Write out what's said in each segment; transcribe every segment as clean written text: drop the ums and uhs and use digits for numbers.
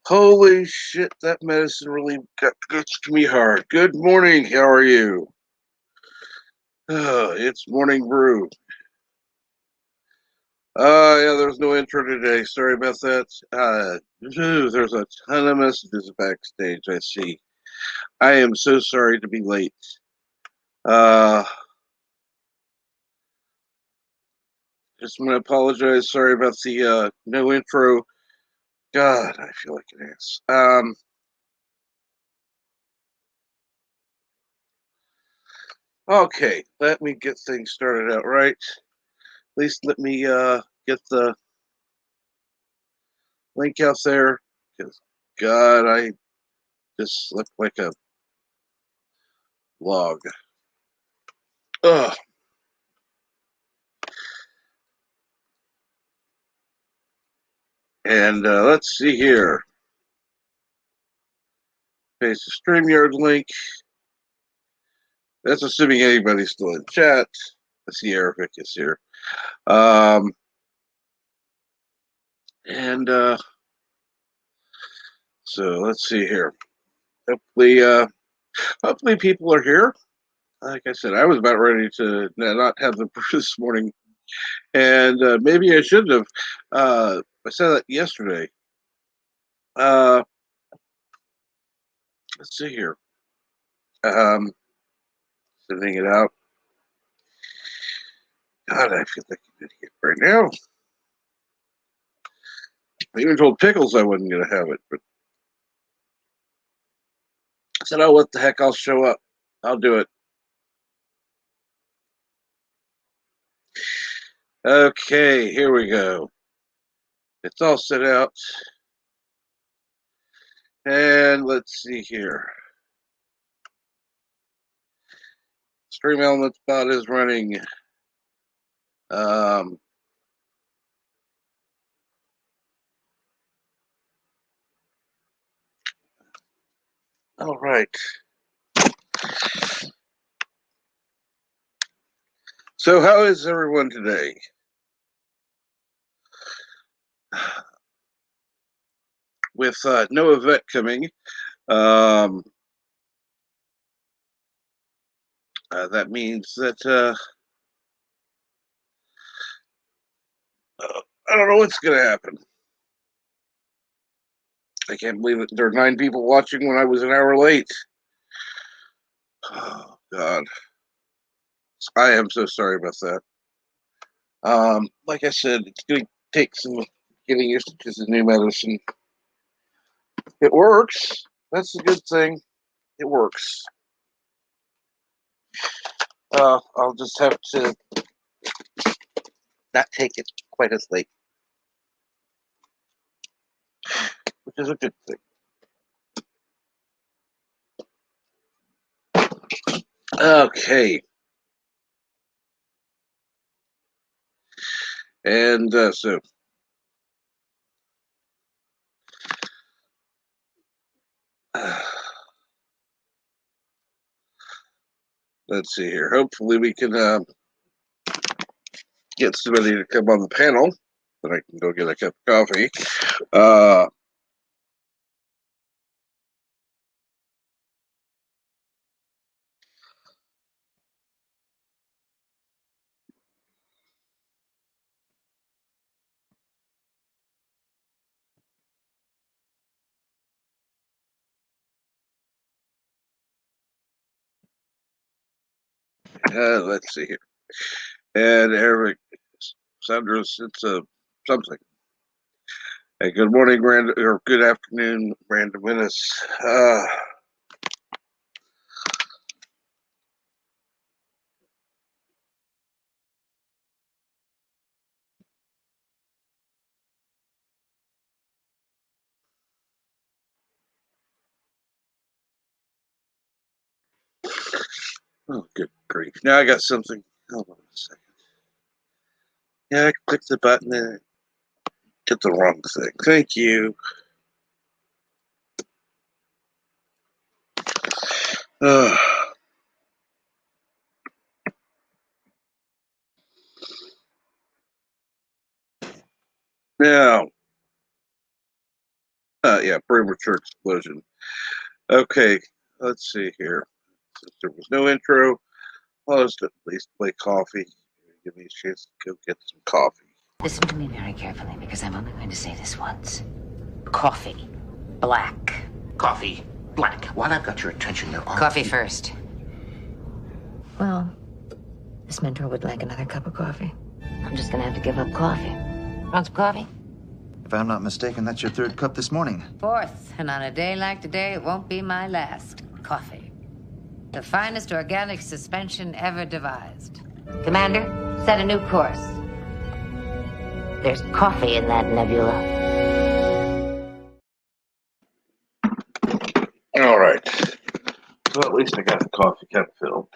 Holy shit, that medicine really gets to me hard. Good morning, how are you? It's Morning Brew. Yeah, there's no intro today. Sorry about that. There's a ton of messages backstage, I see. I am so sorry to be late. Uh, just want to apologize. Sorry about the no intro. God, I feel like an ass. Okay, let me get things started out right. At least let me get the link out there. Because, God, I just look like a log. Ugh. And let's see here. Paste the StreamYard link. That's assuming anybody's still in chat. I see Arabic is here. Um, and so let's see here. Hopefully, hopefully people are here. Like I said, I was about ready to not have the brew this morning, and maybe I shouldn't have. I said that yesterday. Uh, let's see here. Um, Sending it out. God, I feel like an idiot right now. I even told Pickles I wasn't going to have it, but I said, "Oh, what the heck? I'll show up. I'll do it." Okay, here we go. It's all set out, and let's see here. Stream Elements bot is running. Um, all right. So, how is everyone today? With no event coming, um, that means that I don't know what's going to happen. I can't believe it. There are 9 people watching when I was an hour late. Oh, God. I am so sorry about that. Like I said, it's going to take some getting used to this new medicine. It works. That's a good thing. It works. I'll just have to not take it quite as late, which is a good thing. Okay. And so let's see here. Hopefully we can get somebody to come on the panel, then I can go get a cup of coffee. Let's see here. And Eric Sanders, it's something. Hey, good morning, or good afternoon, Random Menace. Oh, good grief. Now I got something. Hold on a second. Yeah, I clicked the button and get the wrong thing. Thank you. Uh, Now, Yeah, premature explosion. Okay, let's see here. Since there was no intro, I'll just at least play coffee. Give me a chance to go get some coffee. Listen to me very carefully, because I'm only going to say this once. Coffee. Black. Coffee. Black. While I've got your attention, there are... Coffee first. Well, this mentor would like another cup of coffee. I'm just going to have to give up coffee. Want some coffee? If I'm not mistaken, that's your third cup this morning. Fourth, and on a day like today, it won't be my last. Coffee. The finest organic suspension ever devised. Commander, set a new course. There's coffee in that nebula. All right. So at least I got the coffee cup filled.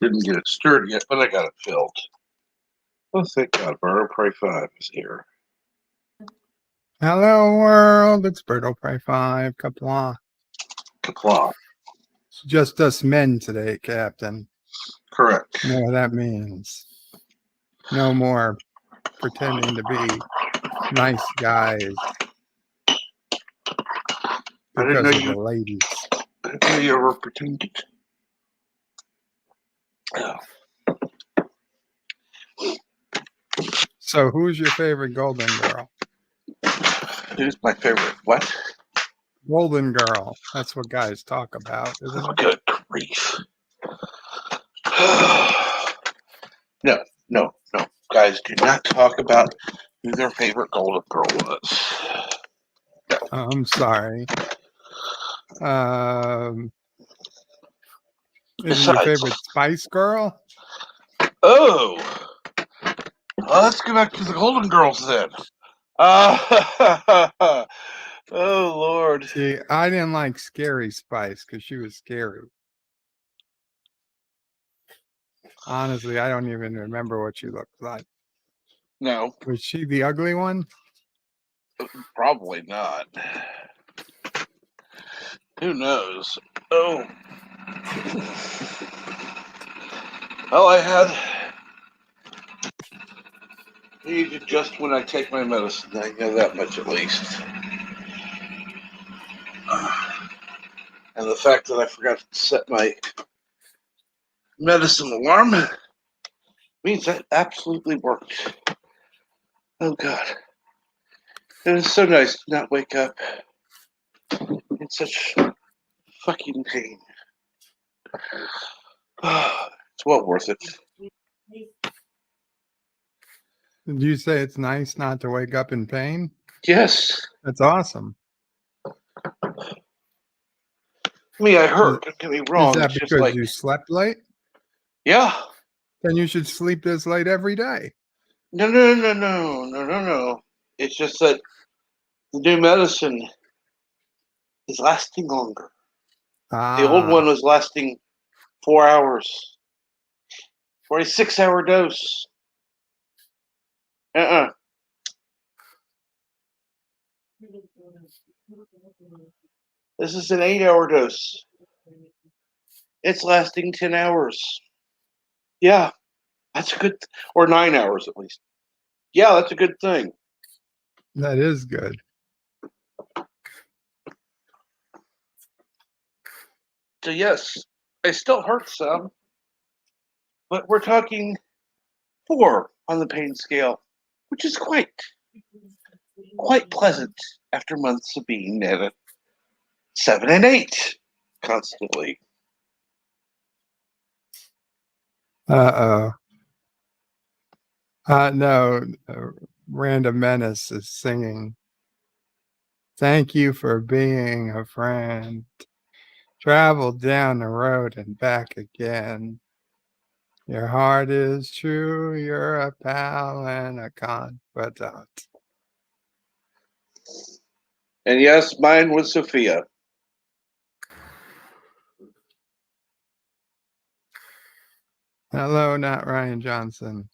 Didn't get it stirred yet, but I got it filled. Oh, thank God. Burner Prey 5 is here. Hello, world. It's Berto Prey 5. Kapla. Kapla. It's just us men today, Captain. Correct. You know what that means. No more pretending to be nice guys because of the ladies. I didn't know you ever pretended. Oh. So, who's your favorite Golden Girl? Who's my favorite? What? Golden Girl. That's what guys talk about, isn't it? Good grief. No. Guys, do not talk about who their favorite Golden Girl was. No. I'm sorry. Is your favorite Spice Girl? Oh, let's go back to the Golden Girls then. Oh, Lord. See, I didn't like Scary Spice because she was scary. Honestly, I don't even remember what she looked like. No. Was she the ugly one? Probably not. Who knows? Oh. Well, I needed just when I take my medicine. I know that much at least. And the fact that I forgot to set my medicine alarm means that absolutely worked. Oh, God. It is so nice to not wake up in such fucking pain. It's well worth it. Did you say it's nice not to wake up in pain? Yes. That's awesome. I hurt. Don't get me wrong. Is that it's because you slept late? Yeah. Then you should sleep this late every day. No. It's just that the new medicine is lasting longer. The old one was lasting 4 hours for a 6-hour dose. This is an 8-hour dose. It's lasting 10 hours. Yeah, that's a good, or 9 hours at least. Yeah, that's a good thing. That is good. So yes, it still hurts some, but we're talking 4 on the pain scale, which is quite pleasant after months of being at a 7 and 8 constantly. No, Random Menace is singing. Thank you for being a friend. Travel down the road and back again. Your heart is true. You're a pal and a confidant. And yes, mine was Sophia. Hello, not Ryan Johnson.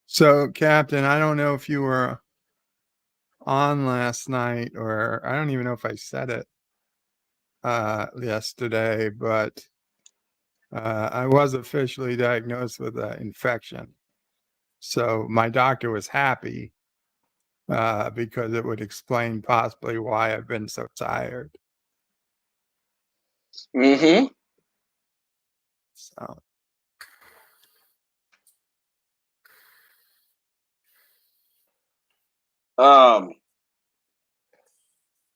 So, Captain, I don't know if you were on last night, or I don't even know if I said it yesterday, but I was officially diagnosed with an infection. So my doctor was happy because it would explain possibly why I've been so tired. Mm-hmm. So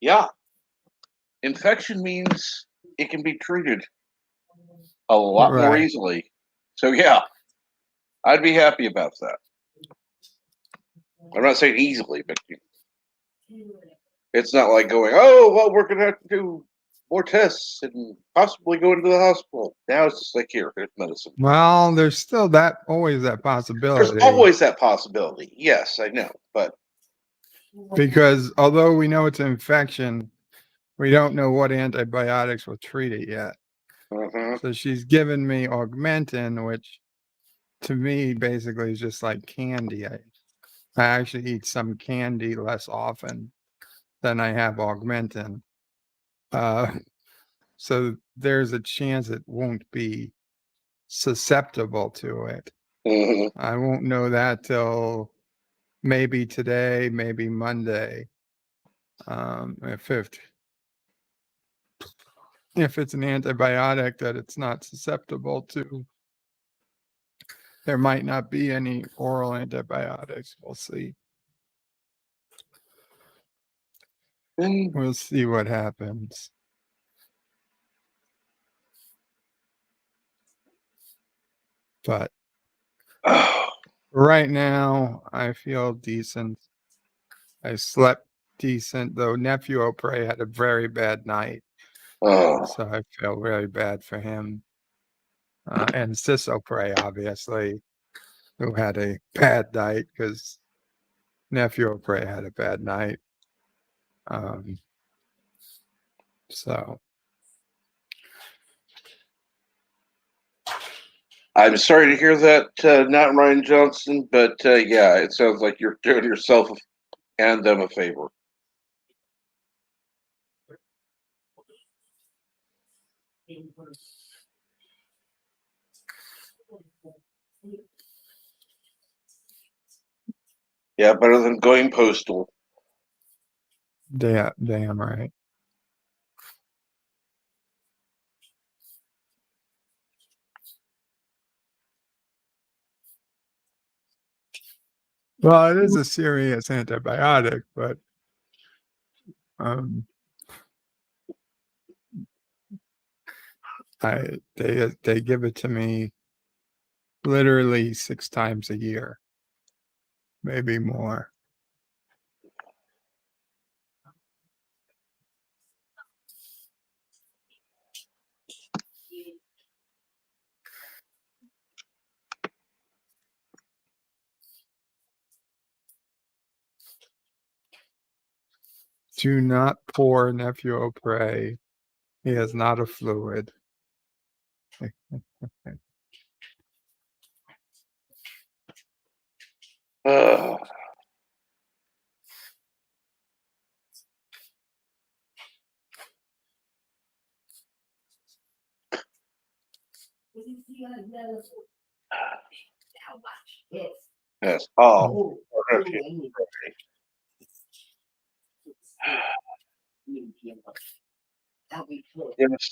Yeah, infection means it can be treated a lot more right. easily. So yeah, I'd be happy about that. I'm not saying easily, but it's not like going, oh, well, we're going to have to do more tests and possibly go into the hospital. Now it's just like, here's medicine. Well, there's still always that There's possibility. always that possibility. Yes, I know, but Because although we know it's an infection, we don't know what antibiotics will treat it yet. mhm. So she's given me Augmentin, which to me basically is just like candy. I actually eat some candy less often than I have Augmentin. So there's a chance it won't be susceptible to it. Mhm. I won't know that till maybe today, maybe Monday. If it's an antibiotic that it's not susceptible to, there might not be any oral antibiotics. We'll see. We'll see what happens. But right now, I feel decent. I slept decent, though nephew Opre had a very bad night. Oh, So I feel really bad for him. And Sis Opre, obviously, who had a bad night because nephew Opre had a bad night. So I'm sorry to hear that, not Ryan Johnson, but yeah, it sounds like you're doing yourself and them a favor. Yeah, better than going postal. damn right. Well, it is a serious antibiotic, but um, they give it to me literally 6 times a year, maybe more. Do not pour nephew Opre. He is not a fluid. Uh, yes. Oh, okay. Yes,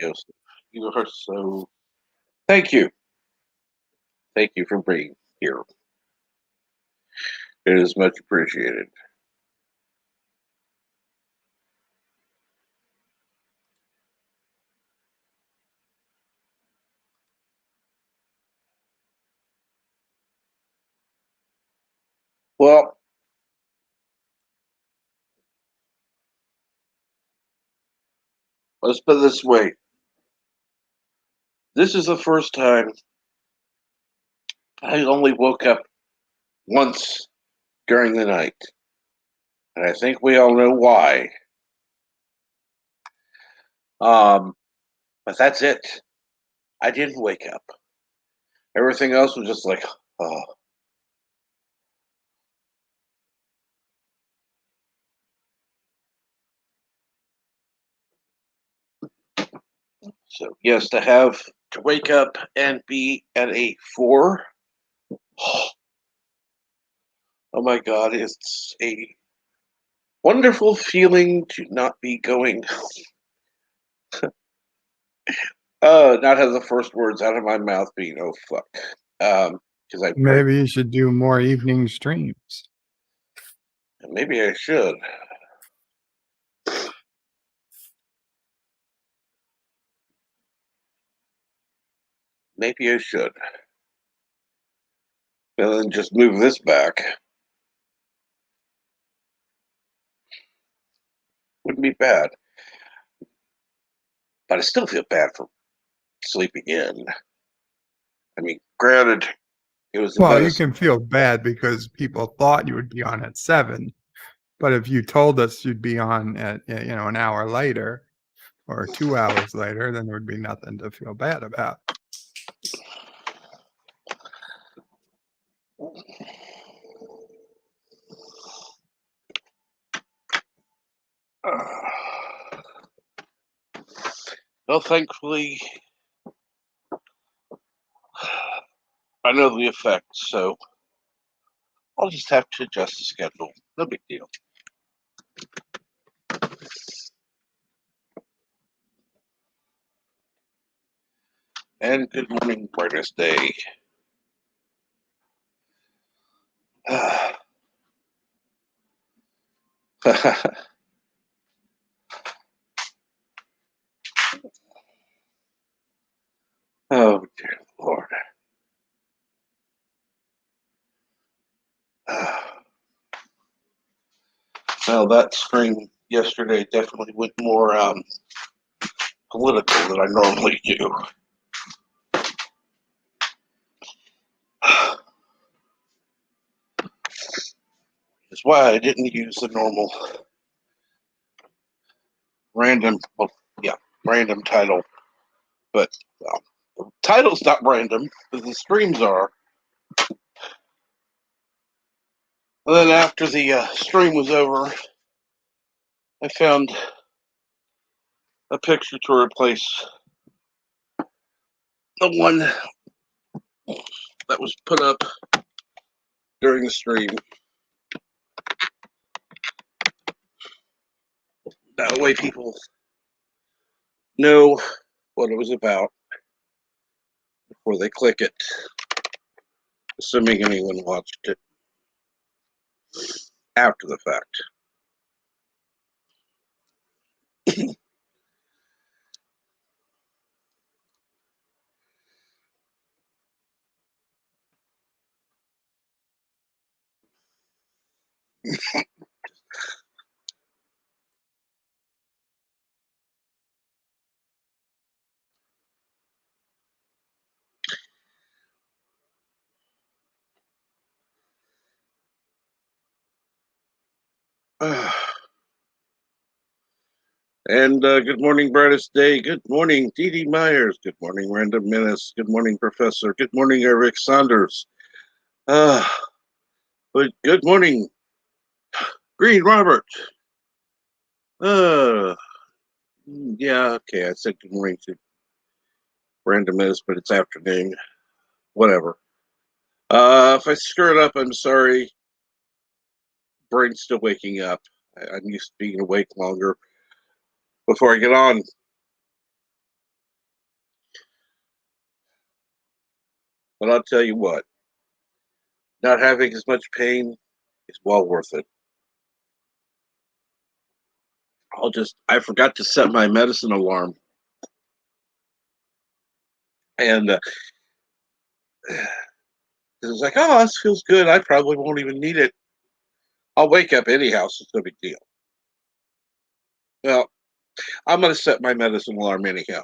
yes. You are so. Thank you. Thank you for being here. It is much appreciated. Well, let's put it this way. This is the first time I only woke up once during the night. And I think we all know why. Um, but that's it. I didn't wake up. Everything else was just like, oh. So yes, to wake up and be at a 4. Oh my God, it's a wonderful feeling to not be going. Not have the first words out of my mouth being "oh fuck," because I prayed. Maybe you should do more evening streams. Maybe I should. Maybe I should. And then just move this back. Wouldn't be bad. But I still feel bad for sleeping in. I mean, granted, it was the Well, you medicine. can feel bad because people thought you would be on at 7, but if you told us you'd be on at, an hour later or 2 hours later, then there would be nothing to feel bad about. Well, thankfully, I know the effects, so I'll just have to adjust the schedule. No big deal. And good morning, brightest day. Oh, dear Lord. Well, that stream yesterday definitely went more political than I normally do. That's why I didn't use the normal random, random title. But well, the title's not random, but the streams are. And then after the stream was over, I found a picture to replace the one that was put up during the stream. That way people know what it was about before they click it, assuming anyone watched it after the fact. And good morning, brightest day. Good morning, Dee Dee Myers. Good morning, Random Menace. Good morning, Professor. Good morning, Eric Saunders. But good morning, Green Robert. Yeah, okay. I said good morning to Random Menace, but it's afternoon. Whatever. If I screw it up, I'm sorry. Brain's still waking up. I'm used to being awake longer before I get on. But I'll tell you what, not having as much pain is well worth it. I forgot to set my medicine alarm. And it was like, oh, this feels good. I probably won't even need it. I'll wake up anyhow, so it's no big deal. Well, I'm going to set my medicine alarm anyhow.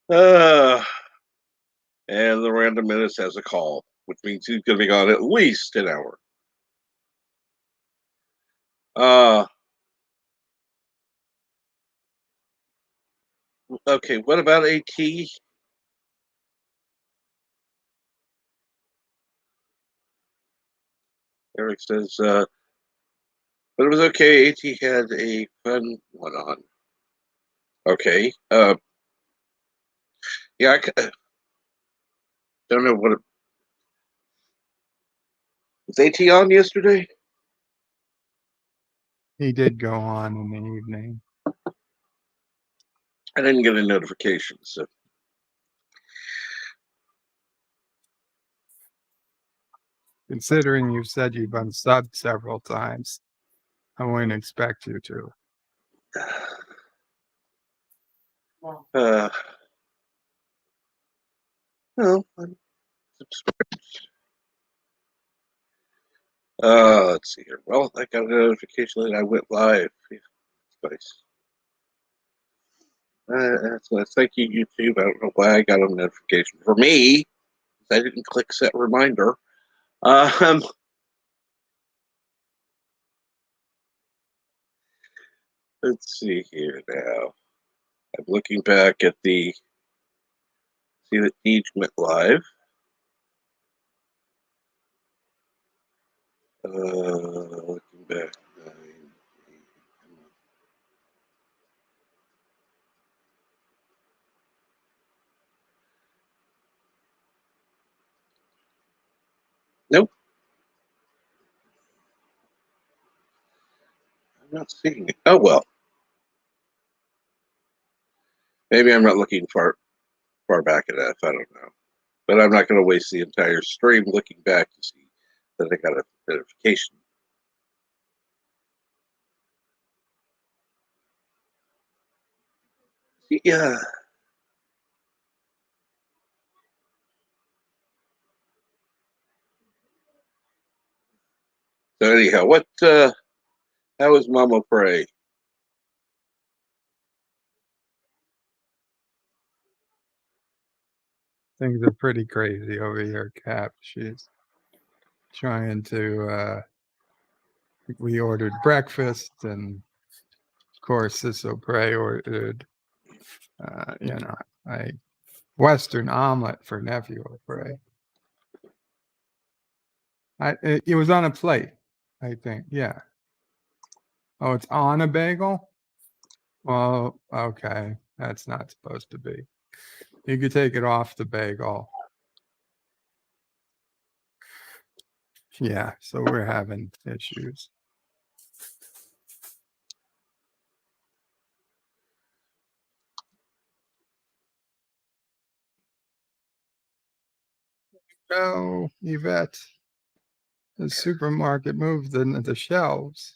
And the Random Menace has a call, which means he's going to be gone at least an hour. Okay, what about AT? Eric says, But it was okay. AT had a fun one on. Okay. Yeah, don't know what it was. AT on yesterday? He did go on in the evening. I didn't get a notification, so Considering you said you've unsubbed several times, I wouldn't expect you to. uh no, I'm subscribed. Let's see here. Well, I got a notification that I went live. Yeah, nice. Thank you, YouTube. I don't know why I got a notification. For me, I didn't click set reminder. Um, let's see here now. I'm looking back at the see that Deej went live. Looking back. Nope. I'm not seeing it. Oh well. Maybe I'm not looking far back enough. I don't know. But I'm not going to waste the entire stream looking back to see that I got a notification. Yeah. So anyhow, how is Mama Pray? Things are pretty crazy over here, Cap. She's trying to we ordered breakfast, and of course Sisso Prey ordered a Western omelet for nephew Prey. It was on a plate, I think. Yeah. Oh, it's on a bagel? Well, okay. That's not supposed to be. You could take it off the bagel. Yeah, so we're having issues. No, Yvette. The supermarket moved the shelves.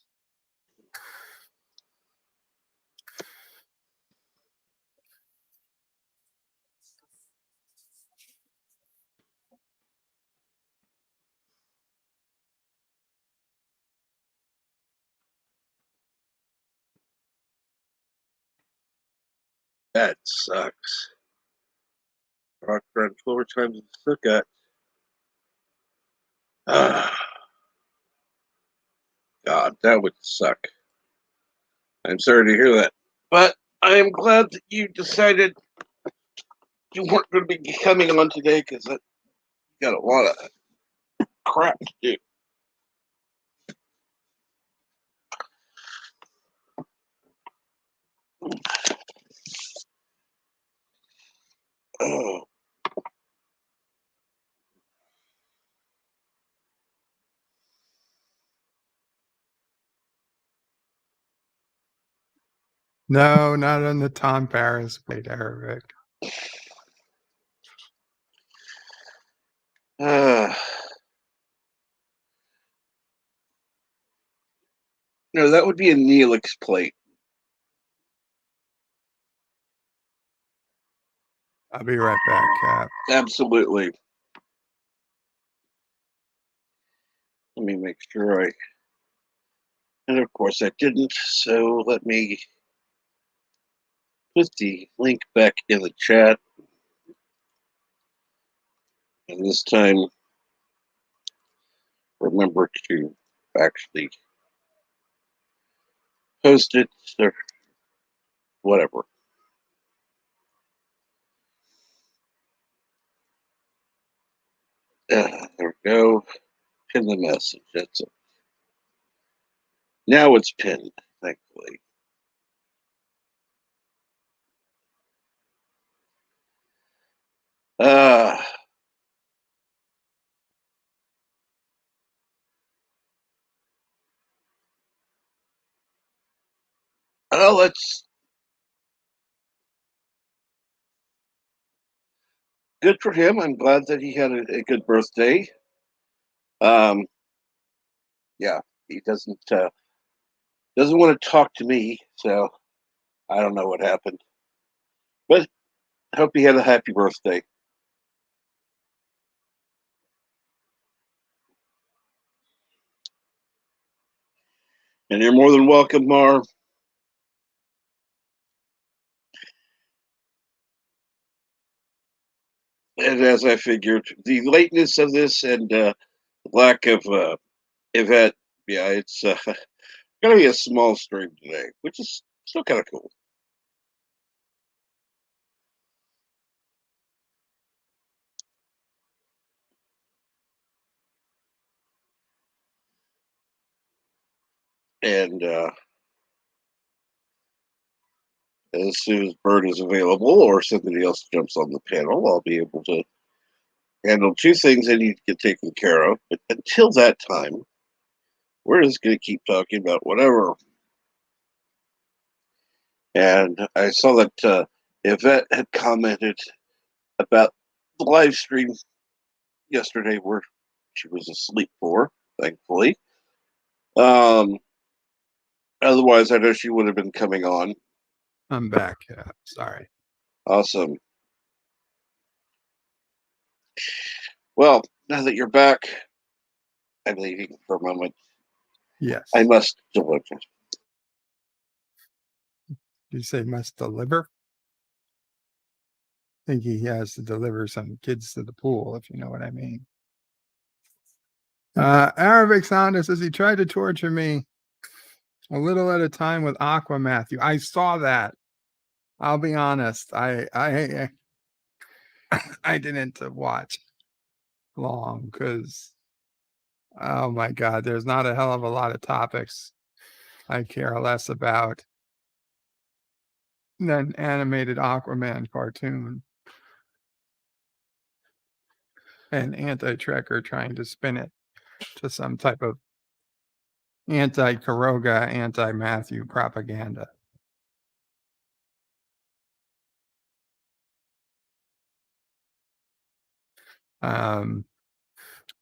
That sucks. Rock run 4 times the gut. Ah, God, that would suck. I'm sorry to hear that. But I am glad that you decided you weren't going to be coming on today because I got a lot of crap to do. Oh, No, not on the Tom Paris plate, Arabic. no, that would be a Neelix plate. I'll be right back, Cap. Absolutely. Let me make sure and of course I didn't, so let me put the link back in the chat. And this time, remember to actually post it or whatever. There we go. Pin the message. That's it. Now it's pinned, thankfully. Uh, well, it's good for him. I'm glad that he had a good birthday. Um, yeah, he doesn't want to talk to me, so I don't know what happened. But I hope he had a happy birthday. And you're more than welcome, Mar. And as I figured, the lateness of this and lack of Yvette, yeah, it's going to be a small stream today, which is still kind of cool. And as soon as Bird is available or somebody else jumps on the panel, I'll be able to handle two things I need to get taken care of. But until that time, we're just going to keep talking about whatever. And I saw that Yvette had commented about the live stream yesterday where she was asleep for, thankfully. Um, Otherwise, I know she would have been coming on. I'm back. Sorry. Awesome. Well, now that you're back, I'm leaving for a moment. Yes. I must deliver. You say must deliver? I think he has to deliver some kids to the pool, if you know what I mean. Arabic Sounder says he tried to torture me a little at a time with Aqua Matthew. I saw that. I'll be honest. I didn't watch long because, oh my God, there's not a hell of a lot of topics I care less about than animated Aquaman cartoon and anti-Trekker trying to spin it to some type of anti-Karoga, anti-Matthew propaganda.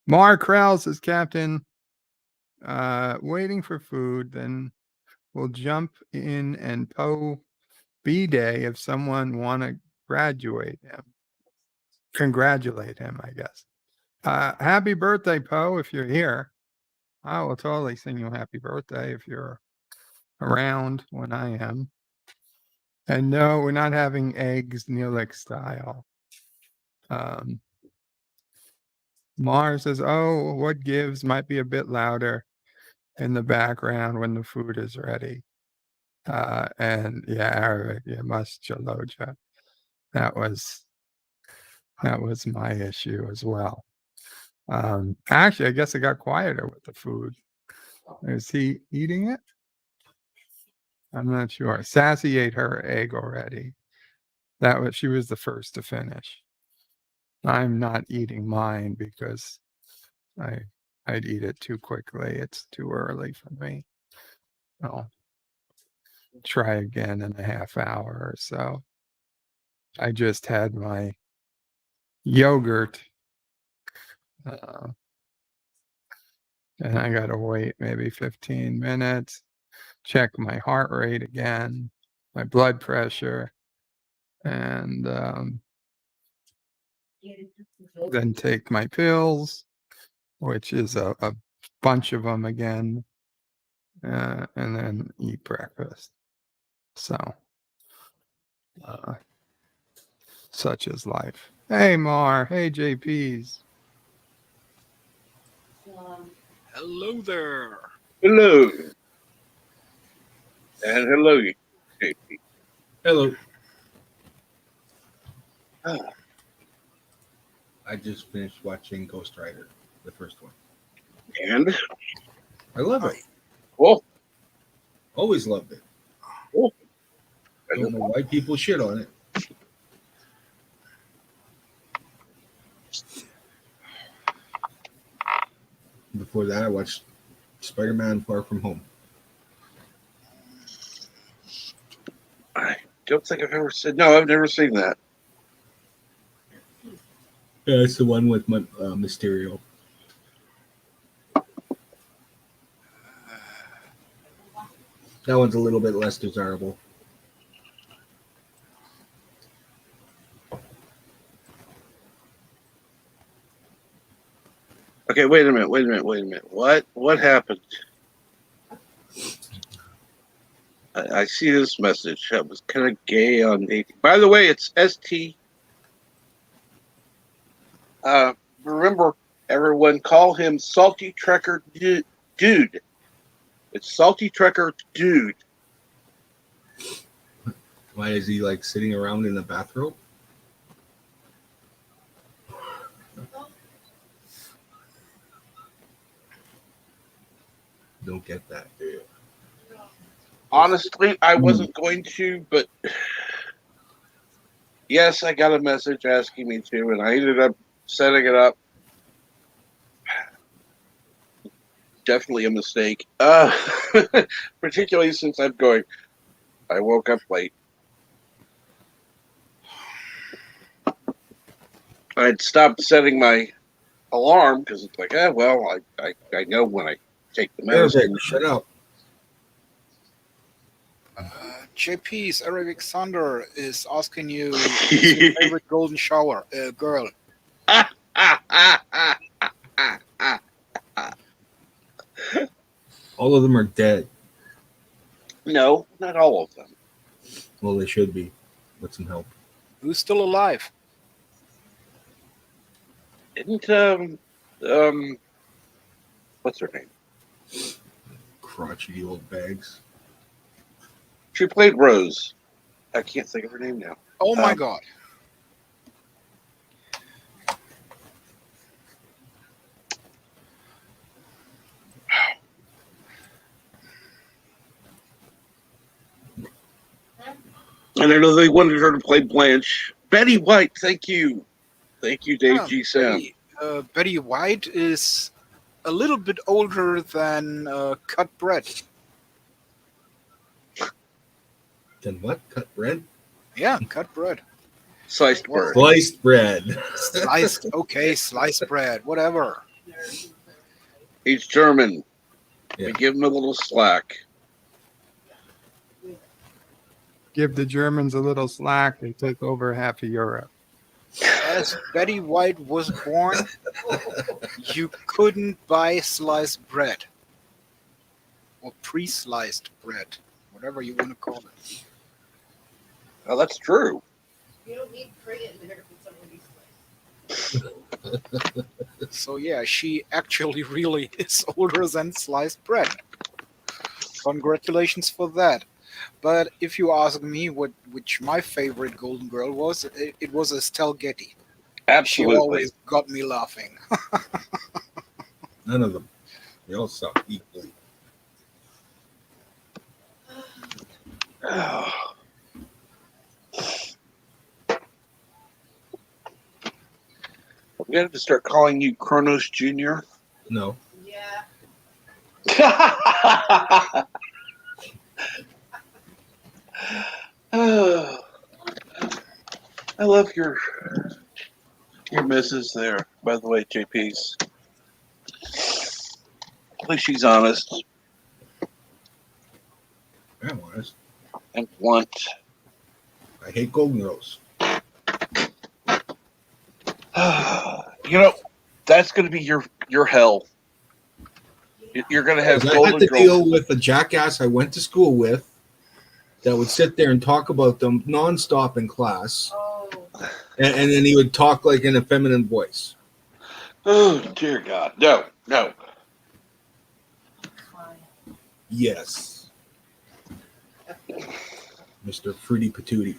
Mar Krell says, Captain, waiting for food, then we'll jump in and Poe B-Day if someone want to congratulate him, I guess. Happy birthday, Poe, if you're here. I will totally sing you happy birthday if you're around when I am. And no, we're not having eggs Neelix style. Mars says, oh, what gives might be a bit louder in the background when the food is ready. And yeah, Arabic, yeah, must Jaloja. That was my issue as well. Actually, I guess it got quieter with the food. Is he eating it? I'm not sure. Sassy ate her egg already. She was the first to finish. I'm not eating mine because I'd eat it too quickly. It's too early for me. I'll try again in a half hour or so. I just had my yogurt. And I got to wait maybe 15 minutes, check my heart rate again, my blood pressure, and then take my pills, which is a bunch of them again, and then eat breakfast. So, such is life. Hey, Mar. Hey, JPs. Hello there. Hello. And hello, JP. Hello. Ah, I just finished watching Ghost Rider, the first one. and I love it. well, Always loved it. Oh, I don't know why people shit on it. Before that, I watched Spider-Man: Far From Home. I don't think I've ever seen. No, I've never seen that. Yeah, it's the one with Mysterio. That one's a little bit less desirable. Okay, wait a minute. What happened? I see this message. I was kind of gay on 18. By the way, it's ST. Remember, everyone call him Salty Trekker Dude. It's Salty Trekker Dude. Why is he like sitting around in the bathrobe? Don't get that. Honestly, I wasn't going to, but yes, I got a message asking me to, and I ended up setting it up. Definitely a mistake. Particularly since I woke up late. I'd stopped setting my alarm because it's like, I know when I take the medicine. Shut up. JP's Eric Alexander is asking you who's your favorite golden shower girl. All of them are dead. No, not all of them. Well, they should be. With some help. Who's still alive? Didn't what's her name? Crotchety old bags. She played Rose. I can't think of her name now. Oh my god. And I know they wanted her to play Blanche. Betty White, thank you. Thank you, Dave G. Sam. Betty White is a little bit older than Cut Bread. Then what? Cut bread? Yeah, Cut Bread. Sliced bread. Sliced bread. Sliced bread, whatever. He's German. Yeah. We give him a little slack. Give the Germans a little slack. They took over half of Europe. As Betty White was born, you couldn't buy sliced bread. Or pre-sliced bread. Whatever you want to call it. Oh, that's true. You don't need pre in there for someone to slice. So yeah, she actually really is older than sliced bread. Congratulations for that. But if you ask me which my favorite Golden Girl was, it was Estelle Getty. Absolutely. She always got me laughing. None of them. They all suck equally. We have to start calling you Kronos Jr. No. Yeah. Oh, I love your missus there, by the way, JP's. At least she's honest I'm honest. and blunt. I hate Golden Girls. You know, that's going to be your hell. You're going to have I had Golden to Girls. deal with a jackass I went to school with that would sit there and talk about them nonstop in class. Oh. And then he would talk like in a feminine voice. Oh, dear God. No. Yes. Mr. Fruity Patootie.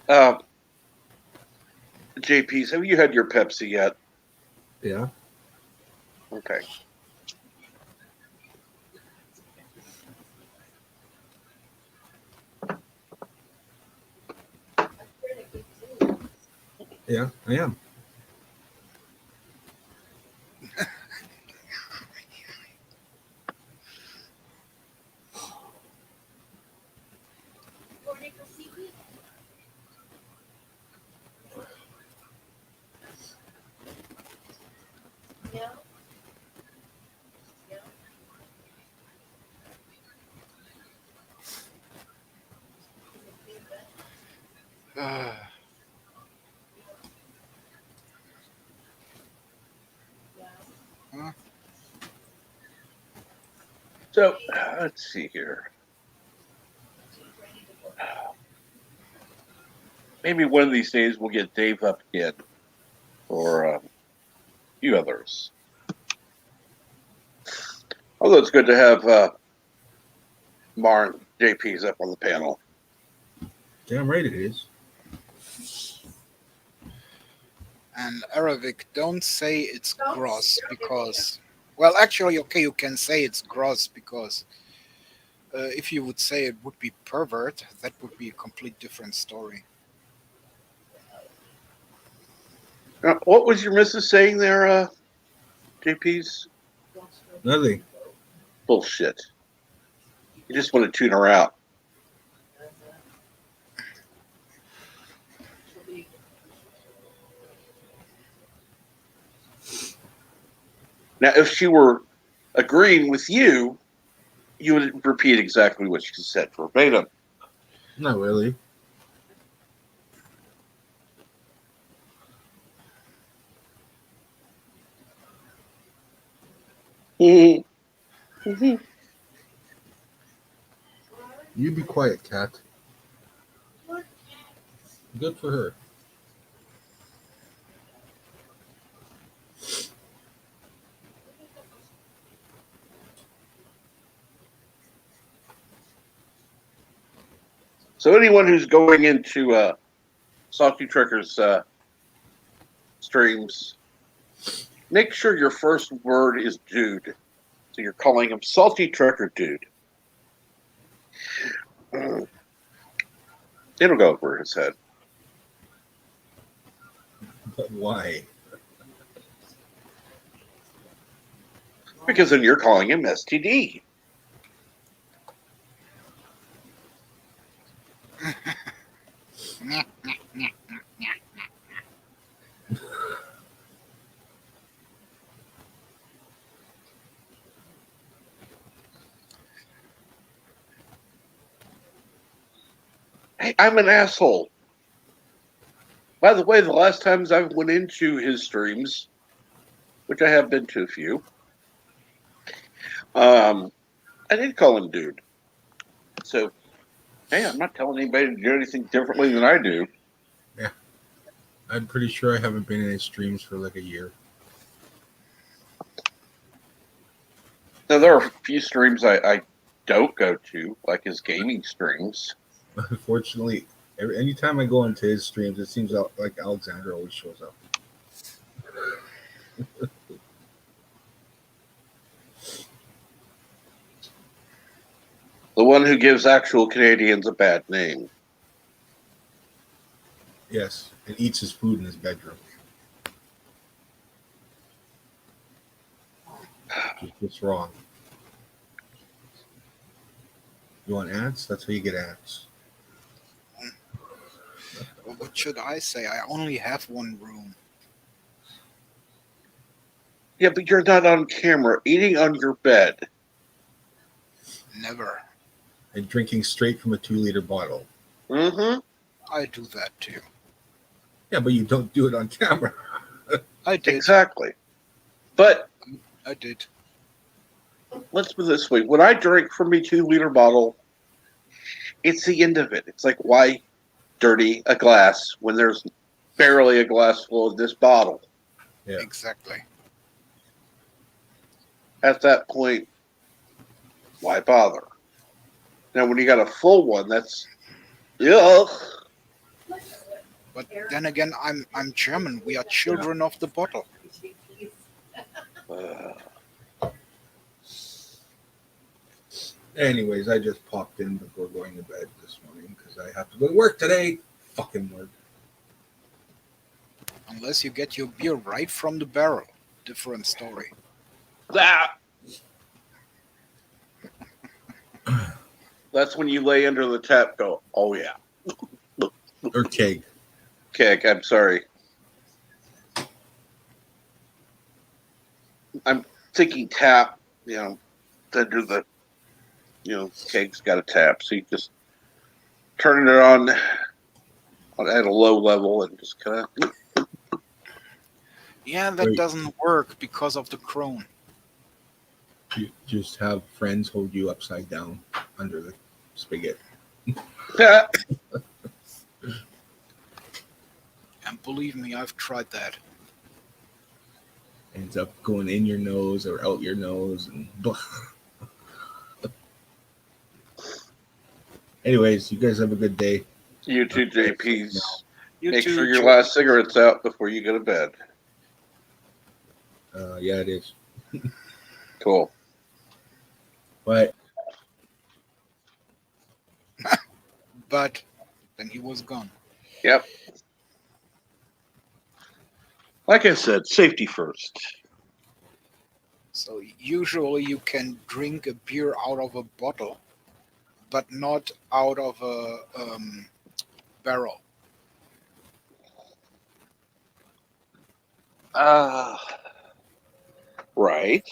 Uh, JP's, have you had your Pepsi yet? Yeah. Okay. Yeah, I am. Yeah. Huh? So let's see here. Maybe one of these days we'll get Dave up again, or a few others. Although it's good to have Mar and JP's up on the panel. Damn right it is. And Aravic, don't say it's gross because, well, actually, okay, you can say it's gross because if you would say it would be pervert, that would be a complete different story. What was your missus saying there, JP's? Nothing. Bullshit. You just want to tune her out. Now, if she were agreeing with you, you would repeat exactly what she said verbatim. Not really. Mm-hmm. You be quiet, cat. Good for her. So anyone who's going into Salty Trekker's streams, make sure your first word is dude. So you're calling him Salty Trekker Dude. It'll go over his head. But why? Because then you're calling him STD. Hey, I'm an asshole. By the way, the last times I went into his streams, which I have been to a few, I did call him dude. So, hey, I'm not telling anybody to do anything differently than I do. Yeah. I'm pretty sure I haven't been in his streams for like a year. Now, there are a few streams I don't go to, like his gaming streams. Unfortunately, anytime I go into his streams, it seems like Alexander always shows up. The one who gives actual Canadians a bad name. Yes, and eats his food in his bedroom. What's wrong? You want ads? That's how you get ads. Well, what should I say? I only have one room. Yeah, but you're not on camera eating on your bed. Never. And drinking straight from a 2-liter bottle. Mm-hmm. I do that too. Yeah, but you don't do it on camera. I did. Exactly. But I did. let's put it this way. When I drink from a 2-liter bottle, it's the end of it. It's like, why dirty a glass when there's barely a glass full of this bottle? Yeah. Exactly. At that point, why bother? Now, when you got a full one, that's, ugh. Then again, I'm German. We are children of the bottle. Anyways, I just popped in before going to bed this morning because I have to go to work today. Fucking work. Unless you get your beer right from the barrel. Different story. That's when you lay under the tap. Go. Oh yeah. Or keg. Keg. I'm sorry. I'm thinking tap. You know, under the. You know, keg's got a tap, so you just turn it on at a low level and just kind of. Yeah, that doesn't work because of the crone. You just have friends hold you upside down under the spigot. And believe me, I've tried that. Ends up going in your nose or out your nose and blah. Anyways, you guys have a good day. You too, JP's. Make sure your Joe. last cigarette's out before you go to bed. Yeah, it is. Cool. But then he was gone. Yep. Like I said, safety first. So usually you can drink a beer out of a bottle, but not out of a barrel. Right.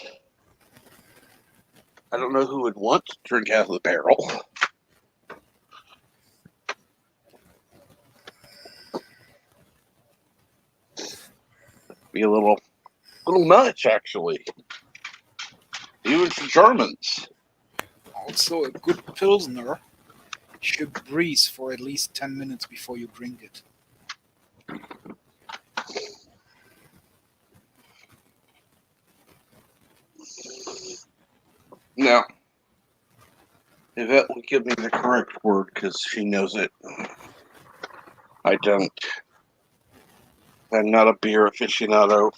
I don't know who would want to drink out of the barrel. Be a little much, actually. Even for Germans. Also, a good Pilsner should breeze for at least 10 minutes before you drink it. Now, Yvette will give me the correct word because she knows it. I don't. I'm not a beer aficionado.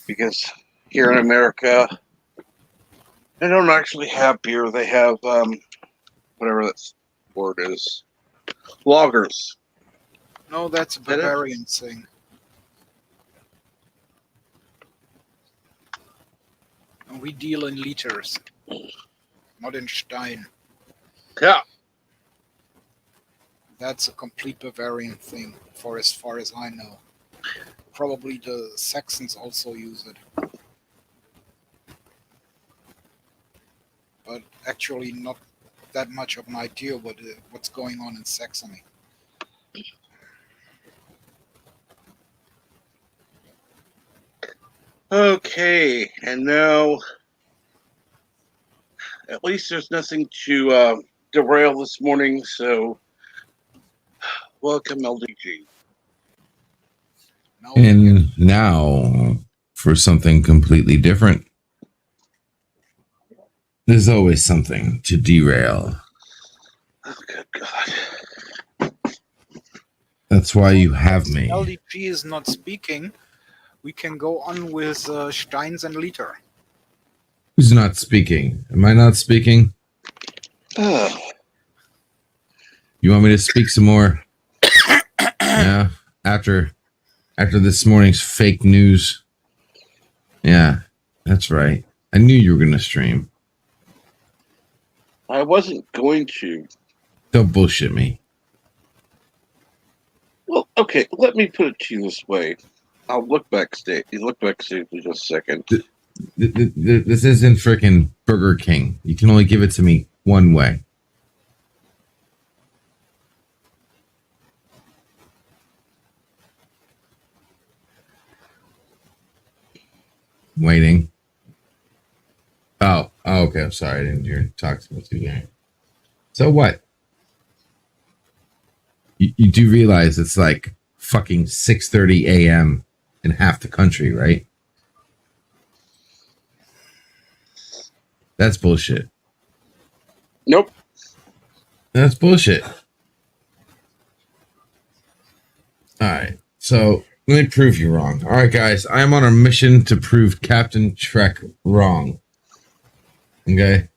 Because here in America, they don't actually have beer. They have, whatever that word is, lagers. No, that's a Is that it? Bavarian thing. And we deal in liters, not in Stein. Yeah. That's a complete Bavarian thing, for as far as I know. Probably the Saxons also use it. But actually not that much of an idea what's going on in Saxony. Okay, and now at least there's nothing to derail this morning, so welcome, LDG. And now for something completely different. There's always something to derail. Oh, good God. That's why you have me. LDG is not speaking. We can go on with Steins and Liter. Who's not speaking? Am I not speaking? You want me to speak some more? Yeah. After this morning's fake news. Yeah, that's right. I knew you were going to stream. I wasn't going to. Don't bullshit me. Well, okay, let me put it to you this way. I'll look backstage. You look backstage for just a second. This isn't freaking Burger King. You can only give it to me one way. Waiting. Oh, okay. I'm sorry. I didn't hear you talk to you there. So what? You do realize it's like fucking 6:30 a.m. in half the country, right? That's bullshit. Nope. That's bullshit. All right. So let me prove you wrong. All right, guys. I'm on a mission to prove Captain Trek wrong. Okay.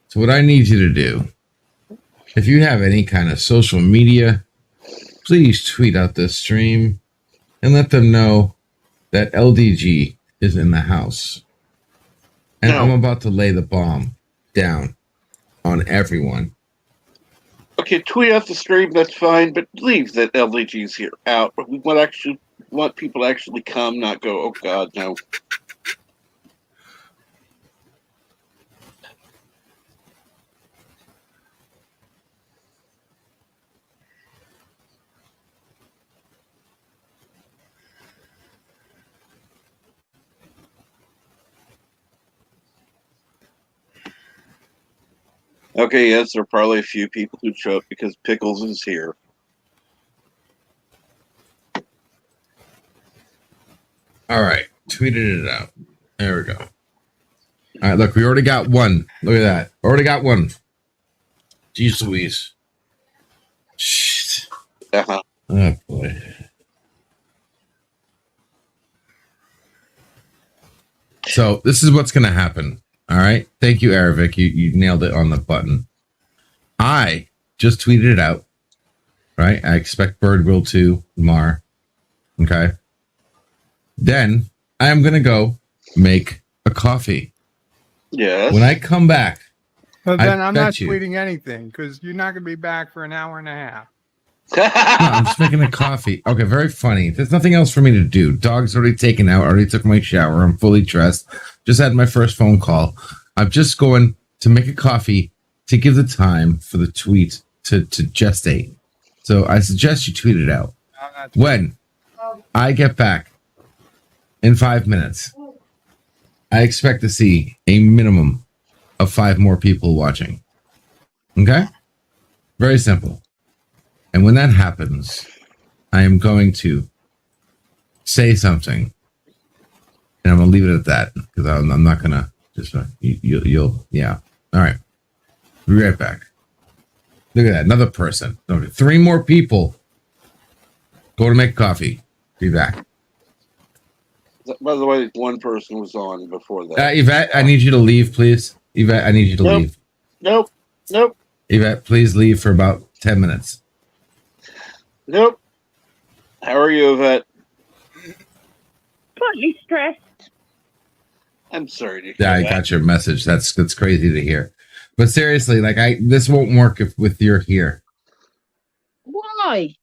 So what I need you to do, if you have any kind of social media, please tweet out this stream and let them know that LDG is in the house. And No. I'm about to lay the bomb down on everyone. Okay, tweet out the stream, that's fine, but leave that LDG's here out. We want people to actually come, not go, oh God, no. Okay, yes, there are probably a few people who show up because Pickles is here. All right. Tweeted it out. There we go. All right, look, we already got one. Look at that. Already got one. Jeez Louise. Shit. Uh-huh. Oh, boy. So this is what's going to happen. All right. Thank you, Aravic. You nailed it on the button. I just tweeted it out. Right. I expect Bird will too. Mar. Okay. Then I am going to go make a coffee. Yes. When I come back. But then I I'm bet not you. tweeting anything because you're not going to be back for an hour and a half. No, I'm just making a coffee. Okay, very funny. There's nothing else for me to do. Dog's already taken out. Already took my shower. I'm fully dressed. Just had my first phone call. I'm just going to make a coffee to give the time for the tweet to gestate. So I suggest you tweet it out. When I get back in 5 minutes, I expect to see a minimum of 5 more people watching. Okay? Very simple. And when that happens, I am going to say something, and I'm going to leave it at that because I'm not going to just you'll yeah. All right, be right back. Look at that, another person. Okay, 3 more people. Go to make coffee. Be back. By the way, one person was on before that. Yvette, I need you to leave, please. Yvette, I need you to leave. Nope. Yvette, please leave for about 10 minutes. Nope. How are you, Yvette? Slightly stressed. I'm sorry to hear Yeah, I that. got your message. That's crazy to hear. But seriously, like this won't work with your here. Why?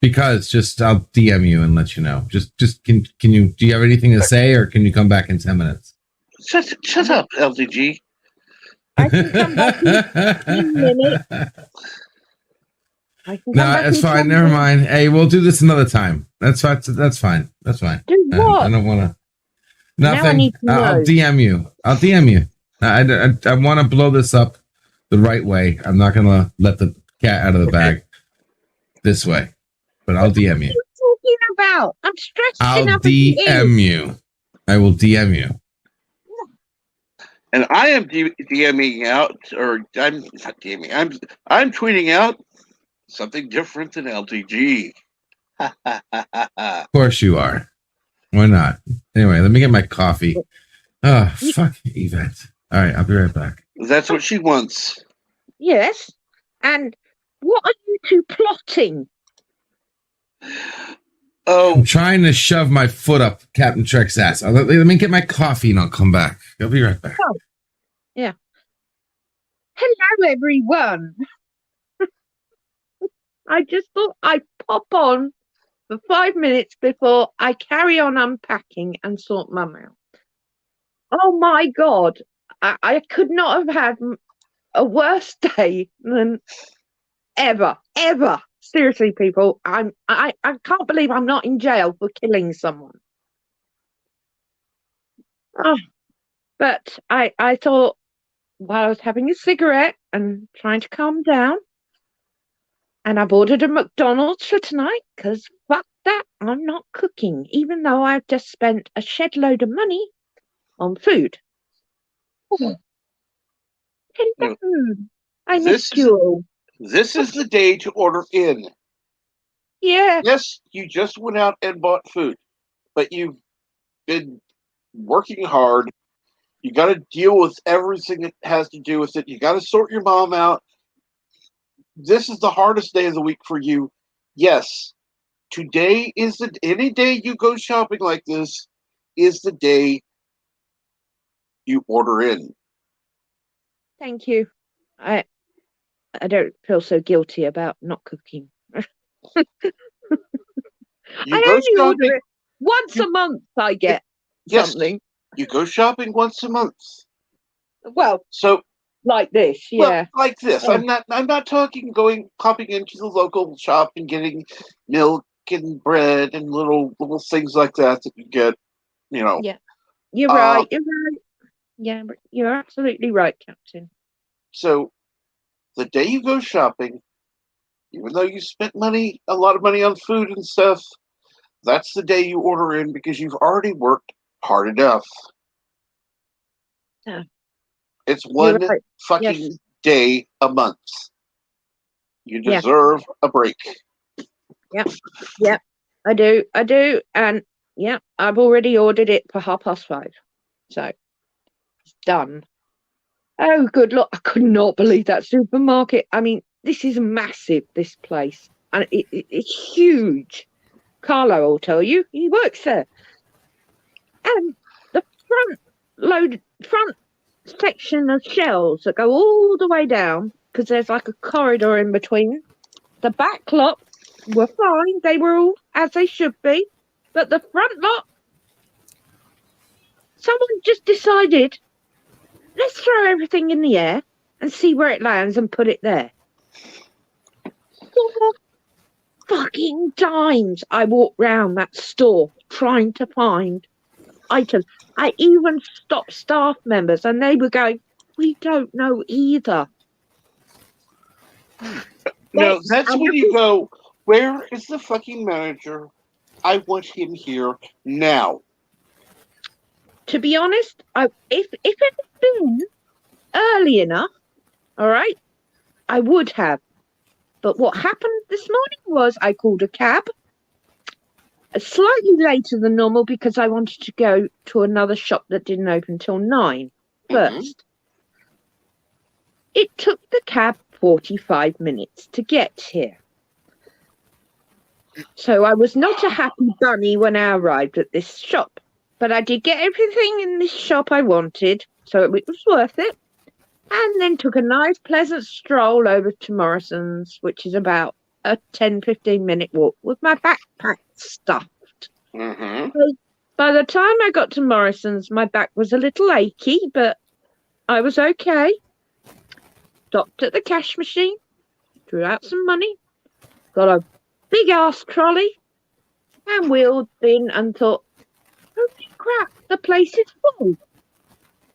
Because just I'll DM you and let you know. Just can you do you have anything to say or can you come back in 10 minutes? Shut up, LDG. I can come back in a minute. No, it's fine. Never mind. Hey, we'll do this another time. That's fine. That's fine. That's fine. Do what? I don't want to. Now I Nothing. need to know. I'll DM you. I want to blow this up the right way. I'm not going to let the cat out of the bag this way, but I'll DM you. What are you talking about? I'm stressed I'll enough as it is. DM you. I will DM you. And I am DMing out, or I'm not DMing. I'm tweeting out something different than LTG. Of course you are. Why not? Anyway, let me get my coffee. Oh, fuck Yvette. All right, I'll be right back. That's what she wants. Yes. And what are you two plotting? Oh, I'm trying to shove my foot up Captain Trek's ass. Let me get my coffee and I'll come back. I'll be right back. Oh, yeah. Hello, everyone. I just thought I'd pop on for 5 minutes before I carry on unpacking and sort Mum out. Oh my God. I could not have had a worse day than ever. Seriously, people, I can't believe I'm not in jail for killing someone. Oh, but I thought while I was having a cigarette and trying to calm down, and I've ordered a McDonald's for tonight because fuck that, I'm not cooking, even though I've just spent a shed load of money on food. Oh. Hello. I missed you all. This is the day to order in. Yeah. Yes, you just went out and bought food, but you've been working hard. You got to deal with everything that has to do with it. You got to sort your mom out. This is the hardest day of the week for you. Yes, today is any day you go shopping like this is the day you order in. Thank you. I I don't feel so guilty about not cooking. You I go only shopping. order it once a month. I get Yes, something. you go shopping once a month. Well, So, like this, well, yeah. like this. Yeah. I'm not talking popping into the local shop and getting milk and bread and little things like that you get. You know. Yeah. You're Uh, right. You're right. Yeah, but you're absolutely right, Captain. so the day you go shopping, even though you spent a lot of money on food and stuff, that's the day you order in because you've already worked hard enough. Yeah. It's You're one right. fucking Yes. day a month. You Yeah. deserve a break. Yep. Yep. I do. I do. And yeah, I've already ordered it for 5:30. So it's done. Oh, good luck. I could not believe that supermarket. I mean, this is massive, this place. And it's huge. Carlo will tell you. He works there. And the front section of shelves that go all the way down, because there's like a corridor in between. The back lot were fine. They were all as they should be. But the front lot, someone just decided, let's throw everything in the air and see where it lands and put it there. 4 fucking times I walked round that store trying to find items. I even stopped staff members and they were going, we don't know either. No, that's when you go, where is the fucking manager? I want him here now. To be honest, if it had been early enough, all right, I would have. But what happened this morning was I called a cab slightly later than normal because I wanted to go to another shop that didn't open till 9 first. It took the cab 45 minutes to get here. So I was not a happy bunny when I arrived at this shop. But I did get everything in this shop I wanted, so it was worth it. And then took a nice, pleasant stroll over to Morrison's, which is about a 10-15 minute walk with my backpack stuffed. By the time I got to Morrison's, my back was a little achy, but I was okay. Stopped at the cash machine, drew out some money, got a big ass trolley, and wheeled in and thought, holy crap, the place is full.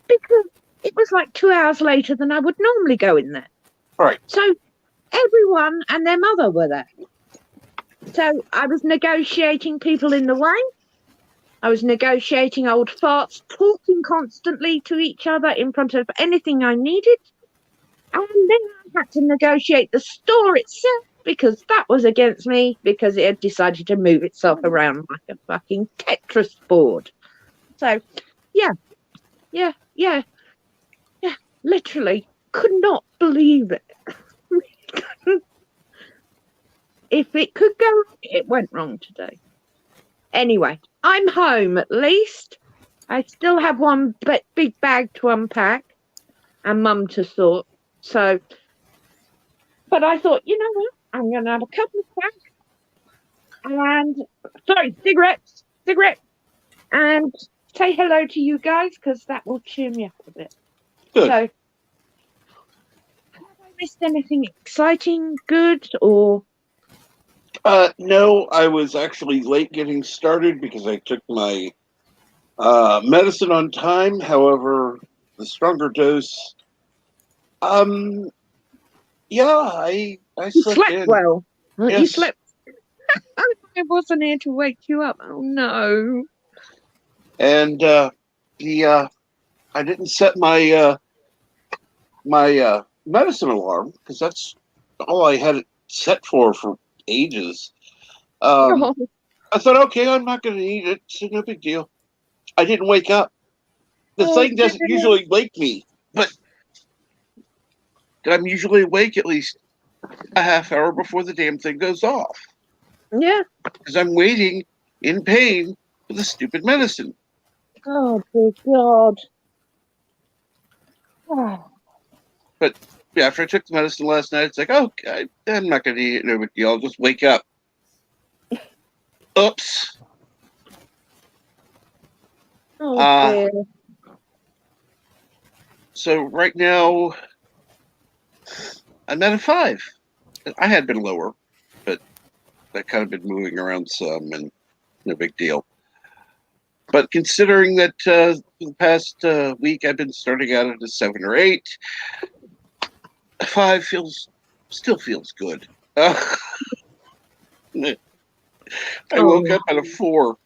Because it was like 2 hours later than I would normally go in there. Right. So everyone and their mother were there. So I was negotiating people in the way. I was negotiating old farts, talking constantly to each other in front of anything I needed. And then I had to negotiate the store itself because that was against me because it had decided to move itself around like a fucking Tetris board. So, yeah, literally could not believe it. If it could go wrong, it went wrong today. Anyway, I'm home at least. I still have one big bag to unpack and Mum to sort. So, but I thought, you know what? I'm going to have a couple of cigarettes, and say hello to you guys because that will cheer me up a bit. Good. So, have I missed anything exciting, good, or? No, I was actually late getting started because I took my medicine on time. However, the stronger dose. Yeah, I slept in. Well. Yes. You slept. I wasn't here to wake you up. Oh no. And I didn't set my my medicine alarm because that's all I had it set for ages. Oh, I thought, okay, I'm not going to eat it. So no big deal. I didn't wake up. The oh thing dear. doesn't usually wake me, but I'm usually awake at least a half hour before the damn thing goes off Yeah. because I'm waiting in pain for the stupid medicine. Oh, dear God. Oh, But yeah, after I took the medicine last night, it's like, oh, I'm not going to eat it. No big deal. I'll just wake up. Oops. dear. So right now, I'm at a 5. I had been lower, but I kind of been moving around some, and no big deal. But considering that the past week I've been starting out at a 7 or 8, 5 still feels good. I woke up at a 4.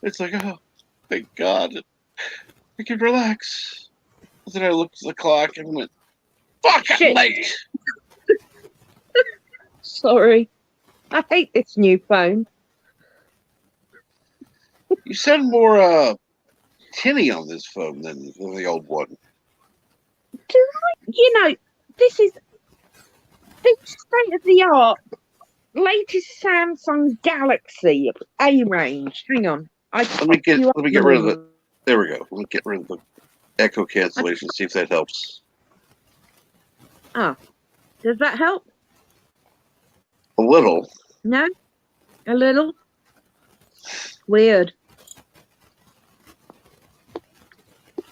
It's like, oh, thank God, I can relax. Then I looked at the clock and went, fuck, I'm Shit. late. Sorry. I hate this new phone. You sound more tinny on this phone than the old one. You know, this is the state of the art. Latest Samsung Galaxy A range. Hang on. Let me get rid of it. There we go. Let me get rid of the echo cancellation. See if that helps. Does that help? A little. No? A little? Weird.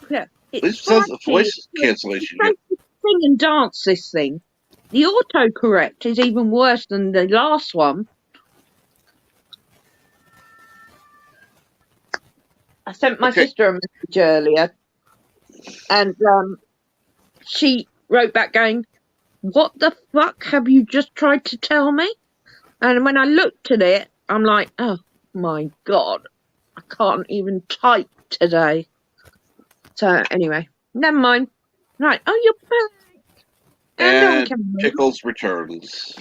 Yeah. At least it says the voice cancellation. Sing and dance this thing. The autocorrect is even worse than the last one. I sent my sister a message earlier, and she wrote back going, "What the fuck have you just tried to tell me?" And when I looked at it, I'm like, oh my God, I can't even type today. So anyway, never mind. Right, oh, you're back. And Pickles returns.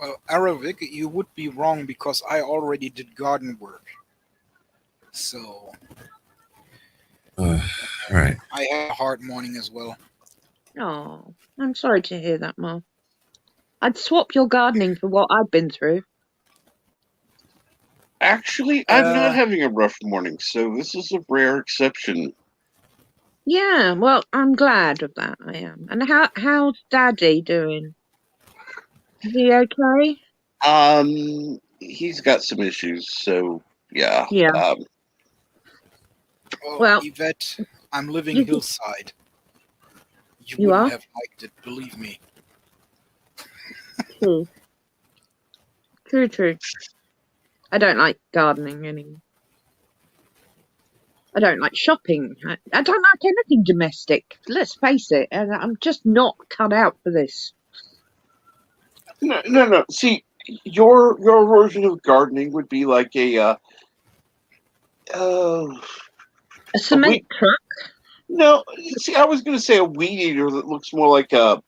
Well, Aravik, you would be wrong because I already did garden work. So. All right. I had a hard morning as well. Oh, I'm sorry to hear that, Mark. I'd swap your gardening for what I've been through. Actually, I'm not having a rough morning, so this is a rare exception. Yeah, well, I'm glad of that. I am. And how's Daddy doing? Is he okay? He's got some issues, so yeah. Yeah. Well, Yvette, I'm living hillside. You wouldn't have liked it, believe me. True. I don't like gardening anymore. I don't like shopping. I don't like anything domestic. Let's face it. I'm just not cut out for this. No. See, your version of gardening would be like a cement truck. No, see, I was going to say a weed eater that looks more like 4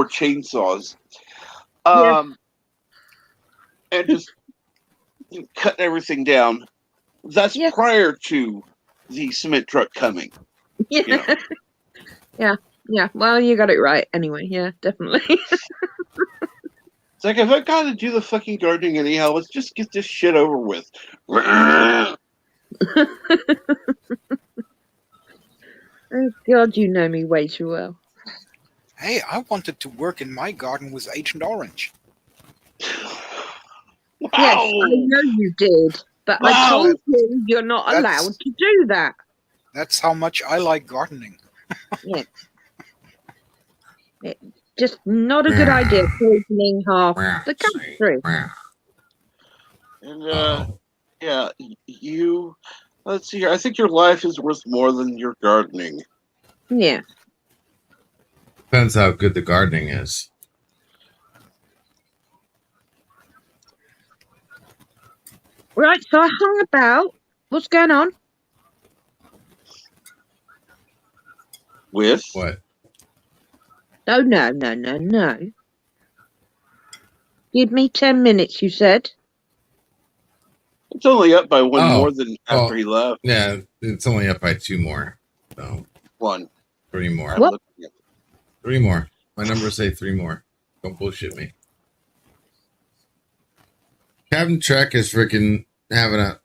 chainsaws, and just cutting everything down. That's prior to the cement truck coming. Yeah. Yeah. Well, you got it right. Anyway, yeah, definitely. It's like, if I got to do the fucking gardening anyhow, let's just get this shit over with. Oh God, you know me way too well. Hey, I wanted to work in my garden with Agent Orange. Wow. Yes, I know you did, but I told you you're not allowed to do that. That's how much I like gardening. Yeah. Just not a good idea poisoning half the country. And yeah, let's see here. I think your life is worth more than your gardening. Yeah. Depends how good the gardening is. Right, so I hung about. What's going on? With? What? Oh, no. Give me 10 minutes, you said. It's only up by one Oh, more than after well, he left. Yeah, it's only up by 2 more. So One. 3 more. I'm looking at 3 more. My numbers say 3 more. Don't bullshit me. Captain Trek is freaking having a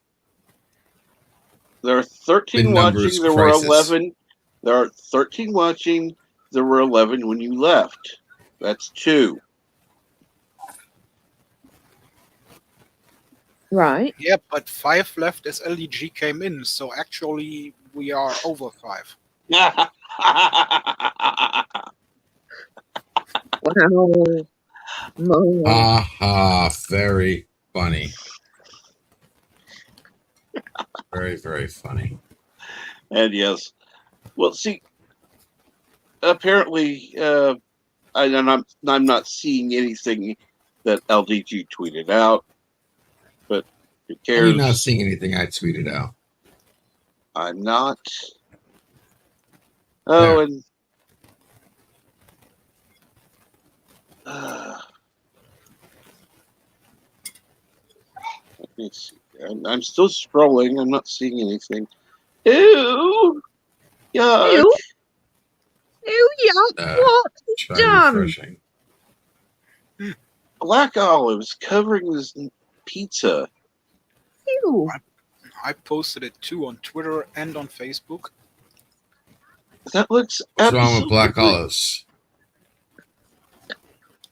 There are 13 numbers watching. There were crisis. 11. There are 13 watching. There were 11 when you left. That's 2. Right. Yeah, but 5 left as LDG came in, so actually we are over 5. Wow. Very funny. Very, very funny. And yes. Well, see, apparently, I'm not seeing anything that LDG tweeted out, but who How are you cares? not seeing anything I tweeted out? I'm not. Oh, There. and let me see. I'm still scrolling. I'm not seeing anything. Ew! Yuck! Ew! Ew! Yuck! What? Try Done. refreshing. Black olives covering this pizza. Ew! I posted it too on Twitter and on Facebook. That looks What's wrong with absolutely. black olives?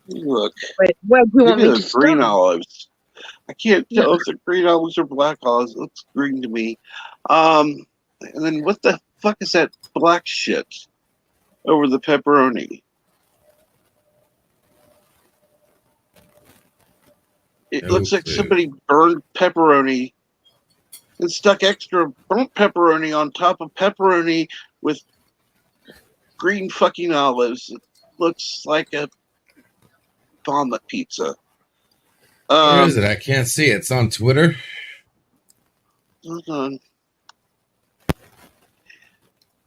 Look. Wait, where do you want Maybe me the to green start? olives. I can't tell if they're green olives or black olives. It looks green to me. And then what the fuck is that black shit over the pepperoni? It looks like somebody burned pepperoni and stuck extra burnt pepperoni on top of pepperoni with green fucking olives. It looks like a vomit pizza. Where is it? I can't see it. It's on Twitter. Hold on.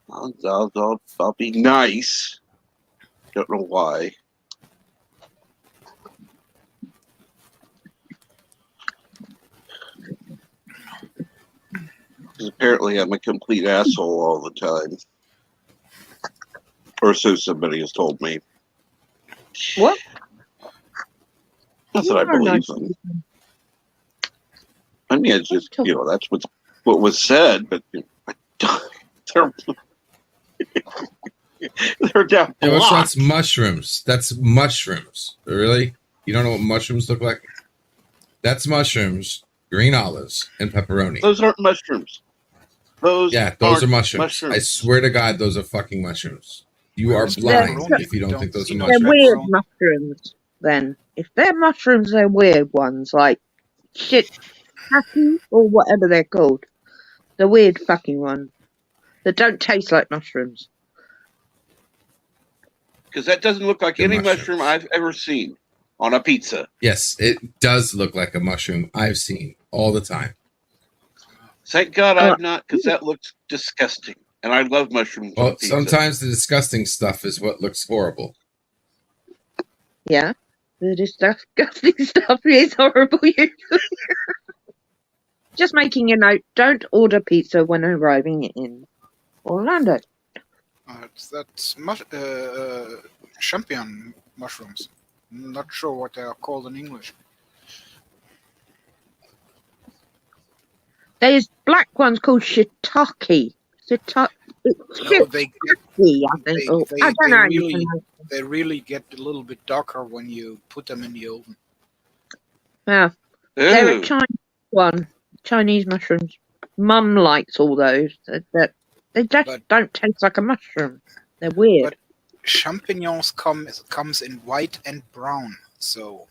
I'll be nice. Don't know why. Because apparently I'm a complete asshole all the time. Or so somebody has told me. What? Not that I believe them. I mean, it's just, that's what was said, but they're down. Yeah, that's mushrooms. That's mushrooms. Really? You don't know what mushrooms look like? That's mushrooms, green olives, and pepperoni. Those aren't mushrooms. Those are mushrooms. I swear to God, those are fucking mushrooms. You are blind if you don't think those are mushrooms. They're weird mushrooms, then. If they're mushrooms, they're weird ones, like shiitake or whatever they're called. The weird fucking ones that don't taste like mushrooms. Because that doesn't look like any mushroom I've ever seen on a pizza. Yes, it does look like a mushroom I've seen all the time. Thank God I've not, because that looks disgusting. And I love mushrooms on pizza. Sometimes the disgusting stuff is what looks horrible. Yeah, the disgusting stuff is horrible. Just making a note, don't order pizza when arriving in Orlando. That's champion mushrooms. I'm not sure what they are called in English. There's black ones called shiitake. No, they really get a little bit darker when you put them in the oven. Yeah, they're a Chinese one. Chinese mushrooms. Mum likes all those. They just don't taste like a mushroom. They're weird. But champignons comes in white and brown. So.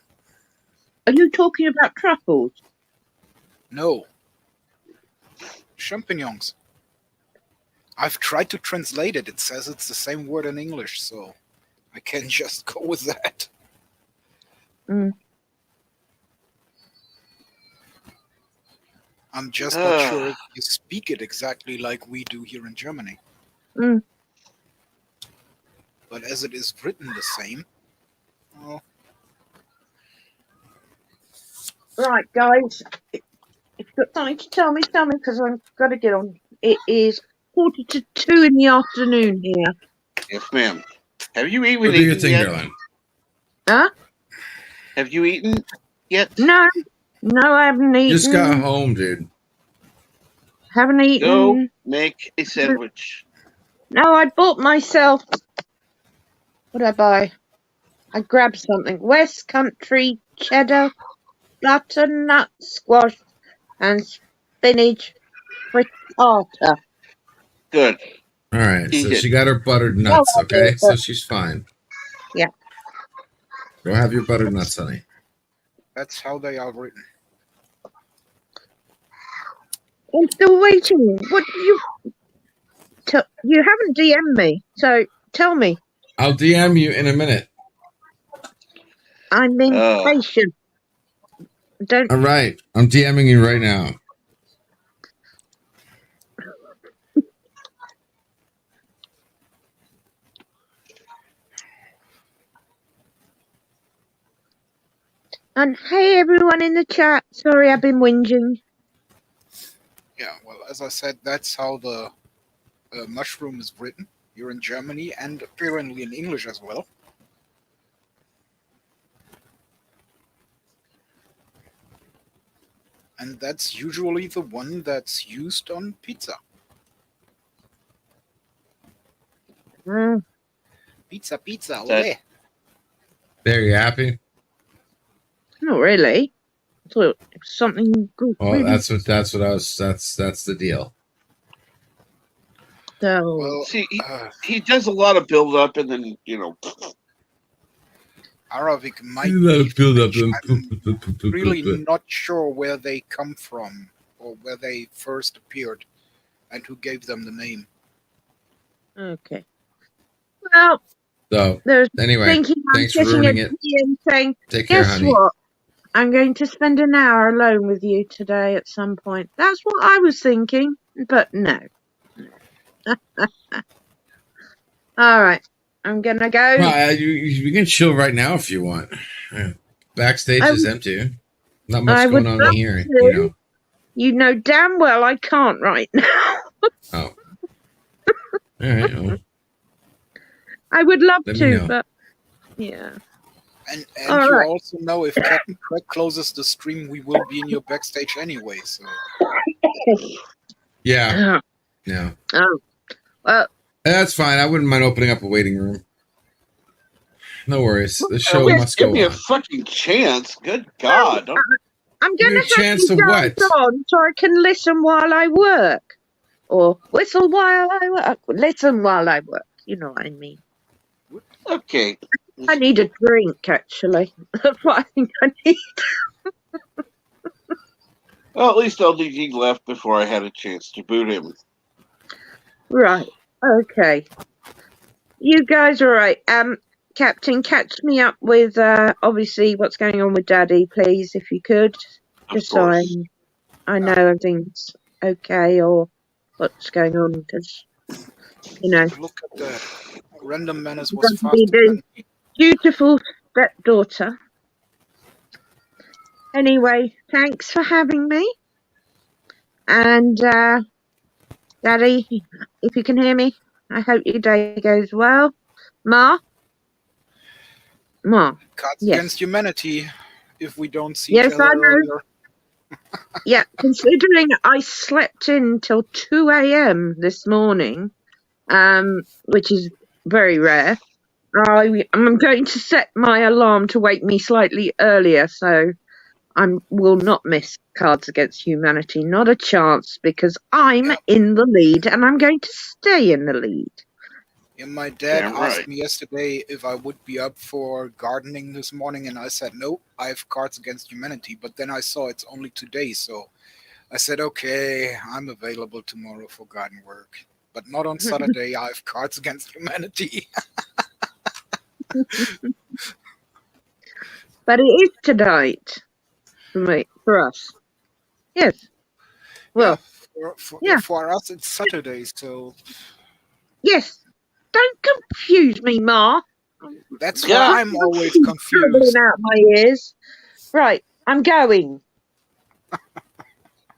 Are you talking about truffles? No. Champignons. I've tried to translate it. It says it's the same word in English, so I can just go with that. Mm. I'm just not sure if you speak it exactly like we do here in Germany. Mm. But as it is written the same. Well. Right, guys. If got something to tell me, because I've got to get on. It is 1:45 in the afternoon here. Yes, ma'am. Have you Go even do your eaten thing, yet? darling. Huh? Have you eaten yet? No, I haven't eaten. Just got home, dude. Haven't eaten. Go make a sandwich. No, I bought myself. What did I buy? I grabbed something. West Country cheddar, butternut squash, and spinach frittata. Good. All right, Eat so it. she got her buttered nuts, Well, I okay? did, So but- she's fine. Yeah. Go have your buttered nuts, honey. That's how they are written. I'm still waiting. What do you? You haven't DM'd me, so tell me. I'll DM you in a minute. I'm being patient. Don't. All right, I'm DMing you right now. And hey, everyone in the chat. Sorry, I've been whinging. Yeah, well, as I said, that's how the mushroom is written. You're in Germany and apparently in English as well. And that's usually the one that's used on pizza. Pizza, ole. There, you happy? Not really. I thought it was something good. Well, really. that's what I was. That's the deal. So, Well, See, he does a lot of build up and then, Arabic might Let be it build up. French. I'm really not sure where they come from or where they first appeared and who gave them the name. okay. Well, So there's anyway, thinking I'm thanks for getting ruining a it. DM saying, Take care, guess honey. what? I'm going to spend an hour alone with you today at some point. That's what I was thinking, but no. All right. I'm going to go. Well, you can chill right now if you want. Backstage is empty. Not much I would going on love here, to. you know. You know damn well I can't right now. Oh. All right. Well, I would love let me to, know. but yeah. And All you right. also know if Captain Craig closes the stream, we will be in your backstage anyway. So Yeah. Yeah. Oh. Well, That's fine. I wouldn't mind opening up a waiting room. No worries. The show must give go me a on. fucking chance. Good God. I'm Give going me a to have chance you to guys what? on so I can listen while I work. Or whistle while I work. Listen while I work. You know what I mean. Okay. I need a drink, actually. That's what I think I need. Well, at least LDG left before I had a chance to boot him. Right. Okay. You guys are right. Captain, catch me up with obviously what's going on with Daddy, please, if you could. Just so I know everything's okay or what's going on, because look at that. Random Menace I'm was going to be faster than the dutiful stepdaughter. Anyway, thanks for having me. And Daddy, if you can hear me, I hope your day goes well. Ma? Cards Yes. Against Humanity. If we don't see Yes, each other I know. earlier. Yeah, considering I slept in till 2 a.m. this morning, which is very rare, I'm going to set my alarm to wake me slightly earlier, so I will not miss Cards Against Humanity. Not a chance, because I'm in the lead and I'm going to stay in the lead. Yeah, my dad Damn asked right. me yesterday if I would be up for gardening this morning, and I said no, I have Cards Against Humanity. But then I saw it's only today, so I said, okay, I'm available tomorrow for garden work. But not on Saturday, I have Cards Against Humanity. But it is tonight for us. Yes. Well, For us, it's Saturday, so yes. Don't confuse me, Ma. that's why I'm always confused. Dribbling out my ears. Right, I'm going.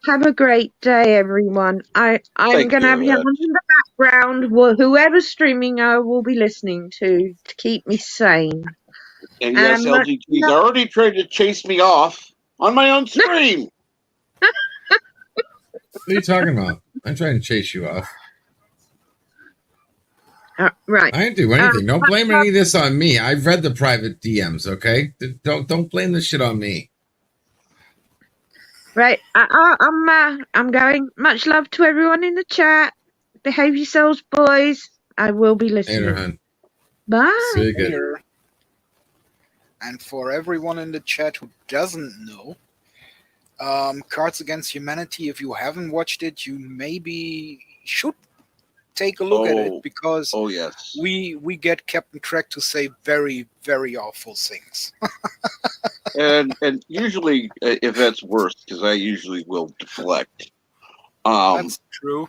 Have a great day, everyone. I'm Thank going to you, have you on in the background. Whoever's streaming, I will be listening to keep me sane. And yes, Much LGT's already tried to chase me off on my own stream. What are you talking about? I'm trying to chase you off. right. I didn't do anything. Don't blame any of this on me. I've read the private DMs, okay? Don't blame this shit on me. Right. I'm going. Much love to everyone in the chat. Behave yourselves, boys. I will be listening. Later, hun. Bye. See you good. Later. And for everyone in the chat who doesn't know, Cards Against Humanity, if you haven't watched it, you maybe should take a look at it, because yes, we get Captain Craig to say very, very awful things. and usually if that's worse, because I usually will deflect. That's true.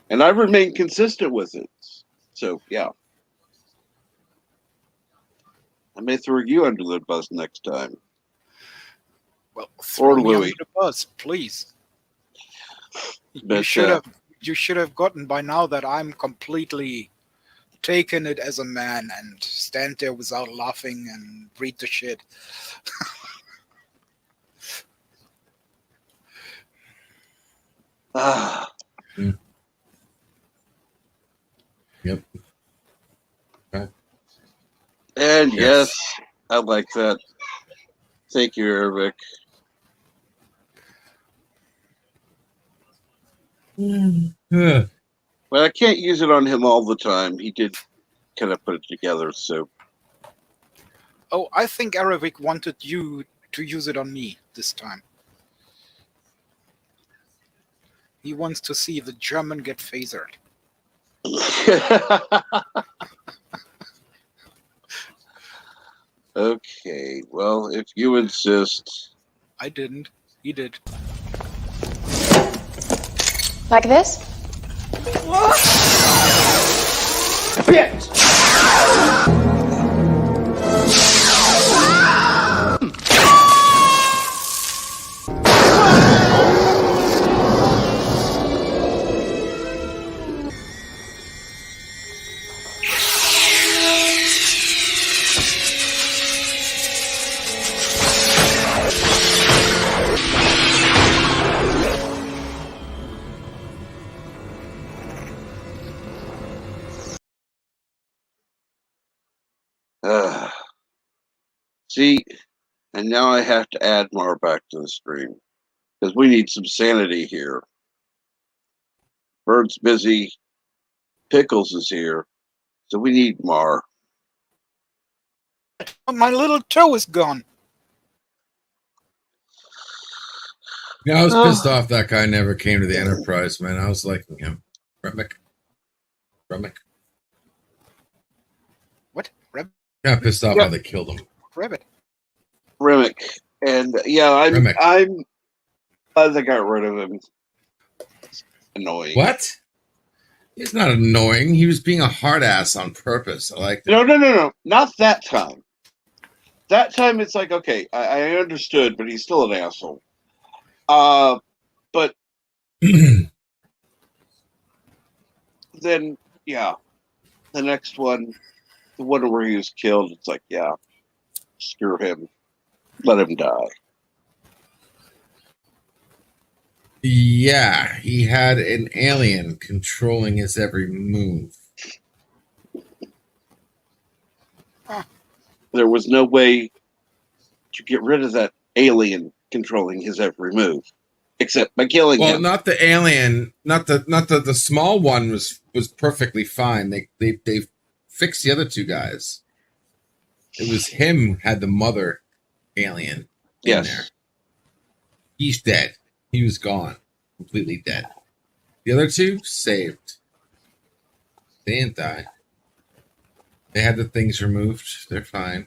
And I remain consistent with it. So yeah, I may throw you under the bus next time. Well, throw Or me under Louis. the bus, please. But, You should have gotten by now that I'm completely taking it as a man and stand there without laughing and read the shit. Yep. Okay. And yes, I like that. Thank you, Eric. Well, I can't use it on him all the time. He did kind of put it together, so. Oh, I think Aravic wanted you to use it on me this time. He wants to see the German get phasered. Okay, well, if you insist. I didn't. He did. Like this? Bitch! See, and now I have to add more back to the stream because we need some sanity here. Bird's busy. Pickles is here, so we need Mar. My little toe is gone. Yeah, I was pissed off that guy never came to the Enterprise, man. I was liking him. Remick. What? Yeah, pissed off how they killed him. Rabbit. Remick. And yeah, I'm glad they got rid of him. It's annoying. What? He's not annoying. He was being a hard ass on purpose. I like that. No. Not that time. That time it's like, okay, I understood, but he's still an asshole. But then, yeah, the next one, the one where he was killed, it's like, yeah, screw him. Let him die. Yeah, he had an alien controlling his every move. There was no way to get rid of that alien controlling his every move, except by killing him. Well, not the alien, not the small one was perfectly fine. They fixed the other two guys. It was him who had the mother alien in there. He's dead. He was gone. Completely dead. The other two, saved. They didn't die. They had the things removed. They're fine.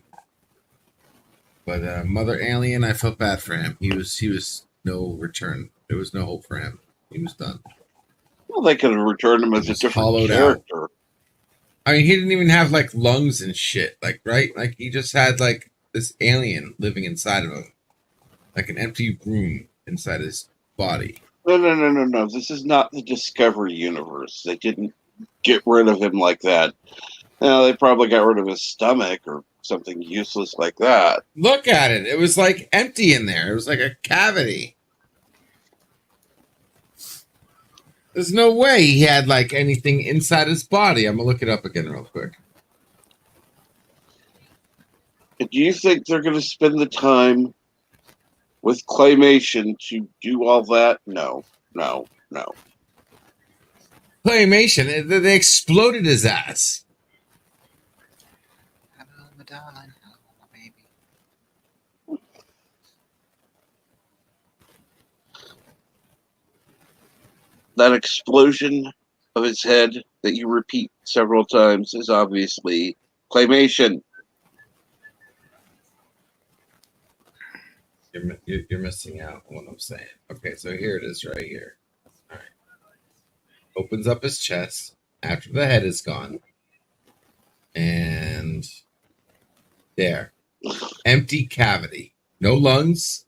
But Mother Alien, I felt bad for him. He was no return. There was no hope for him. He was done. Well, they could have returned him as a different character. I mean, he didn't even have like lungs and shit. Like, right? Like he just had like this alien living inside of him. like an empty room inside his body. No. This is not the Discovery universe. They didn't get rid of him like that. No, they probably got rid of his stomach or something useless like that. Look at it. It was like empty in there. It was like a cavity. There's no way he had like anything inside his body. I'm gonna look it up again real quick. Do you think they're going to spend the time with claymation to do all that? No. Claymation. They exploded his ass. Hello, my darling. Hello, my baby. That explosion of his head that you repeat several times is obviously claymation. You're missing out on what I'm saying. Okay, so here it is right here. All right. Opens up his chest after the head is gone. And there. Empty cavity. No lungs,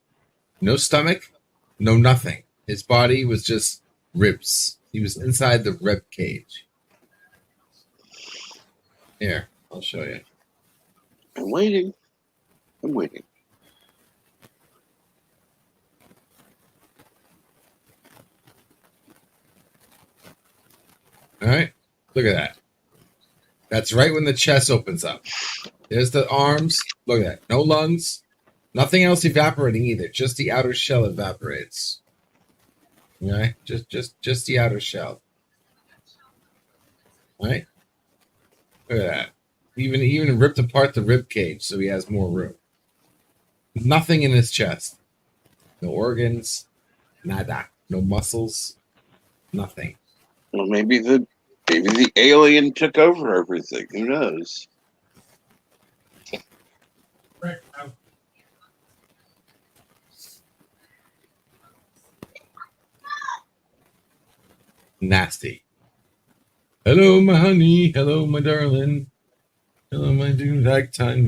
no stomach, no nothing. His body was just ribs. He was inside the rib cage. Here, I'll show you. I'm waiting. All right, look at that. That's right when the chest opens up. There's the arms. Look at that. No lungs. Nothing else evaporating either. Just the outer shell evaporates. All right, just the outer shell. All right. Look at that. Even ripped apart the rib cage so he has more room. Nothing in his chest. No organs. Nada. No muscles. Nothing. Well, maybe the alien took over everything. Who knows? Nasty. Hello, my honey. Hello, my darling. Hello, my dude. Like time.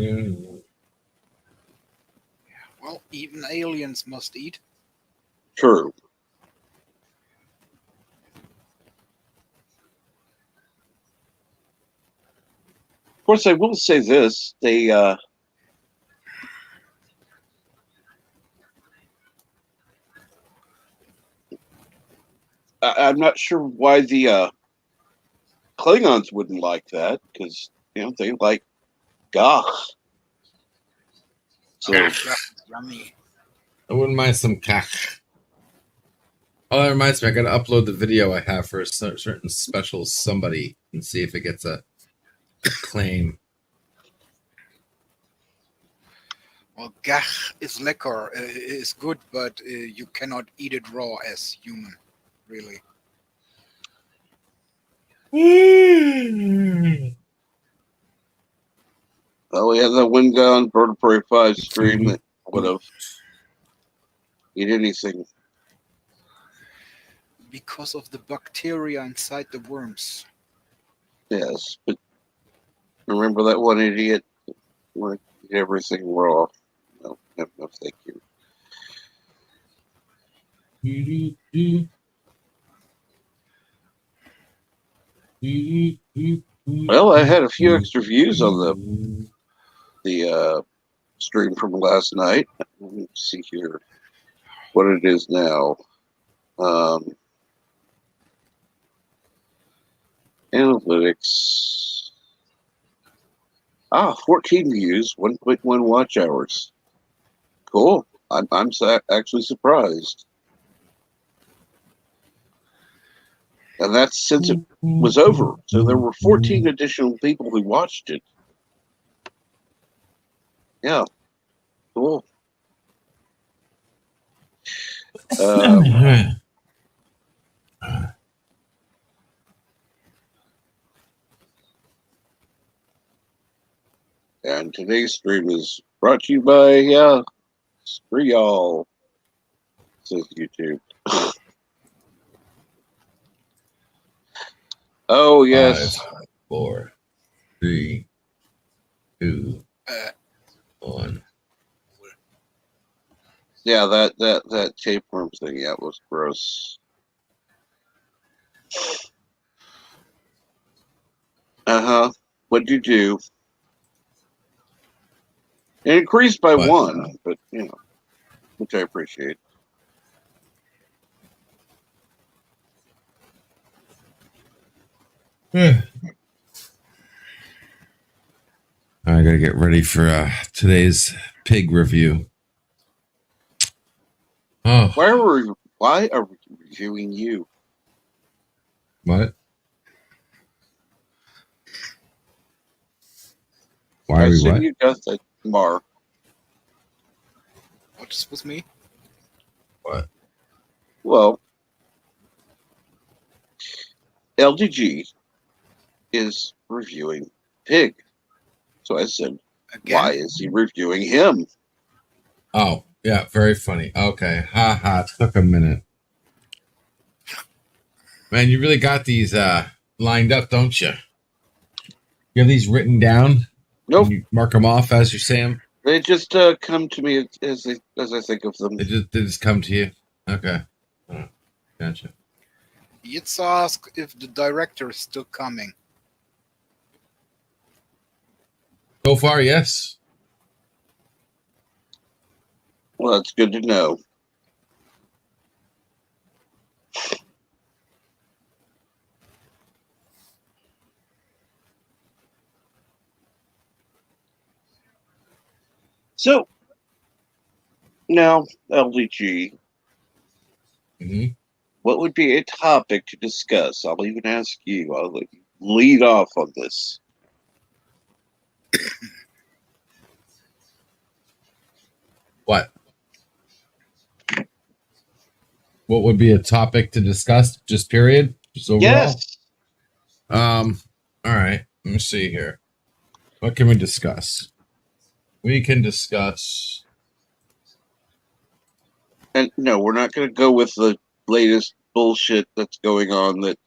Well, even aliens must eat. True. Of course, I will say this: I'm not sure why the Klingons wouldn't like that, because they like gach. So Yummy. I wouldn't mind some kach. Oh, that reminds me. I got to upload the video I have for a certain special somebody and see if it gets a claim. Well, gach is lekker, is good, but you cannot eat it raw as human, really. well, we had that wind gone Bird of Prey 5 stream that would have eat anything. Because of the bacteria inside the worms. Yes, but remember that one idiot wanted to eat everything raw. No, thank you. Well, I had a few extra views on the stream from last night. Let me see here what it is now. Analytics. 14 views, 1.1 watch hours. Cool. I'm actually surprised. And that's since it was over. So there were 14 additional people who watched it. Yeah. Cool. And today's stream is brought to you by Screw Y'all, says YouTube. Oh, yes. 5, 4, 3, 2, 1. Yeah, that tapeworm thing, yeah, it was gross. Uh-huh. What'd you do? It increased by What? 1, but, which I appreciate. I gotta get ready for today's pig review. Oh, Why are we reviewing you? what? Why I are we said what? you got that Mar. What's with me? What? Well, LDG is reviewing Pig. So I said, Again? why is he reviewing him? Oh, yeah, very funny. Okay, haha, it took a minute. Man, you really got these lined up, don't you? You have these written down? Nope. And you mark them off as you say them? They just come to me as I think of them. They just come to you? Okay. Oh, gotcha. Let's ask if the director is still coming. So far, yes. Well, that's good to know. So, now, LDG, what would be a topic to discuss? I'll even ask you. I'll let you lead off on this. What? What would be a topic to discuss? Just period? Just overall? Yes. All right. Let me see here. What can we discuss? We can discuss. And no, we're not going to go with the latest bullshit that's going on. That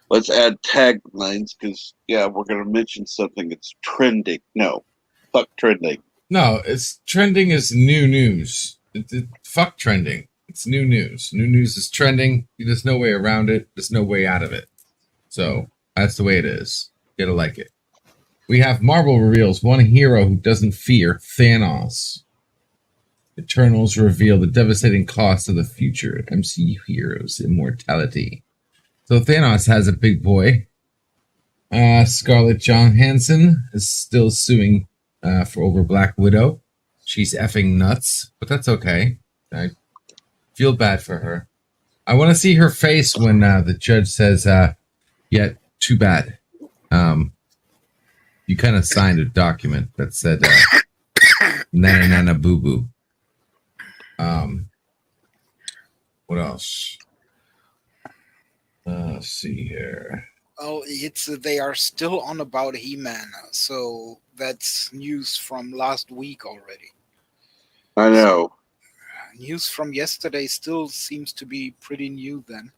let's add taglines because we're going to mention something that's trending. No, fuck trending. No, it's trending is new news. Fuck trending. It's new news. New news is trending. There's no way around it. There's no way out of it. So that's the way it is. You gotta like it. We have Marvel reveals one hero who doesn't fear Thanos. Eternals reveal the devastating cost of the future MCU heroes' immortality. So Thanos has a big boy. Scarlett Johansson is still suing for over Black Widow. She's effing nuts, but that's okay. I feel bad for her. I want to see her face when the judge says, yeah, too bad. You kind of signed a document that said, nana nana boo boo. What else? Let's see here. Well, they are still on about He-Man, so that's news from last week already. I know. News from yesterday still seems to be pretty new then.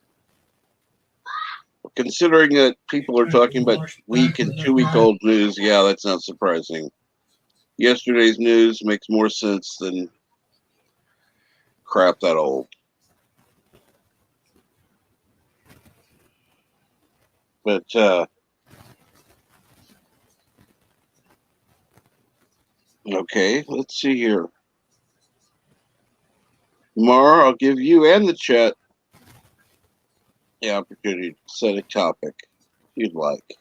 Considering that people are talking about week and 2-week-old news, that's not surprising. Yesterday's news makes more sense than crap that old. But okay, let's see here. Mar, I'll give you and the chat the opportunity to set a topic you'd like.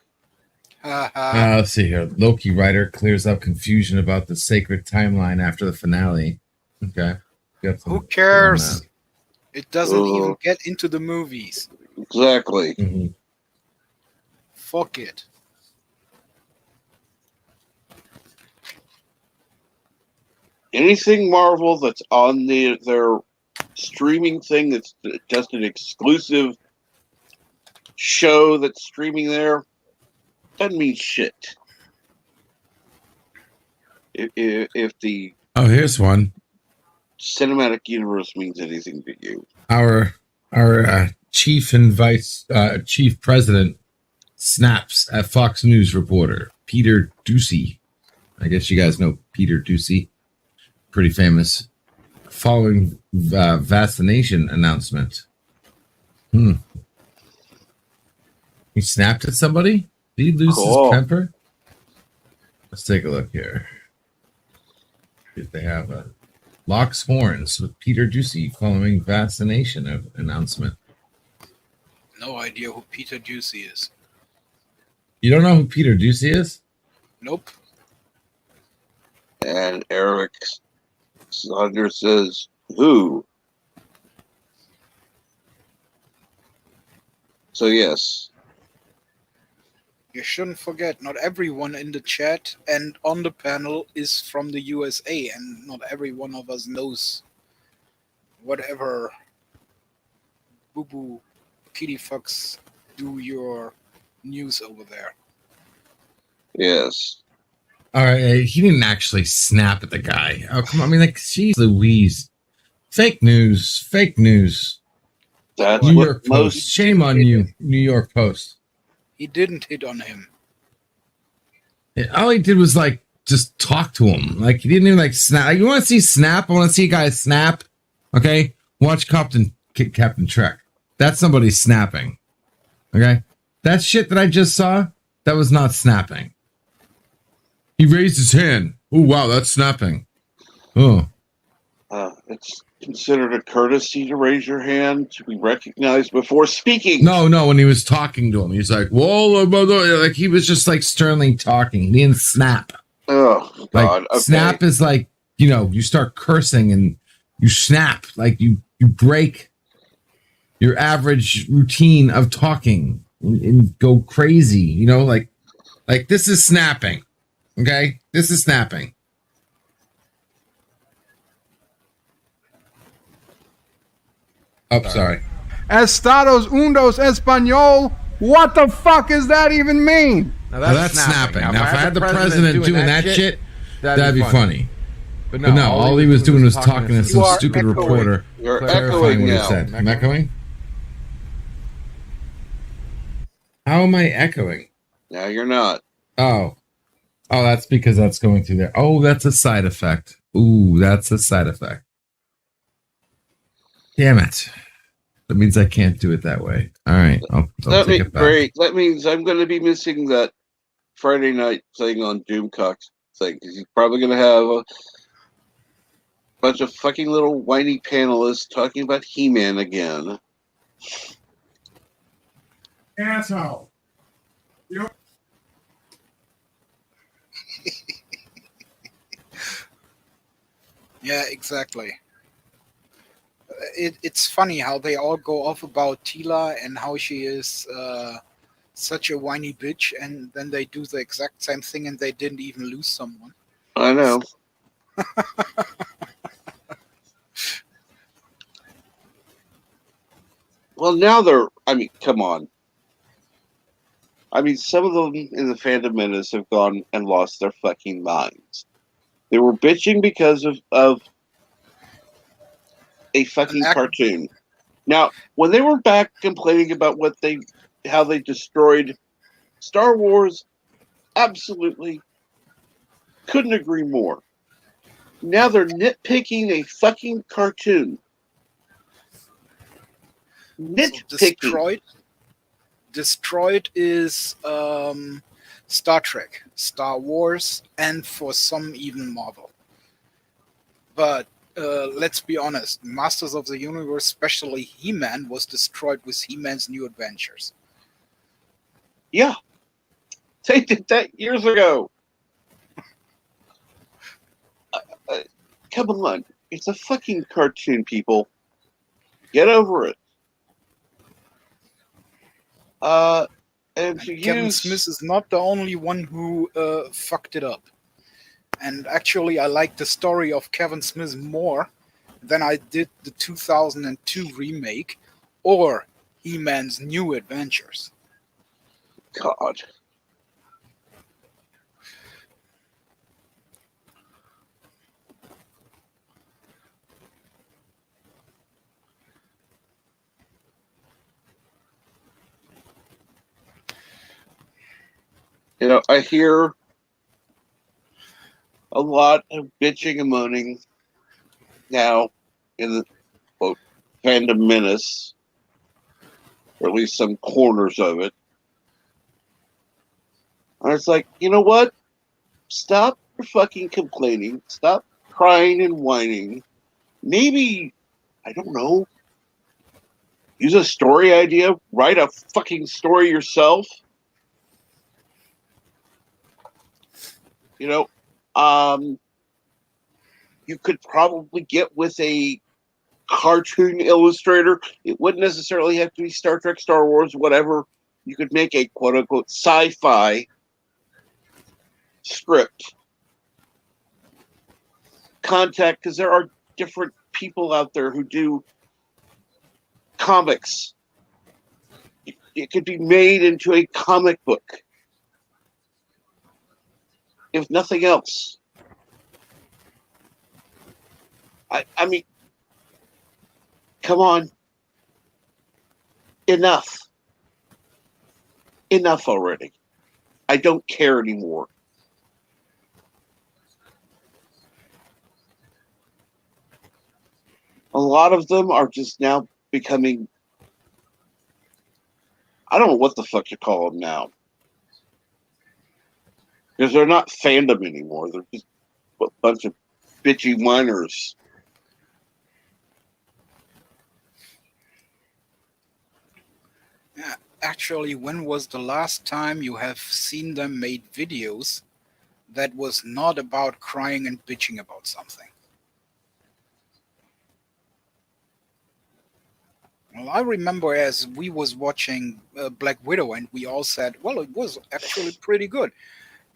Let's see here. Loki writer clears up confusion about the sacred timeline after the finale. Okay. Who cares? It doesn't even get into the movies. Exactly. Mm-hmm. Fuck it. Anything Marvel that's on their streaming thing that's just an exclusive show that's streaming there doesn't mean shit. If the here's one. cinematic universe means anything to you. Our chief president snaps at Fox News reporter Peter Ducey. I guess you guys know Peter Ducey, pretty famous following vaccination announcement. He snapped at somebody? Did he lose his temper? Let's take a look here. If they have a locks horns with Peter Ducey following vaccination announcement. No idea who Peter Ducey is. You don't know who Peter Ducey is? Nope. And Eric Saunders says, who? So, yes. You shouldn't forget, not everyone in the chat and on the panel is from the USA, and not every one of us knows whatever boo-boo kitty fucks do your news over there. Yes. All right, he didn't actually snap at the guy. Oh, come on. I mean, like, geez Louise. Fake news. Fake news. That's New what York Post. Shame on you, New York Post. He didn't hit on him. All he did was, like, just talk to him. Like, he didn't even, like, snap. Like, you want to see snap? I want to see a guy snap. Okay? Watch Captain Trek. That's somebody snapping. Okay? That shit that I just saw, that was not snapping. He raised his hand. Oh, wow, that's snapping. Oh. It's considered a courtesy to raise your hand to be recognized before speaking. No, when he was talking to him, he's like, whoa, like he was just like sternly talking. He didn't snap. Oh, God. Like, okay. snap is like, you start cursing and you snap. Like you break your average routine of talking and go crazy, like this is snapping. Okay? This is snapping. Oh, sorry. Estados Unidos Español. What the fuck does that even mean? Now that's snapping. Now, if I had the president doing that shit, that'd be funny. But no, all he was doing was talking to some stupid reporter. You're clarifying echoing what he now. said. I'm echoing? How am I echoing? No, you're not. Oh, that's because that's going through there. Oh, that's a side effect. Ooh, that's a side effect. Damn it. That means I can't do it that way. All right. I'll take it back. Great. That means I'm going to be missing that Friday night thing on Doomcock thing, because he's probably going to have a bunch of fucking little whiny panelists talking about He-Man again. Asshole. Yeah, exactly. It's funny how they all go off about Tila and how she is such a whiny bitch, and then they do the exact same thing and they didn't even lose someone. I know. Well, now come on. Some of them in the Fandom Menace have gone and lost their fucking minds. They were bitching because of a fucking cartoon. Now, when they were back complaining about how they destroyed Star Wars, absolutely couldn't agree more. Now they're nitpicking a fucking cartoon. Nitpicking. Destroyed is Star Trek, Star Wars, and for some even Marvel. But let's be honest, Masters of the Universe, especially He-Man, was destroyed with He-Man's New Adventures. Yeah. They did that years ago. Come on. It's a fucking cartoon, people. Get over it. And Kevin Smith is not the only one who fucked it up. And actually, I like the story of Kevin Smith more than I did the 2002 remake or He-Man's New Adventures. God. I hear a lot of bitching and moaning now in the quote Fandom menace, or at least some corners of it. And it's like, you know what? Stop fucking complaining. Stop crying and whining. Maybe, I don't know, use a story idea. Write a fucking story yourself. You know, you could probably get with a cartoon illustrator. It wouldn't necessarily have to be Star Trek, Star Wars, whatever. You could make a quote unquote sci-fi script. Contact, because there are different people out there who do comics. It could be made into a comic book, if nothing else. I mean, come on. Enough. Enough already. I don't care anymore. A lot of them are just now becoming, I don't know what the fuck you call them now. Because they're not fandom anymore. They're just a bunch of bitchy whiners. Yeah, actually, when was the last time you have seen them made videos that was not about crying and bitching about something? Well, I remember as we was watching Black Widow, and we all said, well, it was actually pretty good.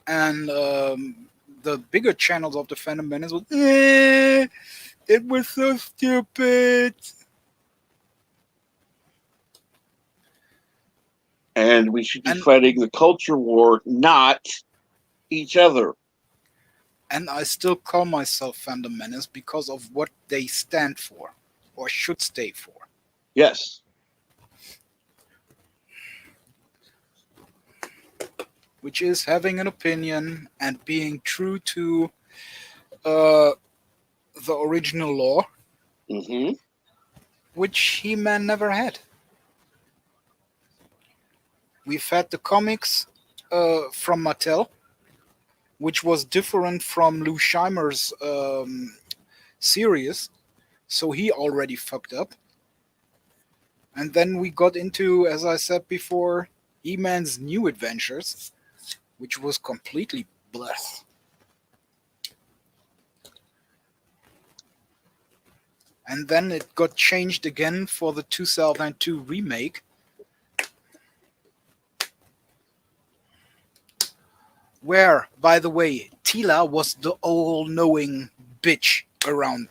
And the bigger channels of the Fandom Menace was, it was so stupid. And we should be fighting the culture war, not each other. And I still call myself Fandom Menace because of what they stand for, or should stay for. Yes. Which is having an opinion and being true to the original lore, which He-Man never had. We've had the comics from Mattel, which was different from Lou Scheimer's series, so he already fucked up. And then we got into, as I said before, He-Man's New Adventures, which was completely blessed. And then it got changed again for the 2002 remake. Where, by the way, Tila was the all-knowing bitch around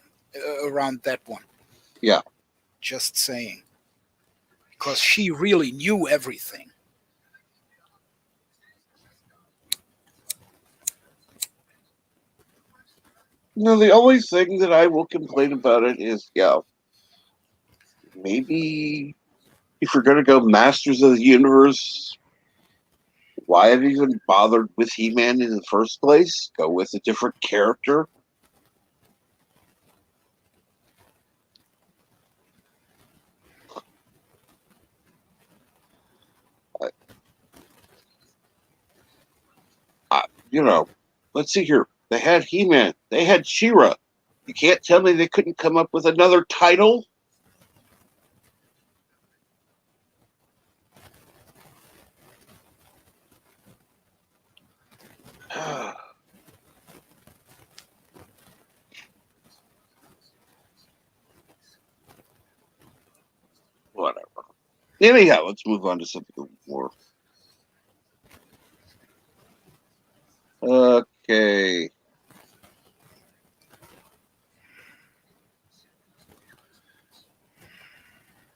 that one. Yeah. Just saying. Because she really knew everything. No, the only thing that I will complain about it is, maybe if you're going to go Masters of the Universe, why have you even bothered with He-Man in the first place? Go with a different character. Let's see here. They had He-Man. They had She-Ra. You can't tell me they couldn't come up with another title? Whatever. Anyhow, let's move on to something more. Okay.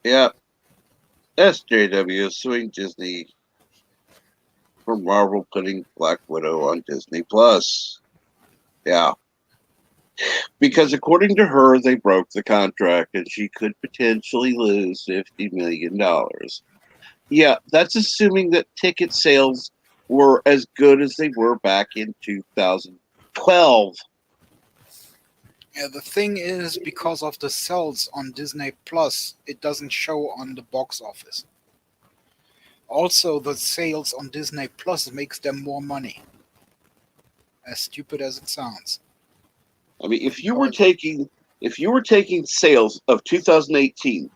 Yeah. SJW is suing Disney for Marvel putting Black Widow on Disney Plus. Yeah. Because according to her, they broke the contract and she could potentially lose $50 million. Yeah, that's assuming that ticket sales were as good as they were back in 2012. Yeah, the thing is, because of the sales on Disney Plus, it doesn't show on the box office. Also, the sales on Disney Plus makes them more money. As stupid as it sounds. I mean, if you were taking sales of 2018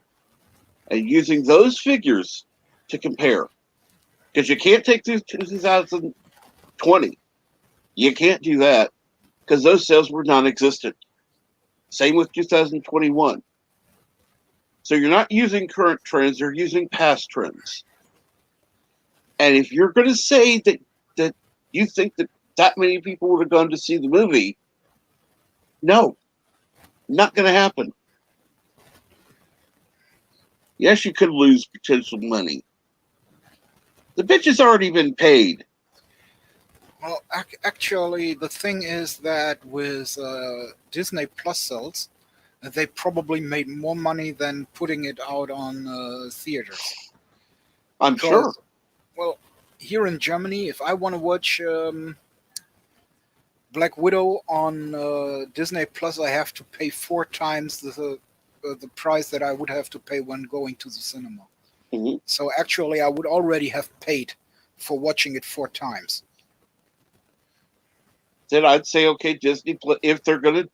and using those figures to compare, because you can't take 2020, you can't do that because those sales were non-existent. Same with 2021. So you're not using current trends; you're using past trends. And if you're going to say that you think that many people would have gone to see the movie, no, not going to happen. Yes, you could lose potential money. The bitch has already been paid. Well, actually, the thing is that with Disney Plus sales, they probably made more money than putting it out on theaters. I'm sure. Well, here in Germany, if I want to watch Black Widow on Disney Plus, I have to pay 4 times the price that I would have to pay when going to the cinema. Mm-hmm. So actually, I would already have paid for watching it 4 times. Then I'd say, okay, Disney, if they're going to,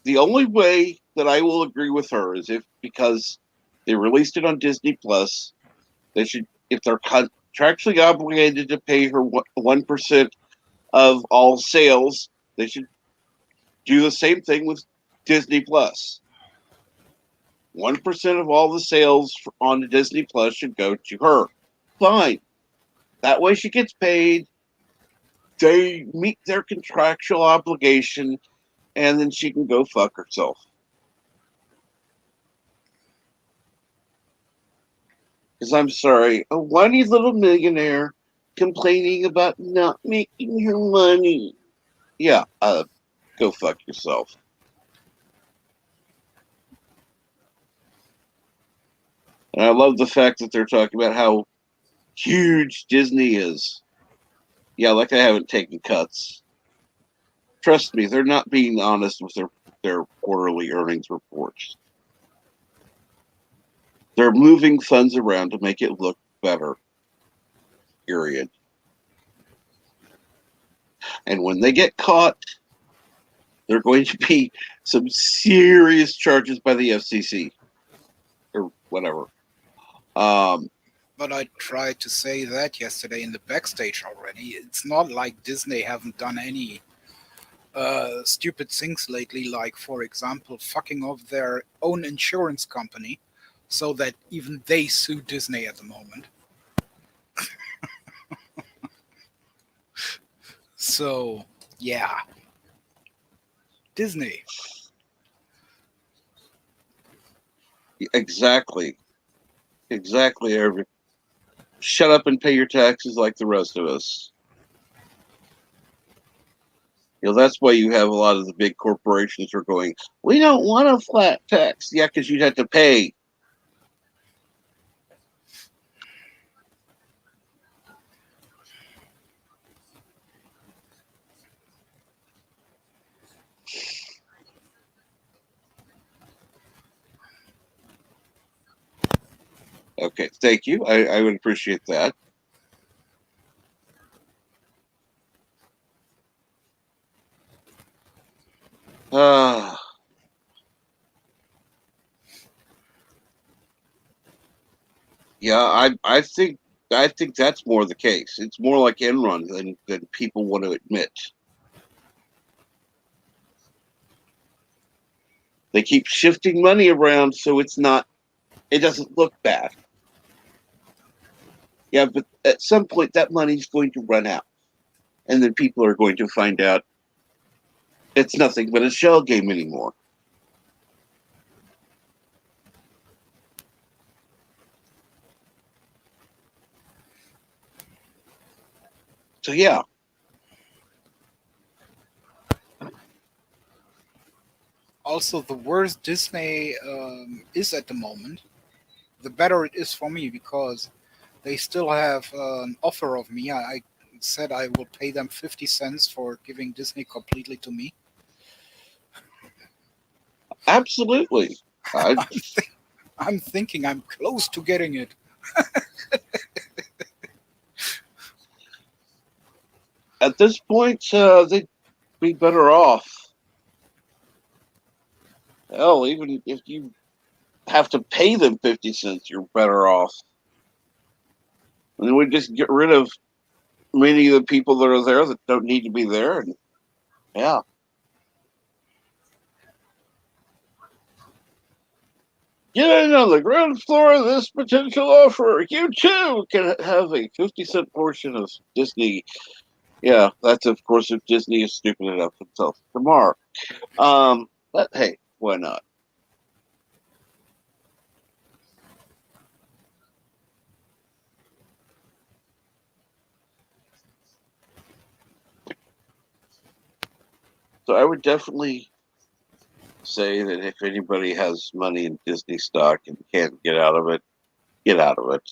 the only way that I will agree with her is if, because they released it on Disney Plus, they should, if they're contractually obligated to pay her 1% of all sales, they should do the same thing with Disney Plus. 1% of all the sales on the Disney Plus should go to her. Fine. That way she gets paid. They meet their contractual obligation, and then she can go fuck herself. Because I'm sorry, a whiny little millionaire complaining about not making her money. Yeah, go fuck yourself. And I love the fact that they're talking about how huge Disney is. Yeah, like I haven't taken cuts. Trust me, they're not being honest with their quarterly earnings reports. They're moving funds around to make it look better. Period. And when they get caught, there are going to be some serious charges by the FCC or whatever. But I tried to say that yesterday in the backstage already. It's not like Disney haven't done any stupid things lately, like, for example, fucking off their own insurance company so that even they sue Disney at the moment. So, yeah. Disney. Exactly. Shut up and pay your taxes like the rest of us. You know, that's why you have a lot of the big corporations are going, we don't want a flat tax. Yeah, because you'd have to pay. Okay, thank you. I would appreciate that. Yeah, I think that's more the case. It's more like Enron than people want to admit. They keep shifting money around so it doesn't look bad. Yeah, but at some point that money's going to run out. And then people are going to find out it's nothing but a shell game anymore. So yeah. Also, the worse Disney is at the moment, the better it is for me, because they still have an offer of me. I said I will pay them 50 cents for giving Disney completely to me. Absolutely. I, I'm thinking I'm close to getting it. at this point, they'd be better off. Hell, even if you have to pay them 50 cents, you're better off. And then we just get rid of many of the people that are there that don't need to be there. And yeah. Get in on the ground floor of this potential offer. You too can have a 50-cent portion of Disney. Yeah, that's of course if Disney is stupid enough to sell tomorrow. But hey, why not? So I would definitely say that if anybody has money in Disney stock and can't get out of it, get out of it.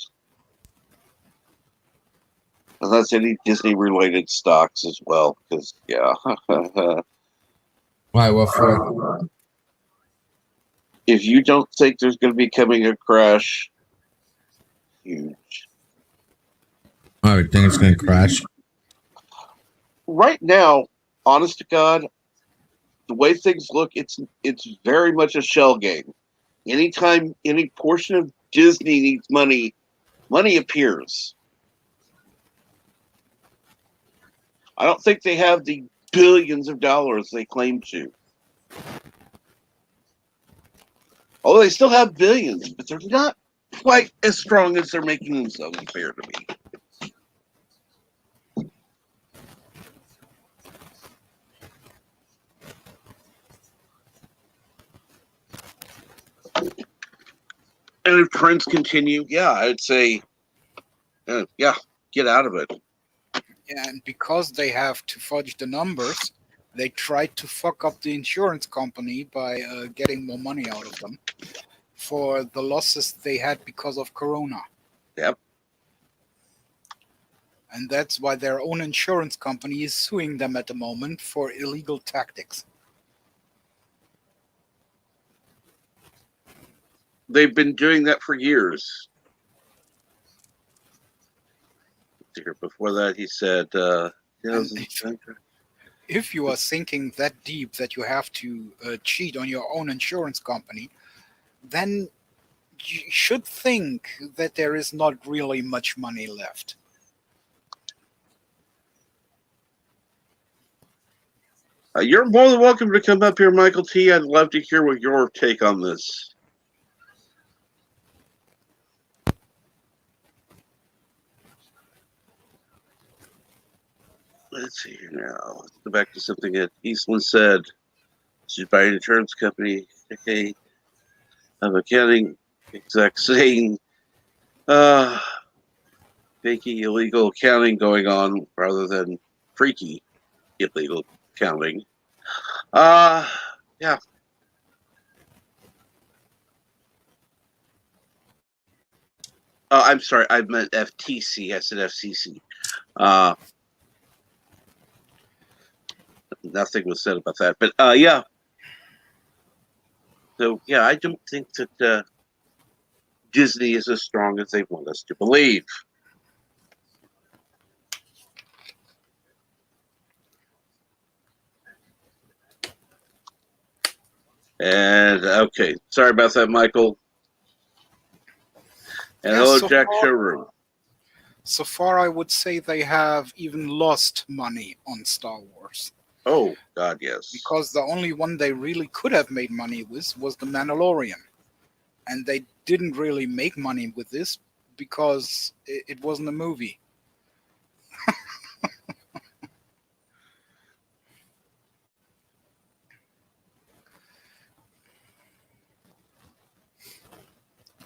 And that's any Disney related stocks as well, because yeah. Why? What for? If you don't think there's going to be coming a crash, huge. I would think it's going to crash. Right now, honest to God, the way things look, it's very much a shell game. Anytime any portion of Disney needs money, money appears. I don't think they have the billions of dollars they claim to. Although they still have billions, but they're not quite as strong as they're making themselves appear to be. And if trends continue, yeah, I'd say, yeah, get out of it. And because they have to fudge the numbers, they tried to fuck up the insurance company by getting more money out of them for the losses they had because of Corona. Yep. And that's why their own insurance company is suing them at the moment for illegal tactics. They've been doing that for years. Before that, he said, if you are thinking that deep that you have to cheat on your own insurance company, then you should think that there is not really much money left. You're more than welcome to come up here, Michael T. I'd love to hear what your take on this. Let's see here now. Let's go back to something that Eastland said. She's by an insurance company. Okay. Of accounting exec saying fakey illegal accounting going on rather than freaky illegal accounting. Yeah. I'm sorry, I meant FTC. I said FCC. Nothing was said about that, but yeah. So yeah, I don't think that Disney is as strong as they want us to believe. And okay, sorry about that, Michael. And hello, Jack Showroom. So far, I would say they have even lost money on Star Wars. Oh, God, yes. Because the only one they really could have made money with was The Mandalorian. And they didn't really make money with this because it wasn't a movie.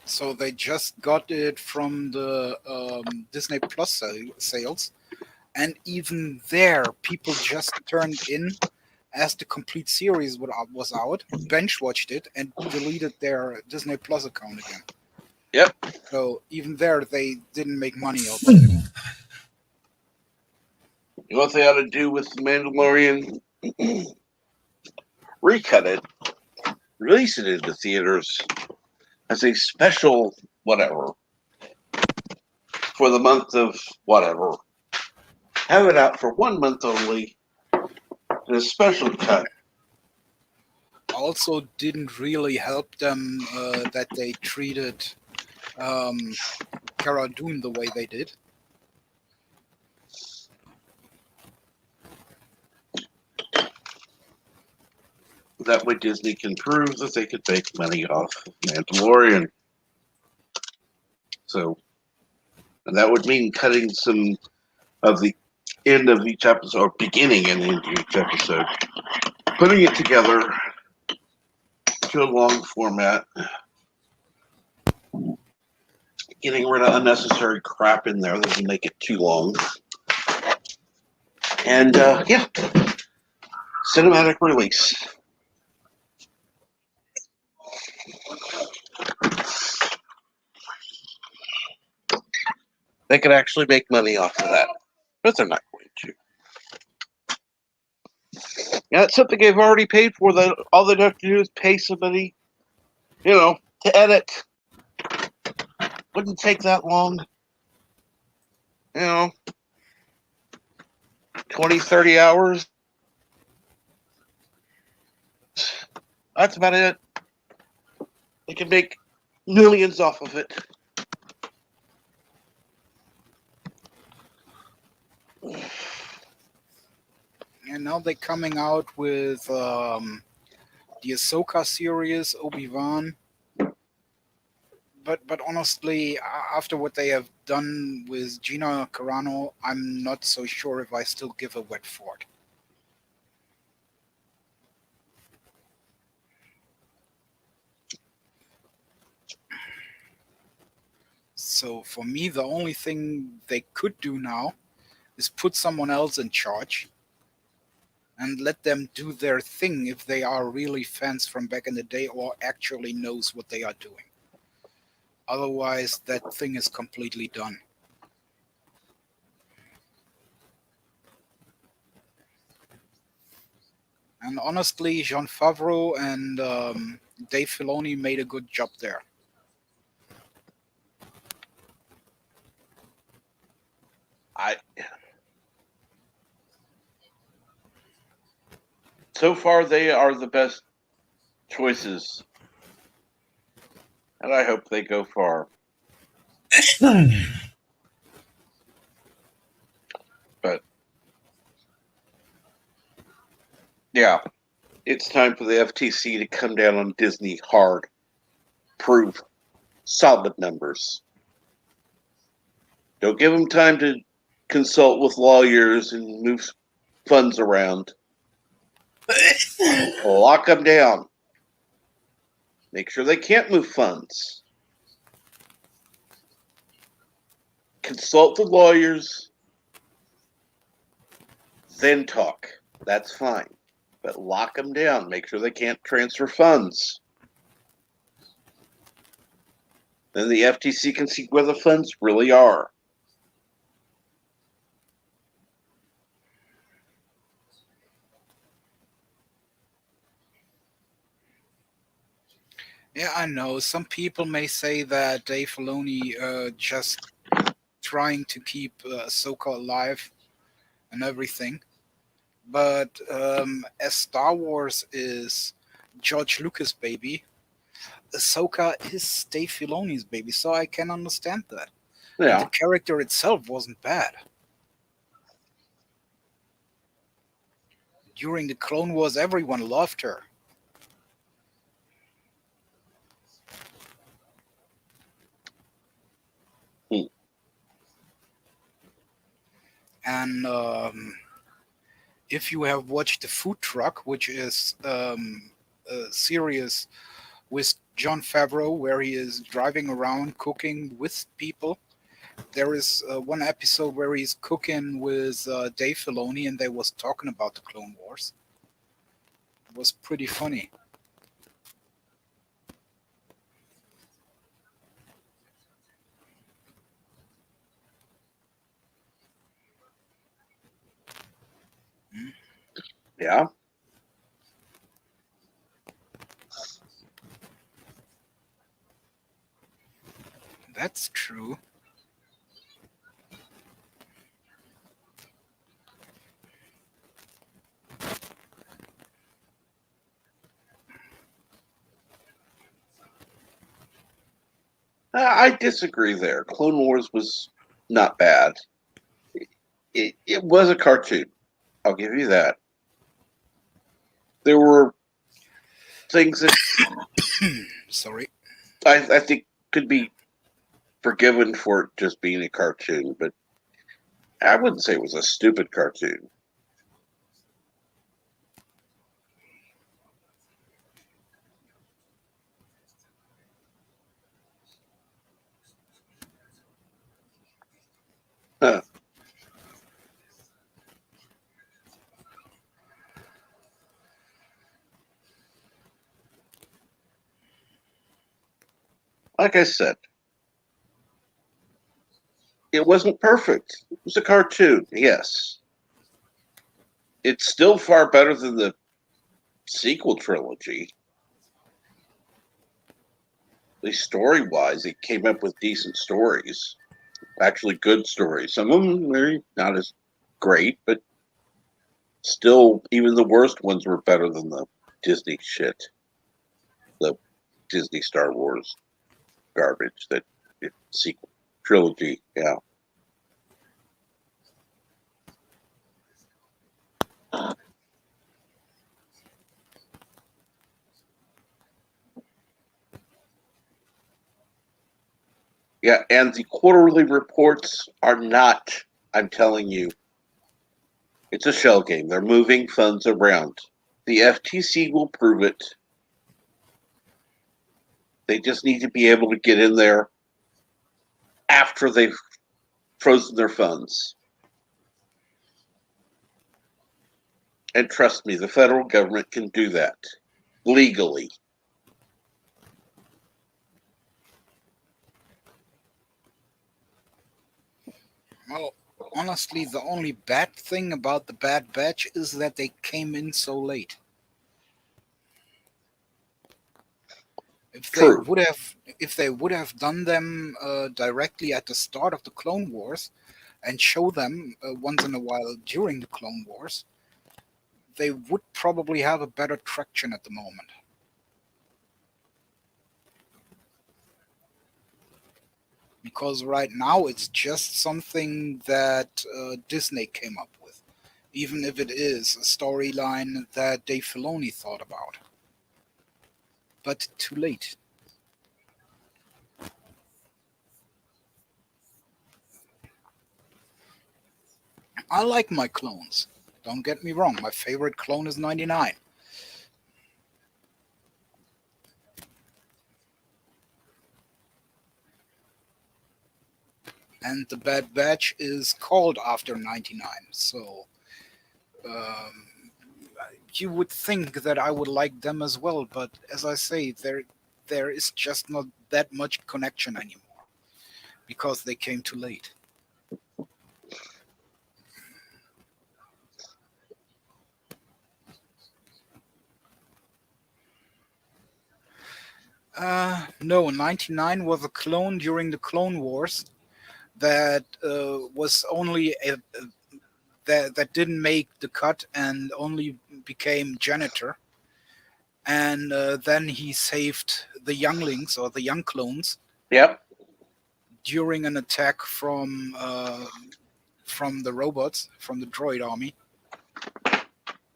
So they just got it from the Disney Plus sales. And even there, people just turned in as the complete series was out, bench-watched it, and deleted their Disney Plus account again. Yep. So even there, they didn't make money off of it. You know what they ought to do with The Mandalorian? Recut it release it into theaters as a special whatever for the month of whatever. Have it out for 1 month only in a special cut. Also, didn't really help them that they treated Cara Dune the way they did. That way Disney can prove that they could make money off Mandalorian. So, and that would mean cutting some of the end of each episode, or beginning and end of each episode, putting it together to a long format, getting rid of unnecessary crap in there that doesn't make it too long. And yeah, cinematic release. They could actually make money off of that, but they're not going to. Yeah, it's something they've already paid for. That all they have to do is pay somebody, to edit. Wouldn't take that long. 20, 30 hours. That's about it. They can make millions off of it. And now they're coming out with the Ahsoka series, Obi-Wan. But honestly, after what they have done with Gina Carano, I'm not so sure if I still give a wet fart. So for me, the only thing they could do now is put someone else in charge and let them do their thing if they are really fans from back in the day or actually knows what they are doing. Otherwise, that thing is completely done. And honestly, Jon Favreau and Dave Filoni made a good job there. So far, they are the best choices, and I hope they go far. But yeah, it's time for the FTC to come down on Disney hard. Prove solid numbers. Don't give them time to consult with lawyers and move funds around. Lock them down. Make sure they can't move funds. Consult the lawyers, then talk. That's fine. But lock them down. Make sure they can't transfer funds. Then the FTC can see where the funds really are. Yeah, I know. Some people may say that Dave Filoni just trying to keep Ahsoka alive and everything. But as Star Wars is George Lucas' baby, Ahsoka is Dave Filoni's baby, so I can understand that. Yeah. And the character itself wasn't bad. During the Clone Wars, everyone loved her. And if you have watched The Food Truck, which is a series with Jon Favreau, where he is driving around cooking with people, there is one episode where he's cooking with Dave Filoni, and they was talking about the Clone Wars. It was pretty funny. Yeah. That's true. I disagree there. Clone Wars was not bad. It was a cartoon. I'll give you that. There were things that Sorry. I think could be forgiven for it just being a cartoon, but I wouldn't say it was a stupid cartoon. Huh. Like I said, it wasn't perfect. It was a cartoon, yes. It's still far better than the sequel trilogy. At least story-wise, it came up with decent stories. Actually good stories. Some of them are not as great, but still, even the worst ones were better than the Disney shit. The Disney Star Wars garbage that sequel trilogy, yeah. Yeah, and the quarterly reports are not, I'm telling you, it's a shell game. They're moving funds around. The FTC will prove it. They just need to be able to get in there after they've frozen their funds. And trust me, the federal government can do that legally. Well, honestly, the only bad thing about the Bad Batch is that they came in so late. If they True. would have done them directly at the start of the Clone Wars and show them once in a while during the Clone Wars, they would probably have a better traction at the moment. Because right now it's just something that Disney came up with, even if it is a storyline that Dave Filoni thought about. But too late. I like my clones. Don't get me wrong, my favorite clone is 99. And the Bad Batch is called after 99, so you would think that I would like them as well, but as I say, there is just not that much connection anymore because they came too late. No, 99 was a clone during the Clone Wars that was only that didn't make the cut and only became janitor. And then he saved the younglings or the young clones. Yep. During an attack from the robots, from the droid army.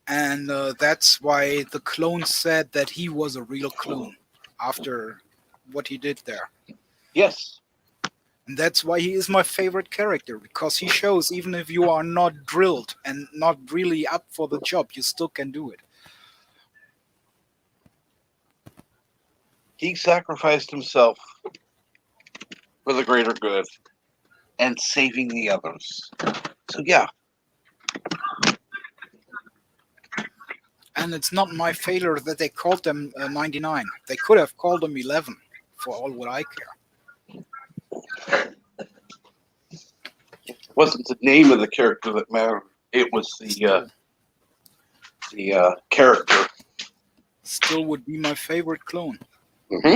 And that's why the clone said that he was a real clone after what he did there. Yes. And that's why he is my favorite character, because he shows even if you are not drilled and not really up for the job, you still can do it. He sacrificed himself for the greater good and saving the others. So, yeah. And it's not my failure that they called them 99. They could have called them 11, for all what I care. It wasn't the name of the character that mattered. It was the character. Still would be my favorite clone. Mm-hmm.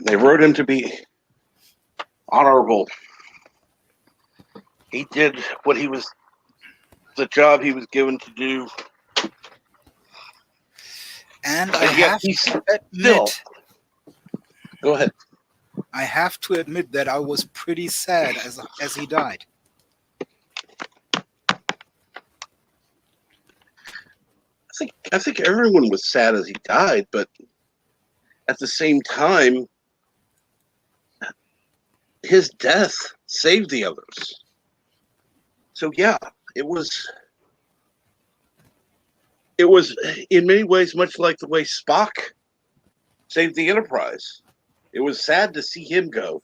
They wrote him to be honorable. He did what he was, the job he was given to do. And I And yet have he's to still. admit, Go ahead. I have to admit that I was pretty sad as he died. I think everyone was sad as he died, but at the same time, his death saved the others. So yeah, it was in many ways much like the way Spock saved the Enterprise. It was sad to see him go.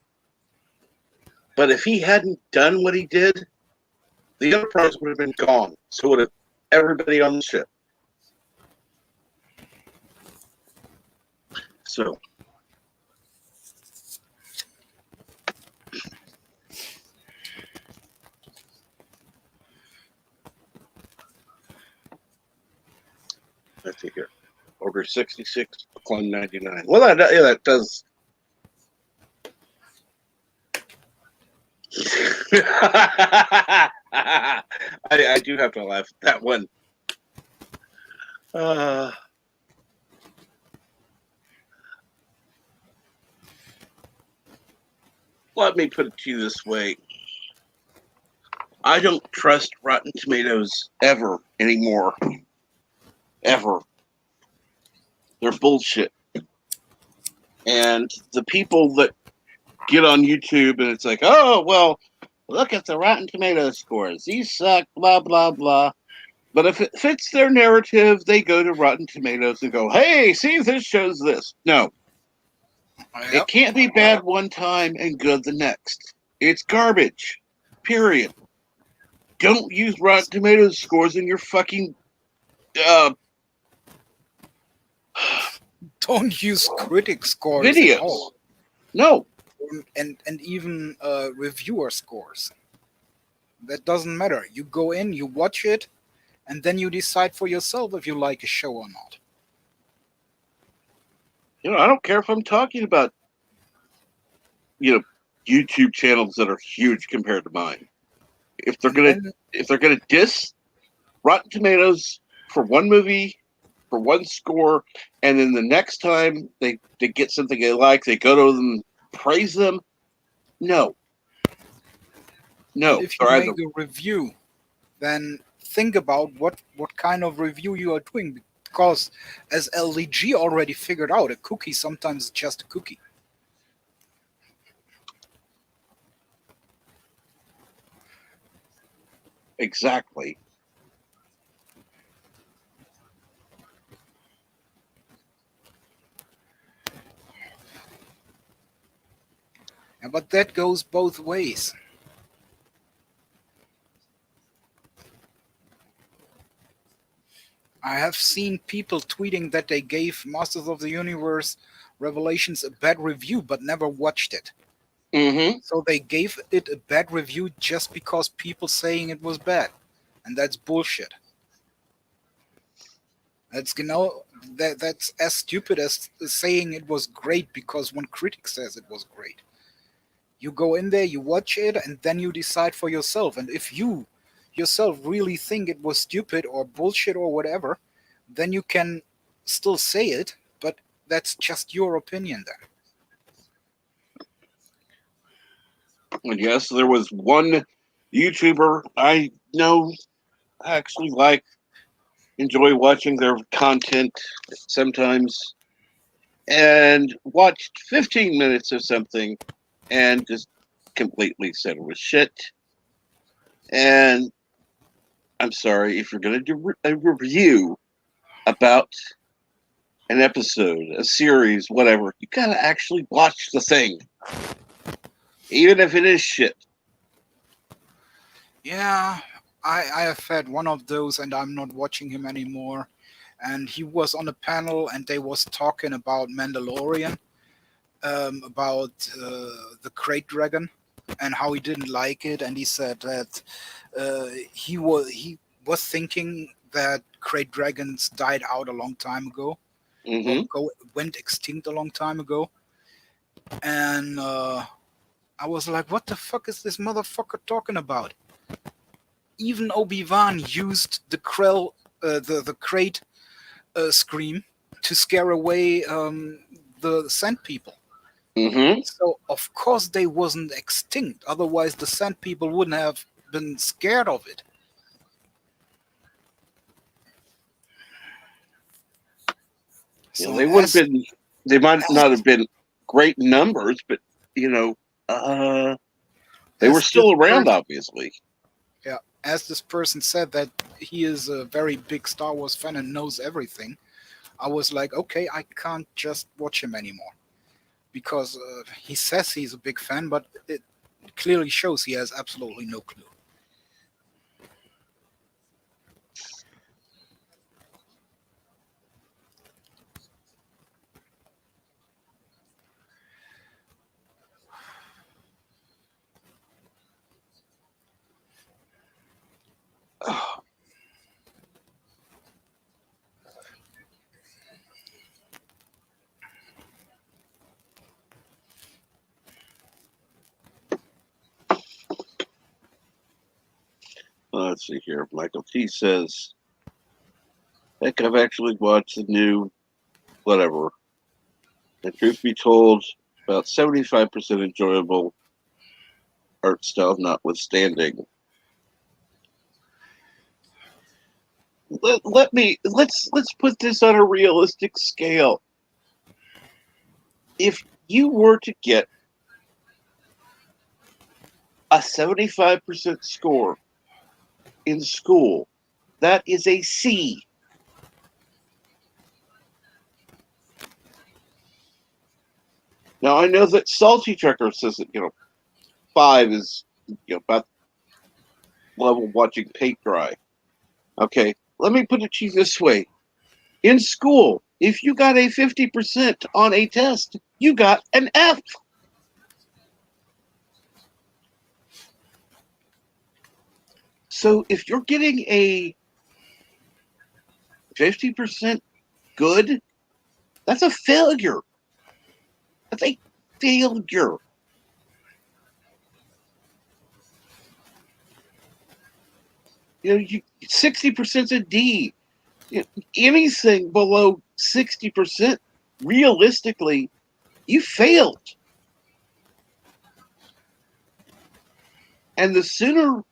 But if he hadn't done what he did, the Enterprise would have been gone. So would have everybody on the ship. So let's see here. Order 66, Clone 99. Well, that does. I do have to laugh at that one. Let me put it to you this way. I don't trust Rotten Tomatoes ever anymore. Ever. They're bullshit. And the people that get on YouTube and it's like, oh, well, look at the Rotten Tomatoes scores. These suck, blah, blah, blah. But if it fits their narrative, they go to Rotten Tomatoes and go, hey, see, this shows this. No. Yep. It can't be bad one time and good the next. It's garbage. Period. Don't use Rotten Tomatoes scores in your fucking Don't use critic scores videos. at all. No. And even reviewer scores. That doesn't matter. You go in, you watch it, and then you decide for yourself if you like a show or not. You know, I don't care if I'm talking about, YouTube channels that are huge compared to mine. If they're gonna diss Rotten Tomatoes for one movie, for one score, and then the next time they get something they like, they go to them, praise them. No. And if you make a review, then think about what kind of review you are doing, because as LDG already figured out, a cookie sometimes is just a cookie. Exactly. But that goes both ways. I have seen people tweeting that they gave Masters of the Universe Revelations a bad review, but never watched it. Mm-hmm. So they gave it a bad review just because people saying it was bad, and that's bullshit. That's that's as stupid as saying it was great because one critic says it was great. You go in there, you watch it, and then you decide for yourself. And if you yourself really think it was stupid or bullshit or whatever, then you can still say it, but that's just your opinion then. And yes, there was one YouTuber I know I actually enjoy watching their content sometimes, and watched 15 minutes of something and just completely said it was shit. And I'm sorry, if you're going to do a review about an episode, a series, whatever, you got to actually watch the thing, even if it is shit. Yeah, I have had one of those, and I'm not watching him anymore. And he was on a panel, and they was talking about Mandalorian, about the Great Dragon, and how he didn't like it. And he said that he was thinking that Great Dragons died out a long time ago, Mm-hmm. or went extinct a long time ago. and I was like, what the fuck is this motherfucker talking about? Even Obi-Wan used the the crate scream to scare away the Sand People. Mm-hmm. So of course they wasn't extinct. Otherwise, the Sand People wouldn't have been scared of it. You know, So they would have been. They might not have been great numbers, but you know, they were still around, obviously. Yeah, as this person said that he is a very big Star Wars fan and knows everything, I was like, okay, I can't just watch him anymore. Because he says he's a big fan, but it clearly shows he has absolutely no clue. Let's see here. Michael T says, heck, I've actually watched the new whatever. And truth be told, about 75% enjoyable, art style notwithstanding. Let's put this on a realistic scale. If you were to get a 75% score in school, that is a C. Now I know that Salty Trucker says that 5 is about level watching paint dry. Okay, let me put it to you this way: in school, if you got a 50% on a test, you got an F. So if you're getting a 50% good, that's a failure. That's a failure. You know, 60% a D. Anything below 60%, realistically, you failed. And the sooner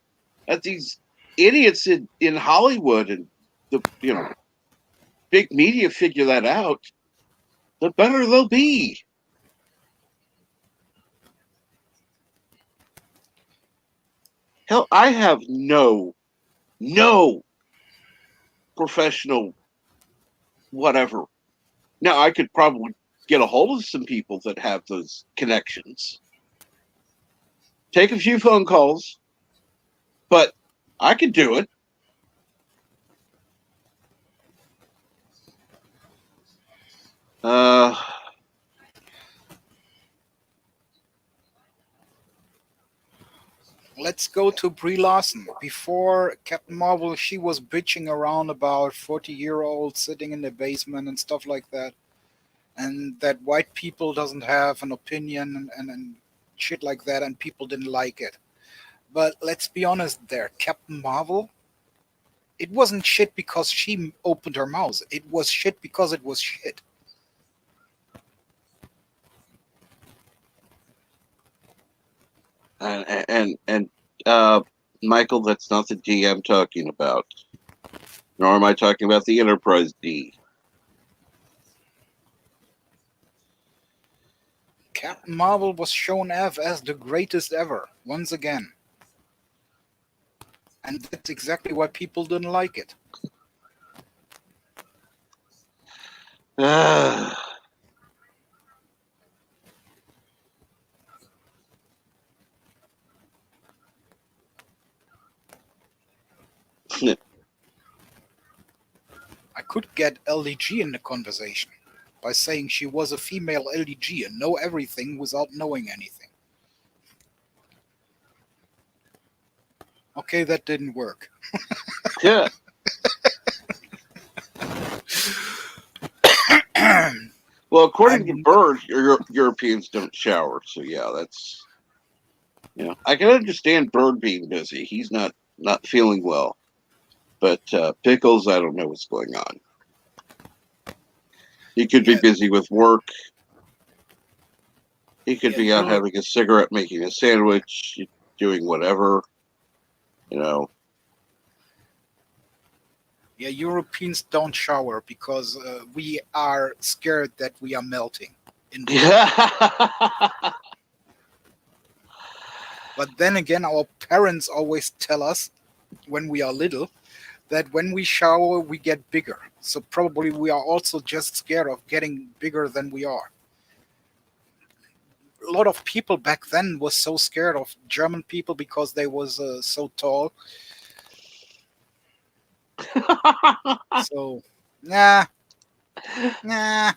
that these idiots in Hollywood and the big media figure that out, the better they'll be. Hell, I have no professional whatever. Now, I could probably get a hold of some people that have those connections, take a few phone calls, but I could do it. Let's go to Brie Larson. Before Captain Marvel, she was bitching around about 40-year-olds sitting in the basement and stuff like that, and that white people doesn't have an opinion and shit like that, and people didn't like it. But let's be honest there, Captain Marvel, it wasn't shit because she opened her mouth. It was shit because it was shit. And Michael, that's not the D I'm talking about. Nor am I talking about the Enterprise D. Captain Marvel was shown off as the greatest ever, once again. And that's exactly why people didn't like it. I could get LDG in the conversation by saying she was a female LDG and know everything without knowing anything. Okay, that didn't work. Yeah. Well, according to I'm Bird, Europeans don't shower. So yeah, that's I can understand Bird being busy. He's not feeling well, but Pickles, I don't know what's going on. He could be yeah, busy with work. He could yeah, be out having a cigarette, making a sandwich, doing whatever. You know. yeah. Europeans don't shower because we are scared that we are melting in the winter. But then again, our parents always tell us when we are little that when we shower, we get bigger. So probably we are also just scared of getting bigger than we are. A lot of people back then was so scared of German people because they was so tall. So, nah, nah.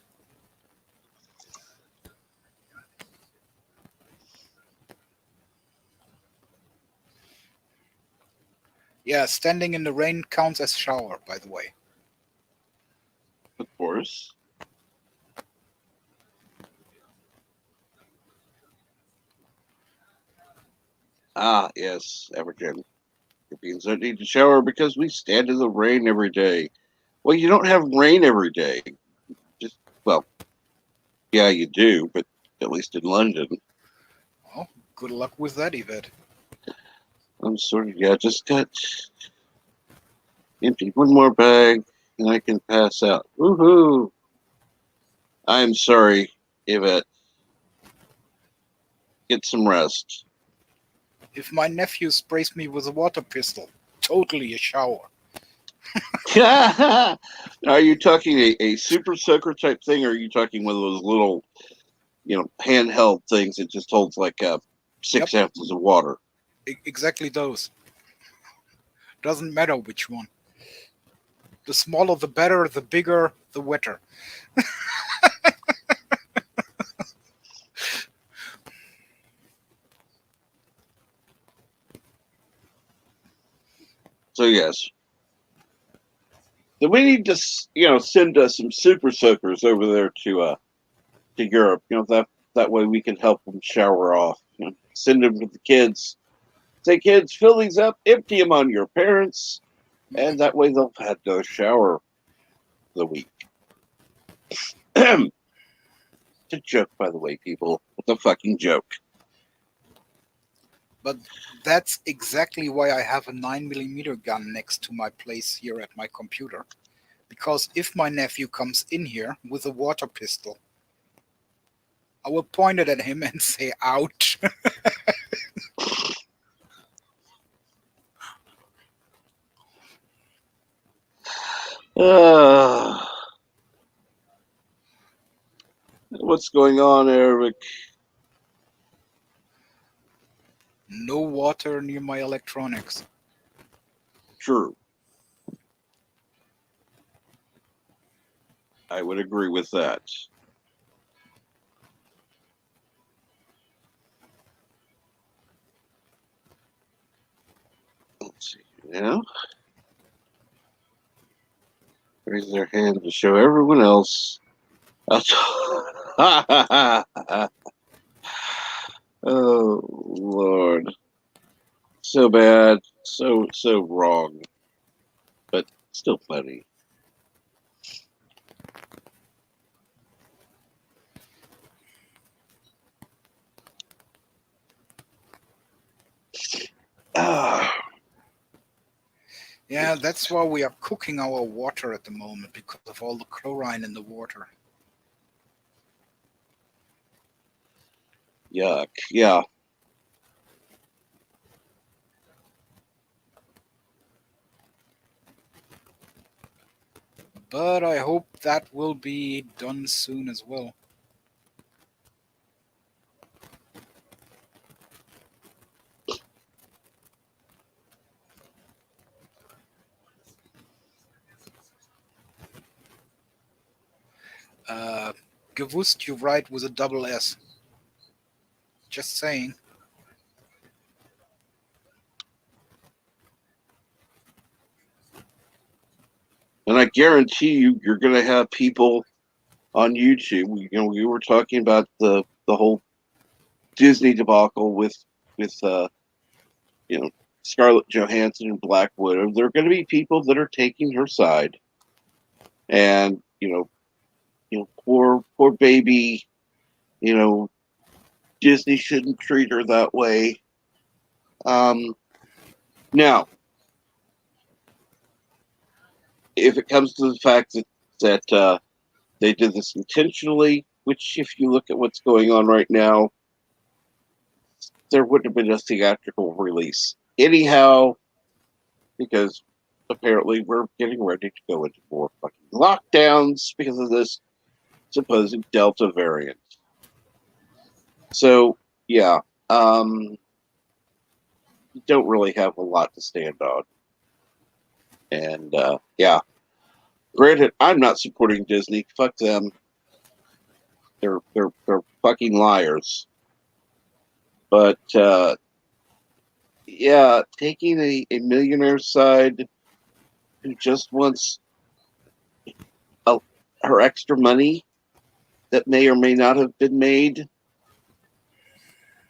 Yeah, standing in the rain counts as shower, by the way. Of course. Ah, yes, Everton. Europeans don't need to shower because we stand in the rain every day. Well, you don't have rain every day. Just well, yeah, you do, but at least in London. Well, good luck with that, Yvette. I'm sort of just got empty one more bag and I can pass out. Woohoo! I'm sorry, Yvette. Get some rest. If my nephew sprays me with a water pistol, totally a shower. Are you talking a super soaker type thing, or are you talking one of those little, handheld things that just holds like Yep, 6 ounces of water? exactly those. Doesn't matter which one. The smaller the better, the bigger the wetter. So yes, so we need to send us some super soakers over there to Europe. That way we can help them shower off. Send them to the kids. Say, kids, fill these up, empty them on your parents, and that way they'll have to shower the week. It's a joke, by the way, people. It's a fucking joke. But that's exactly why I have a 9mm gun next to my place here at my computer. Because if my nephew comes in here with a water pistol, I will point it at him and say, ouch. What's going on, Eric? No water near my electronics. True. I would agree with that. Let's see. Yeah. Raise their hand to show everyone else. Oh, Lord. So bad. So wrong. But still funny. Ah. Yeah, that's why we are cooking our water at the moment, because of all the chlorine in the water. Yuck. Yeah. But I hope that will be done soon as well. Gewusst, you write with a double S. Just saying. And I guarantee you're going to have people on YouTube. We were talking about the whole Disney debacle with Scarlett Johansson and Black Widow. There are going to be people that are taking her side, and poor baby, Disney shouldn't treat her that way. Now, if it comes to the fact that they did this intentionally, which if you look at what's going on right now, there wouldn't have been a theatrical release anyhow, because apparently we're getting ready to go into more fucking lockdowns because of this supposed Delta variant. So yeah, you don't really have a lot to stand on. And yeah, granted, I'm not supporting Disney. Fuck them. They're fucking liars. But yeah, taking a millionaire side who just wants her extra money that may or may not have been made.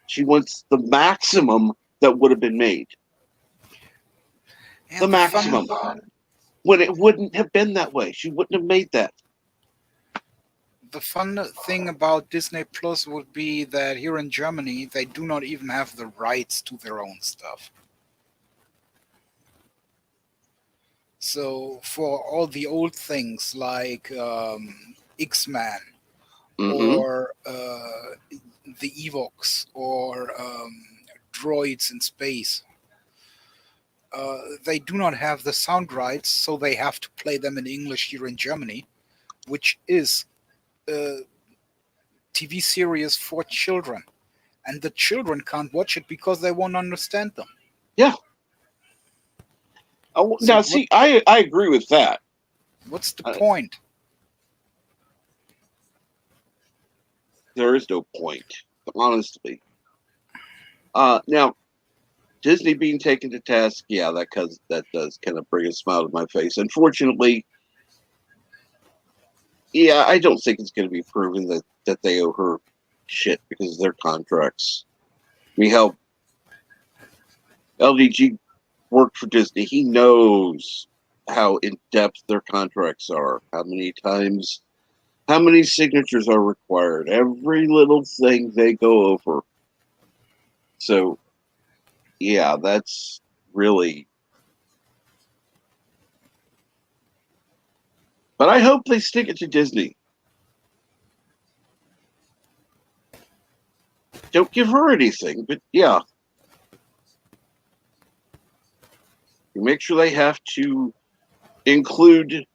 She wants the maximum that would have been made. And The maximum. When it wouldn't have been that way. She wouldn't have made that. The fun thing about Disney Plus would be that here in Germany, they do not even have the rights to their own stuff. So for all the old things like X-Men or the Evox or droids in space, they do not have the sound rights, so they have to play them in English here in Germany, which is a TV series for children. And the children can't watch it because they won't understand them. Yeah. Now, see, I agree with that. What's the point? There is no point, honestly. Now, Disney being taken to task, yeah, that does kind of bring a smile to my face. Unfortunately, yeah, I don't think it's going to be proven that they owe her shit because of their contracts. I mean, hell, LDG worked for Disney. He knows how in depth their contracts are, how many signatures are required, every little thing they go over. So, yeah, that's really. But I hope they stick it to Disney. Don't give her anything, but yeah. You make sure they have to include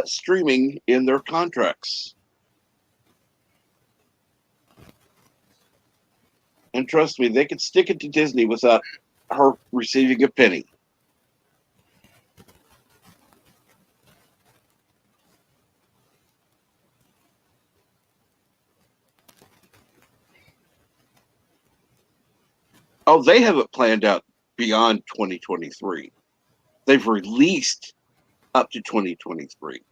streaming in their contracts. And trust me, they could stick it to Disney without her receiving a penny. Oh, they have it planned out beyond 2023. They've released up to 2023.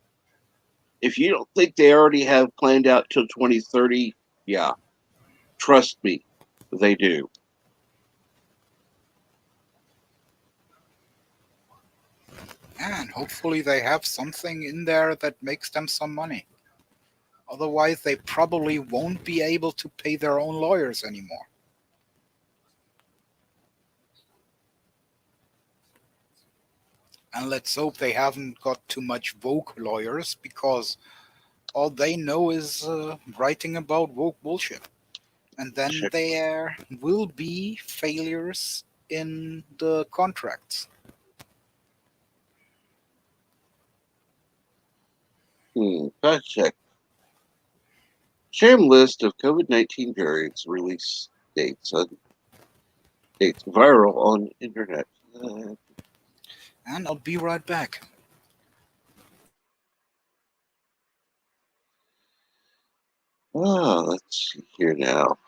If you don't think they already have planned out till 2030, yeah, trust me, they do. And hopefully they have something in there that makes them some money. Otherwise, they probably won't be able to pay their own lawyers anymore. And let's hope they haven't got too much woke lawyers, because all they know is writing about woke bullshit. And then there will be failures in the contracts. Fact check. Sham list of COVID-19 variants release dates. Dates viral on internet. And I'll be right back. Let's see here now.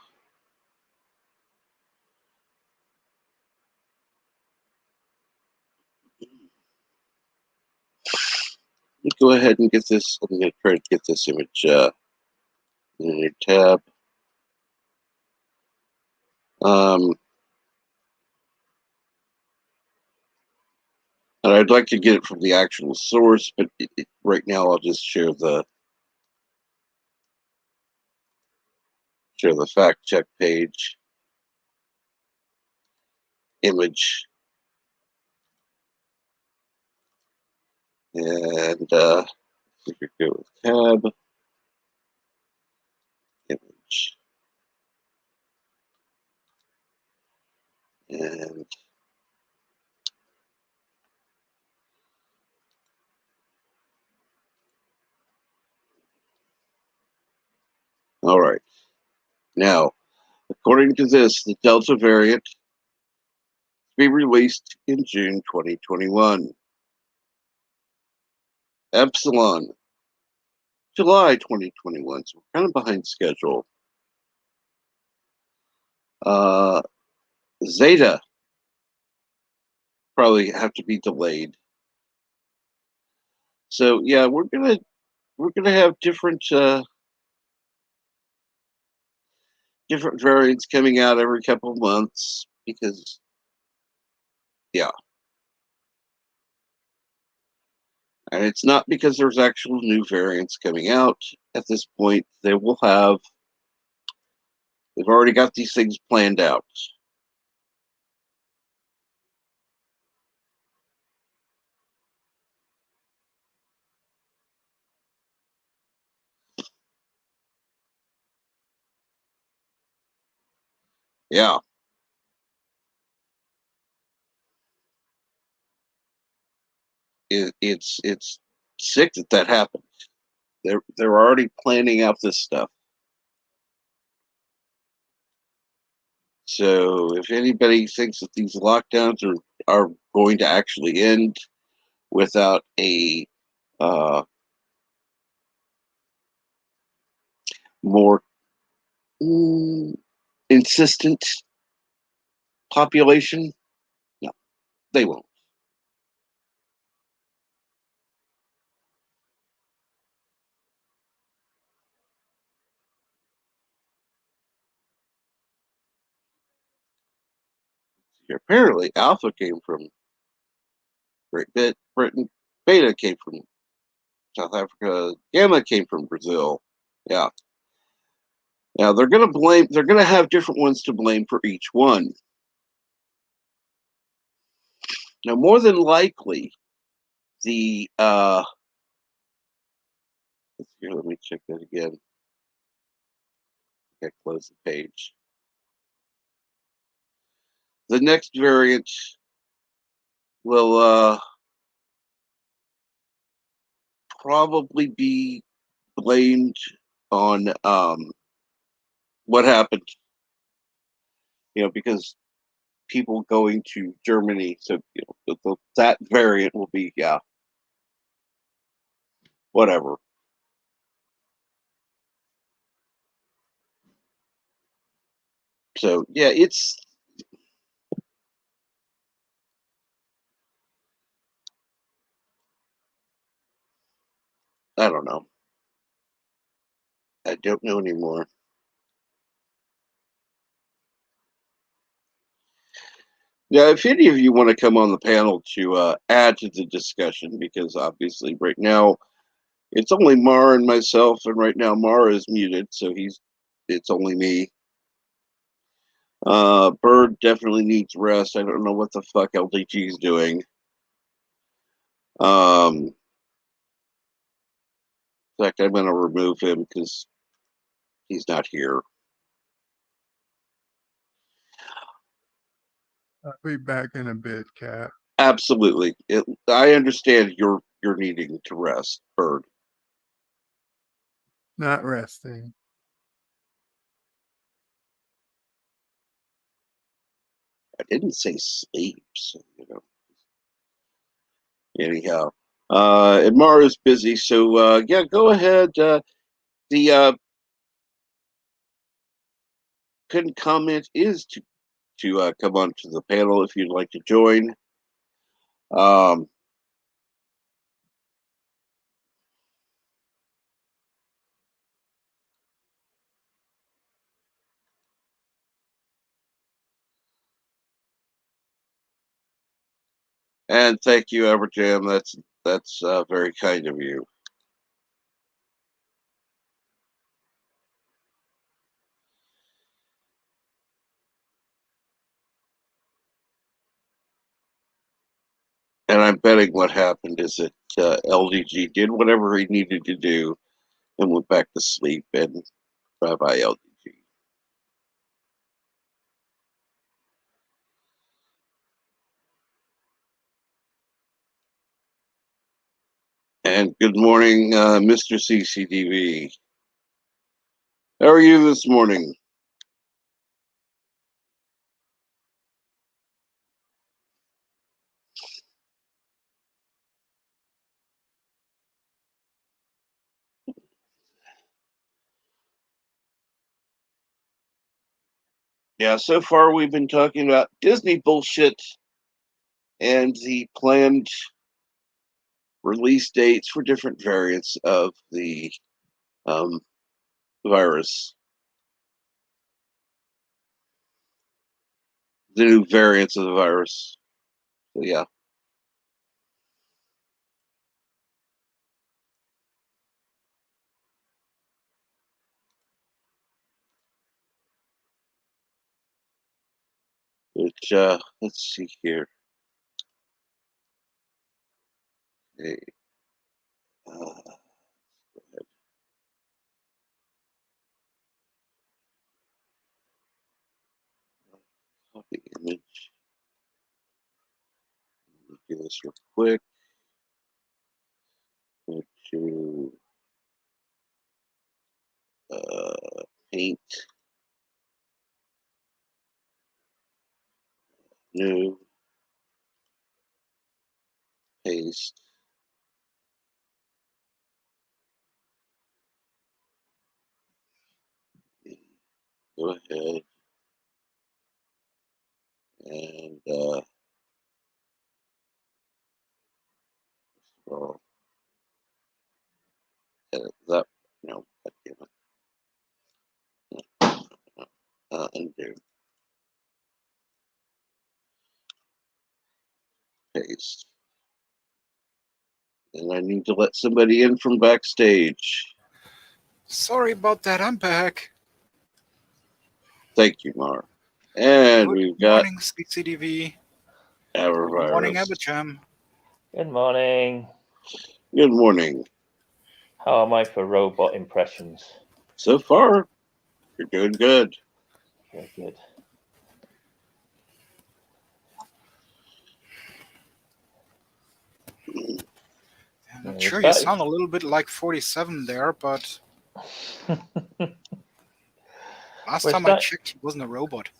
go ahead and get this. I'm going to try to get this image in a tab. And I'd like to get it from the actual source, but right now I'll just share the fact check page image, and we could go with tab image, and all right. Now, according to this, the Delta variant be released in June 2021. Epsilon, July 2021. So we're kind of behind schedule. Zeta probably have to be delayed. So yeah, we're gonna have different variants coming out every couple of months because yeah. And it's not because there's actual new variants coming out at this point. They've already got these things planned out. Yeah. It's sick that happened. They're already planning out this stuff. So if anybody thinks that these lockdowns are going to actually end without a more insistent population, no, they won't. Apparently, Alpha came from Great Britain, Beta came from South Africa, Gamma came from Brazil. Yeah. Now they're going to blame. They're going to have different ones to blame for each one. Now, more than likely, the here, let me check that again. Okay, close the page. The next variant will probably be blamed on what happened. Because people going to Germany, so that variant will be whatever. So yeah, I don't know. I don't know anymore. Now, if any of you want to come on the panel to add to the discussion, because obviously right now it's only Mara and myself, and right now Mara is muted, so it's only me. Bird definitely needs rest. I don't know what the fuck LDG is doing. In fact, I'm going to remove him because he's not here. I'll be back in a bit, Cap. Absolutely. I understand you're needing to rest, Bird. Not resting. I didn't say sleep, so, Anyhow, and Mara's busy, so yeah, go ahead. The pinned comment is to come onto the panel if you'd like to join. And thank you, Everjam. That's very kind of you. And I'm betting what happened is that LDG did whatever he needed to do and went back to sleep. And bye bye, LDG. And good morning, Mr. CCDV. How are you this morning? Yeah, so far we've been talking about Disney bullshit and the planned release dates for different variants of the virus. The new variants of the virus. So, yeah. Which, let's see here. Okay. Copy image. Do this real quick. Go to paint. New. Paste. Go ahead and well, edit that. No, God damn it. Undo. Paste. And I need to let somebody in from backstage. Sorry about that. I'm back. Thank you, Mar. And Good we've got morning, CCTV. our Good morning, virus. Everjam. Good morning. Good morning. How am I for robot impressions? So far, you're doing good. Very good. I'm not sure you sound a little bit like 47 there, but last time I checked, he wasn't a robot.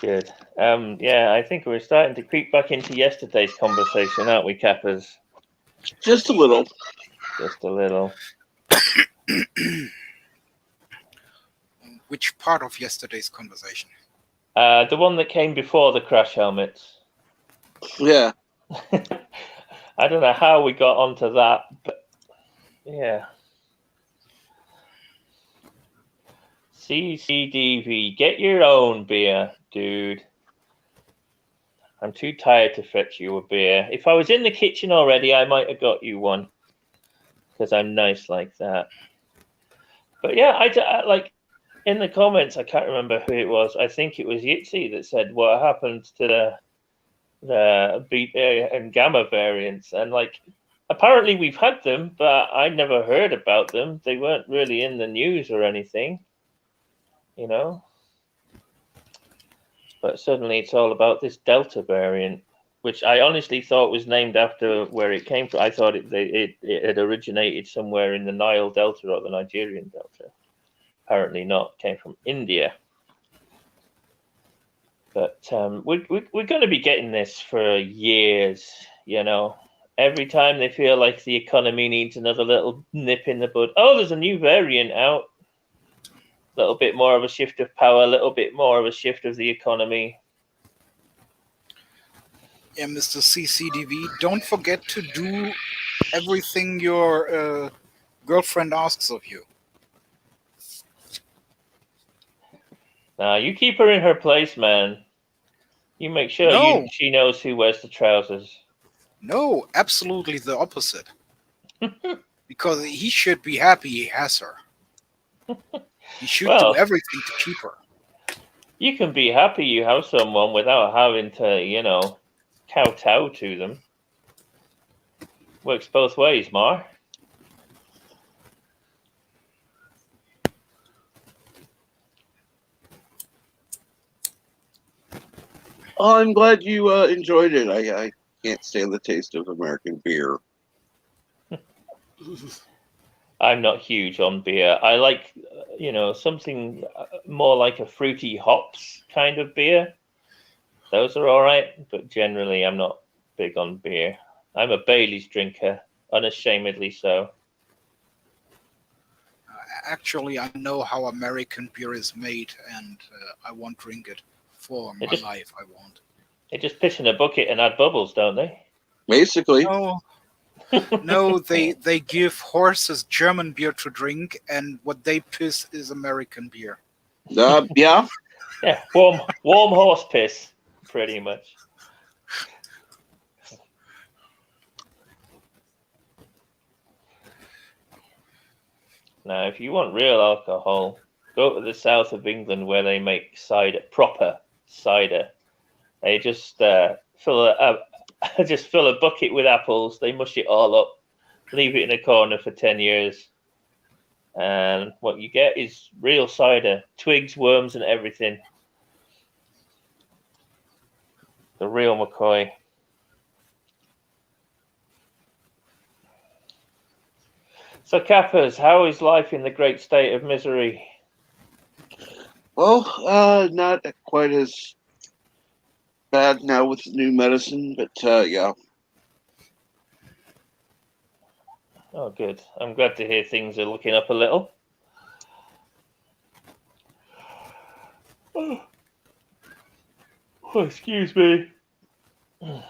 Good. Yeah, I think we're starting to creep back into yesterday's conversation, aren't we, Cappers? Just a little. Just a little. Which part of yesterday's conversation? The one that came before the crash helmets. Yeah. I don't know how we got onto that, but yeah. CCDV, get your own beer, dude. I'm too tired to fetch you a beer. If I was in the kitchen already, I might have got you one. Because I'm nice like that. But yeah, I like in the comments, I can't remember who it was. I think it was Yitzy that said what happened to the beta and gamma variants. And like, apparently we've had them, but I never heard about them. They weren't really in the news or anything, you know. But suddenly it's all about this Delta variant, which I honestly thought was named after where it came from. I thought it had originated somewhere in the Nile Delta or the Nigerian Delta. Apparently not. It came from India. But we're going to be getting this for years, you know. Every time they feel like the economy needs another little nip in the bud. Oh, there's a new variant out. A little bit more of a shift of power, a little bit more of a shift of the economy. Yeah, Mr. CCDV, don't forget to do everything your girlfriend asks of you. Nah, you keep her in her place, man. You make sure No. she knows who wears the trousers. No, absolutely the opposite. Because he should be happy he has her. He should Well, do everything to keep her. You can be happy you have someone without having to, kowtow to them. Works both ways, Mar. Oh, I'm glad you enjoyed it. I can't stand the taste of American beer. I'm not huge on beer. I like, something more like a fruity hops kind of beer. Those are all right, but generally I'm not big on beer. I'm a Bailey's drinker, unashamedly so. Actually, I know how American beer is made, and I won't drink it for my life. I won't. They just piss in a bucket and add bubbles, don't they? Basically. No, they give horses German beer to drink, and what they piss is American beer. Yeah. Yeah, warm horse piss, pretty much. Now, if you want real alcohol, go to the south of England where they make cider, proper cider. They just fill a bucket with apples. They mush it all up, leave it in a corner for 10 years, and what you get is real cider, twigs, worms, and everything. The real McCoy. So, Cappers, how is life in the great state of misery? Well, not quite as bad now with new medicine, but yeah. Oh, good. I'm glad to hear things are looking up a little. Oh, excuse me. I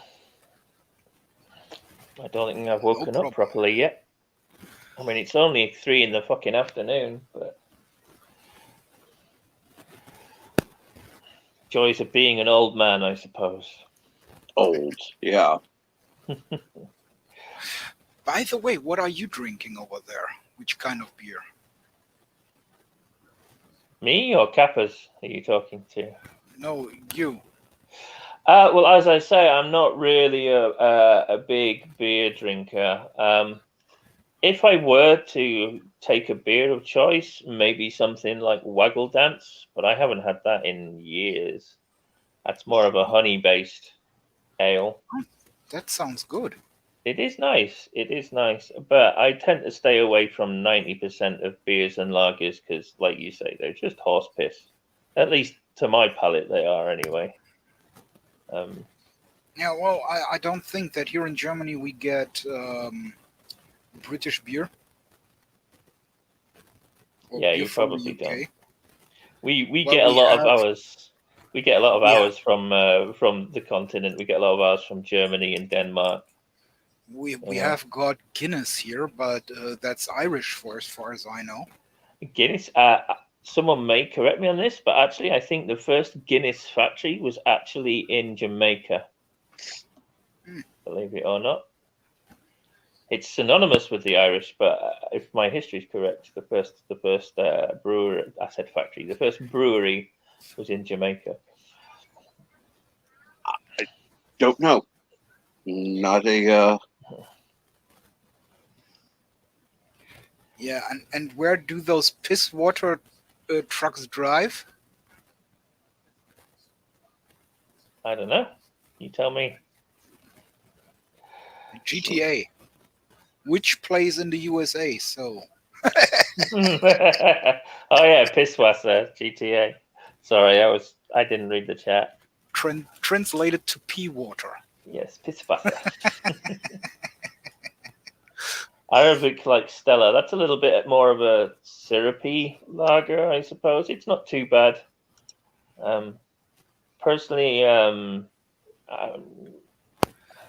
don't think I've woken up properly yet. I mean, it's only 3 in the fucking afternoon, but joys of being an old man, I suppose. Old, yeah. By the way, what are you drinking over there? Which kind of beer? Me or Kappas are you talking to? No, you. Well, as I say, I'm not really a big beer drinker. If I were to take a beer of choice, maybe something like Waggle Dance, but I haven't had that in years. That's more of a honey-based ale. That sounds good. It is nice. It is nice. But I tend to stay away from 90% of beers and lagers because, like you say, they're just horse piss. At least to my palate, they are anyway. Yeah, well, I don't think that here in Germany we get British beer. Yeah, you probably don't. We Well, get a we lot have- of ours. We get a lot of Yeah. ours from the continent. We get a lot of ours from Germany and Denmark. We Yeah. have got Guinness here, but that's Irish for as far as I know. Guinness. Someone may correct me on this, but actually, I think the first Guinness factory was actually in Jamaica. Believe it or not, it's synonymous with the Irish. But if my history is correct, the first brewery, I said factory, the first brewery was in Jamaica. I don't know. Not a. Yeah, and where do those piss water trucks drive? I don't know. You tell me. GTA, which plays in the USA. So Oh yeah, Pisswasser, GTA. Sorry, I didn't read the chat. translated to pea water. Yes, Pisswasser. Arabic like Stella. That's a little bit more of a syrupy lager, I suppose. It's not too bad. Personally, I'm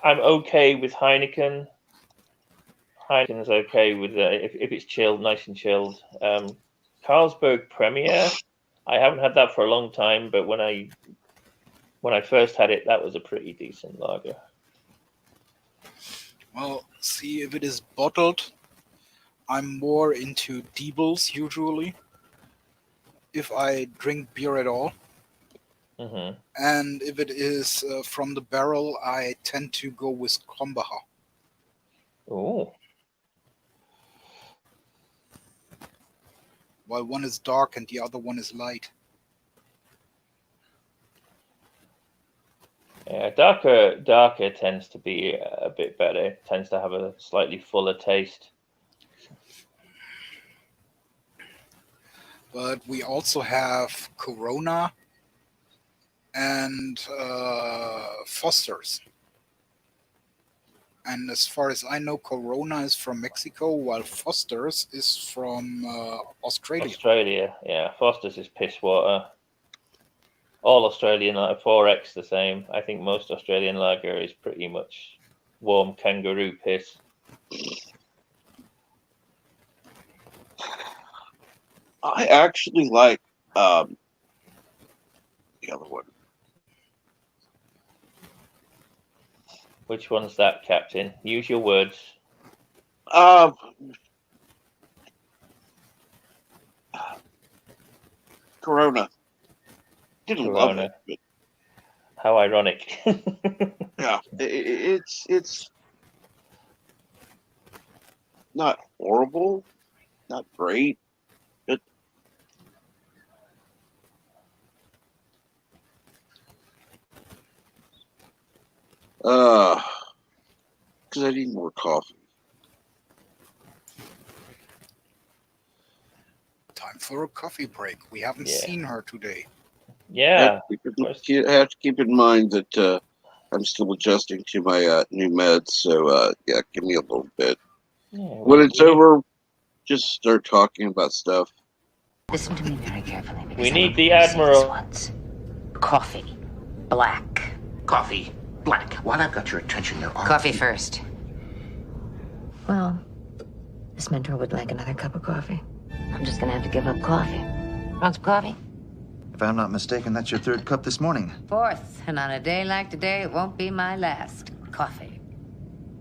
okay with Heineken. Heineken's okay with if it's chilled, nice and chilled. Carlsberg Premier, I haven't had that for a long time, but when I When I first had it, that was a pretty decent lager. Well, see, if it is bottled, I'm more into Diebels usually, if I drink beer at all. Mm-hmm. And if it is from the barrel, I tend to go with Krombacher. Oh. While one is dark and the other one is light. Yeah, darker tends to be a bit better. Tends to have a slightly fuller taste. But we also have Corona and Foster's. And as far as I know, Corona is from Mexico, while Foster's is from Australia. Australia, yeah. Foster's is piss water. All Australian, like 4X the same. I think most Australian lager is pretty much warm kangaroo piss. I actually like the other one. Which one's that, Captain? Use your words. Corona. Didn't love it, but how ironic. yeah, it's not horrible, not great, but because I need more coffee. Time for a coffee break. We haven't seen her today. Yeah. I have to keep in mind that I'm still adjusting to my new meds, so yeah, give me a little bit. Yeah, when it's over, just start talking about stuff. Listen to me very carefully. We need the Admiral. Coffee. Black. Coffee. Black. While I've got your attention, there are... Coffee first. Well, this mentor would like another cup of coffee. I'm just gonna have to give up coffee. Want some coffee? If I'm not mistaken, that's your third cup this morning. Fourth, and on a day like today, it won't be my last. Coffee.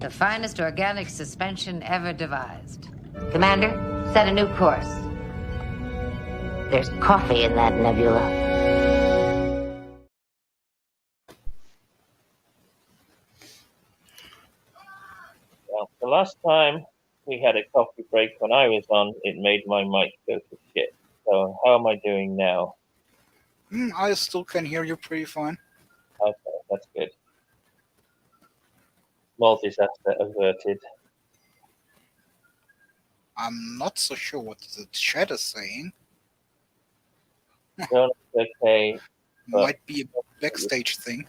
The finest organic suspension ever devised. Commander, set a new course. There's coffee in that nebula. Well, the last time we had a coffee break when I was on, it made my mic go to shit. So how am I doing now? I still can hear you pretty fine. Okay, that's good. Multi-disaster averted. I'm not so sure what the chat is saying. Okay. Might be a backstage thing.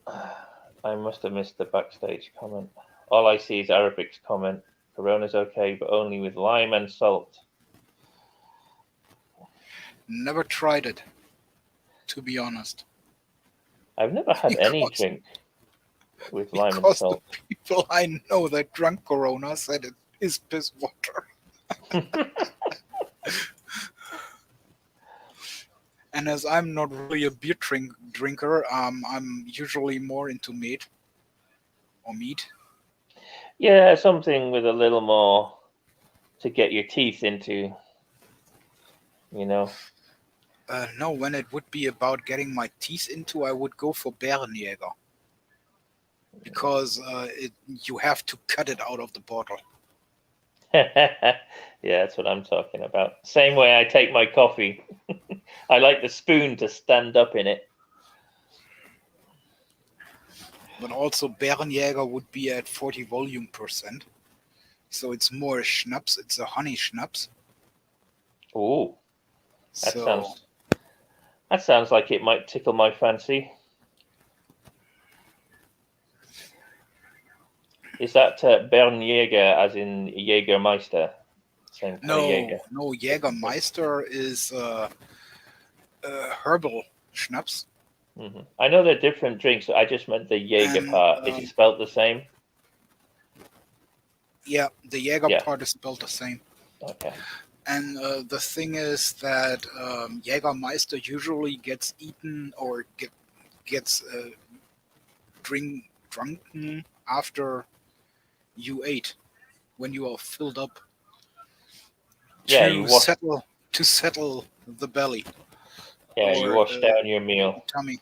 I must have missed the backstage comment. All I see is Arabic's comment. Corona's okay, but only with lime and salt. Never tried it, to be honest. I've never had any drink with lime and Because salt. the people I know that drank Corona said it is piss water. And as I'm not really a beer drinker, I'm usually more into meat. Or meat. Yeah, something with a little more to get your teeth into, you know. No, when it would be about getting my teeth into, I would go for Bärenjäger. Because you have to cut it out of the bottle. Yeah, that's what I'm talking about. Same way I take my coffee. I like the spoon to stand up in it. But also Bärenjäger would be at 40 volume %. So it's more a schnapps. It's a honey schnapps. Ooh, that sounds like it might tickle my fancy. Is that Bärenjäger as in Jägermeister? Same kind of Jäger. No, Jägermeister is herbal schnapps. Mm-hmm. I know they're different drinks. I just meant the Jäger part. Is it spelled the same? Yeah, the Jäger part is spelled the same. Okay. And the thing is that Jägermeister usually gets eaten or gets drunken after you ate, when you are filled up. Yeah, to you wash. settle the belly. Yeah, you wash down your meal. Tummy.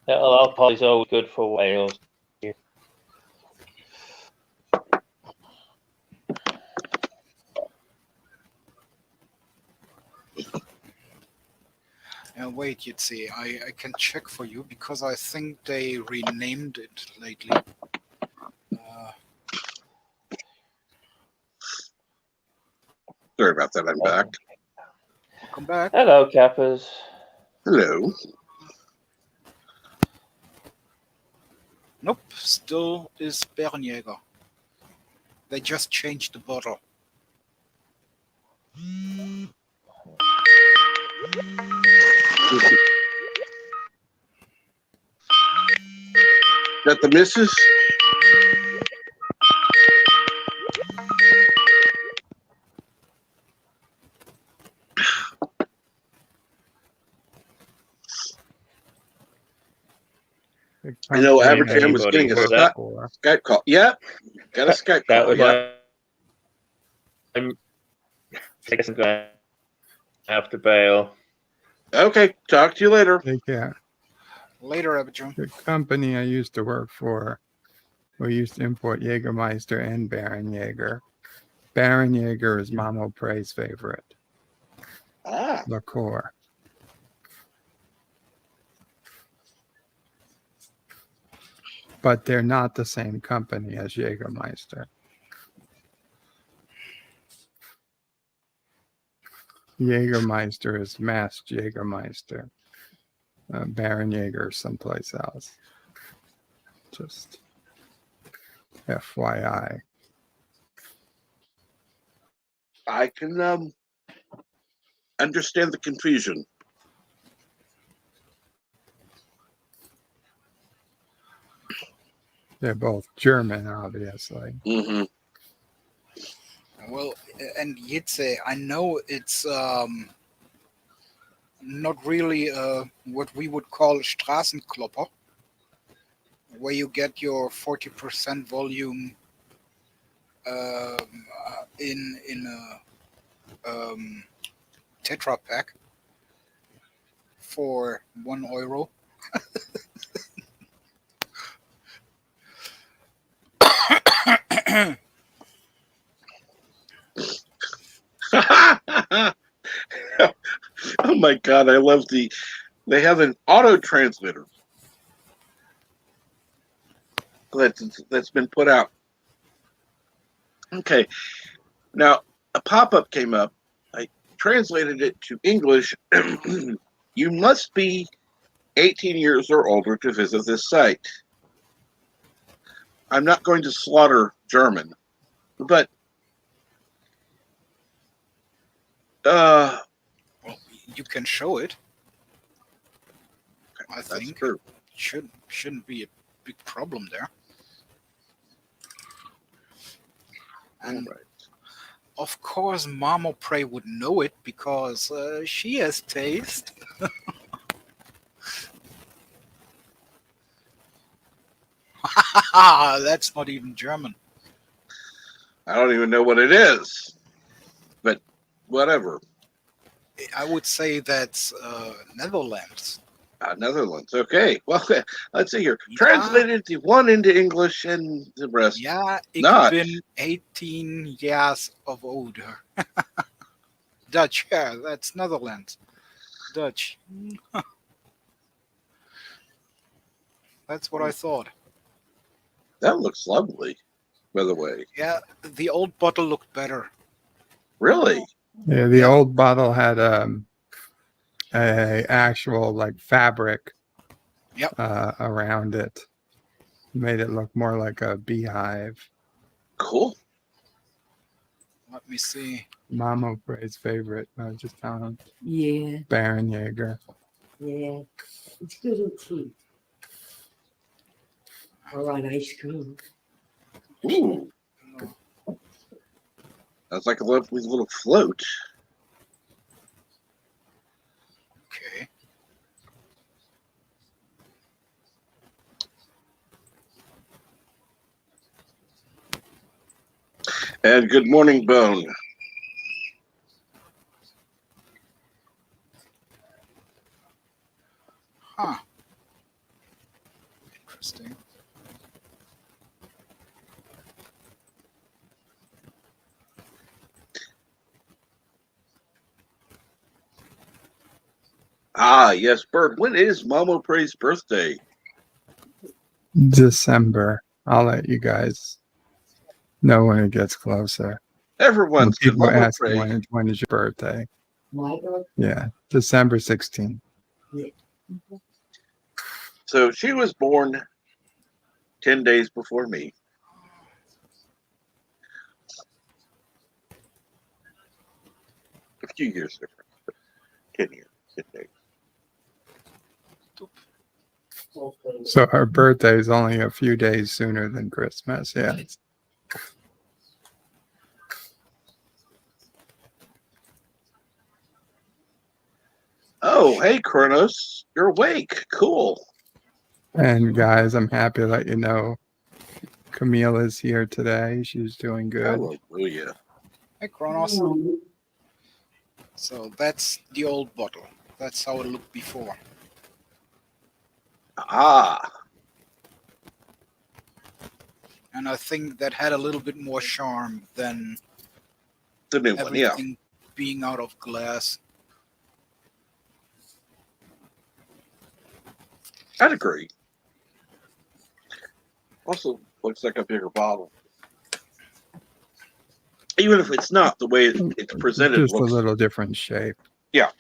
Alcohol is always good for whales. And wait, you'd see, I can check for you because I think they renamed it lately. Sorry about that. I'm back. Welcome back. Hello, Kappas. Hello. Nope, still is Bärenjäger. They just changed the bottle. That the missus? I know Aberjam was getting a Skype call. Yeah, got a Skype call. That was Yeah. I guess I'm going to have to bail. Okay, talk to you later. Take care. Later, Aberjam. The company I used to work for, we used to import Jägermeister and Bärenjäger. Bärenjäger is Mamo Prey's favorite liqueur. But they're not the same company as Jägermeister. Jägermeister is masked Jägermeister. Bärenjäger is someplace else. Just FYI. I can understand the confusion. They're both German, obviously. Mm-hmm. Well, and Jitze, I know it's not really what we would call Straßenklopper, where you get your 40% volume in a Tetra pack for €1. Oh my God, I love they have an auto transmitter that's been put out. Okay, now a pop-up came up. I translated it to English. You must be 18 years or older to visit this site. I'm not going to slaughter German, but well, you can show it. I think true. Shouldn't be a big problem there. And of course, Mamo Prey would know it because she has taste. That's not even German. I don't even know what it is, but whatever. I would say that's Netherlands. Netherlands. Okay. Well, let's see here. Translated one into English and the rest. Ja, ik not. ben 18 years of older. Dutch. Yeah, that's Netherlands. Dutch. That's what I thought. That looks lovely, by the way. Yeah, the old bottle looked better. Really? Yeah, the old bottle had a actual like fabric around it. Made it look more like a beehive. Cool. Let me see. Mamo Prey's favorite. Just found Yeah. Bärenjäger. Yeah. It's good in tea. All right, ice cream. Ooh. That's like a lovely little float. Okay. And good morning, Bone. Huh. Interesting. Ah, yes, Bird. When is Mama Pray's birthday? December. I'll let you guys know when it gets closer. Everyone said People Mama ask Pray. when is your birthday? My birthday? Yeah, December 16th. So she was born 10 days before me. A few years difference, but 10 years, 10 days. So her birthday is only a few days sooner than Christmas. Yeah. Oh, hey, Kronos. You're awake. Cool. And guys, I'm happy to let you know Camille is here today. She's doing good. Hallelujah. Hey, Kronos. So that's the old bottle. That's how it looked before. Ah. And I think that had a little bit more charm than The new one, yeah. everything being out of glass. I'd agree. Also, looks like a bigger bottle. Even if it's not, the way it's presented Just looks. a little different shape. Yeah.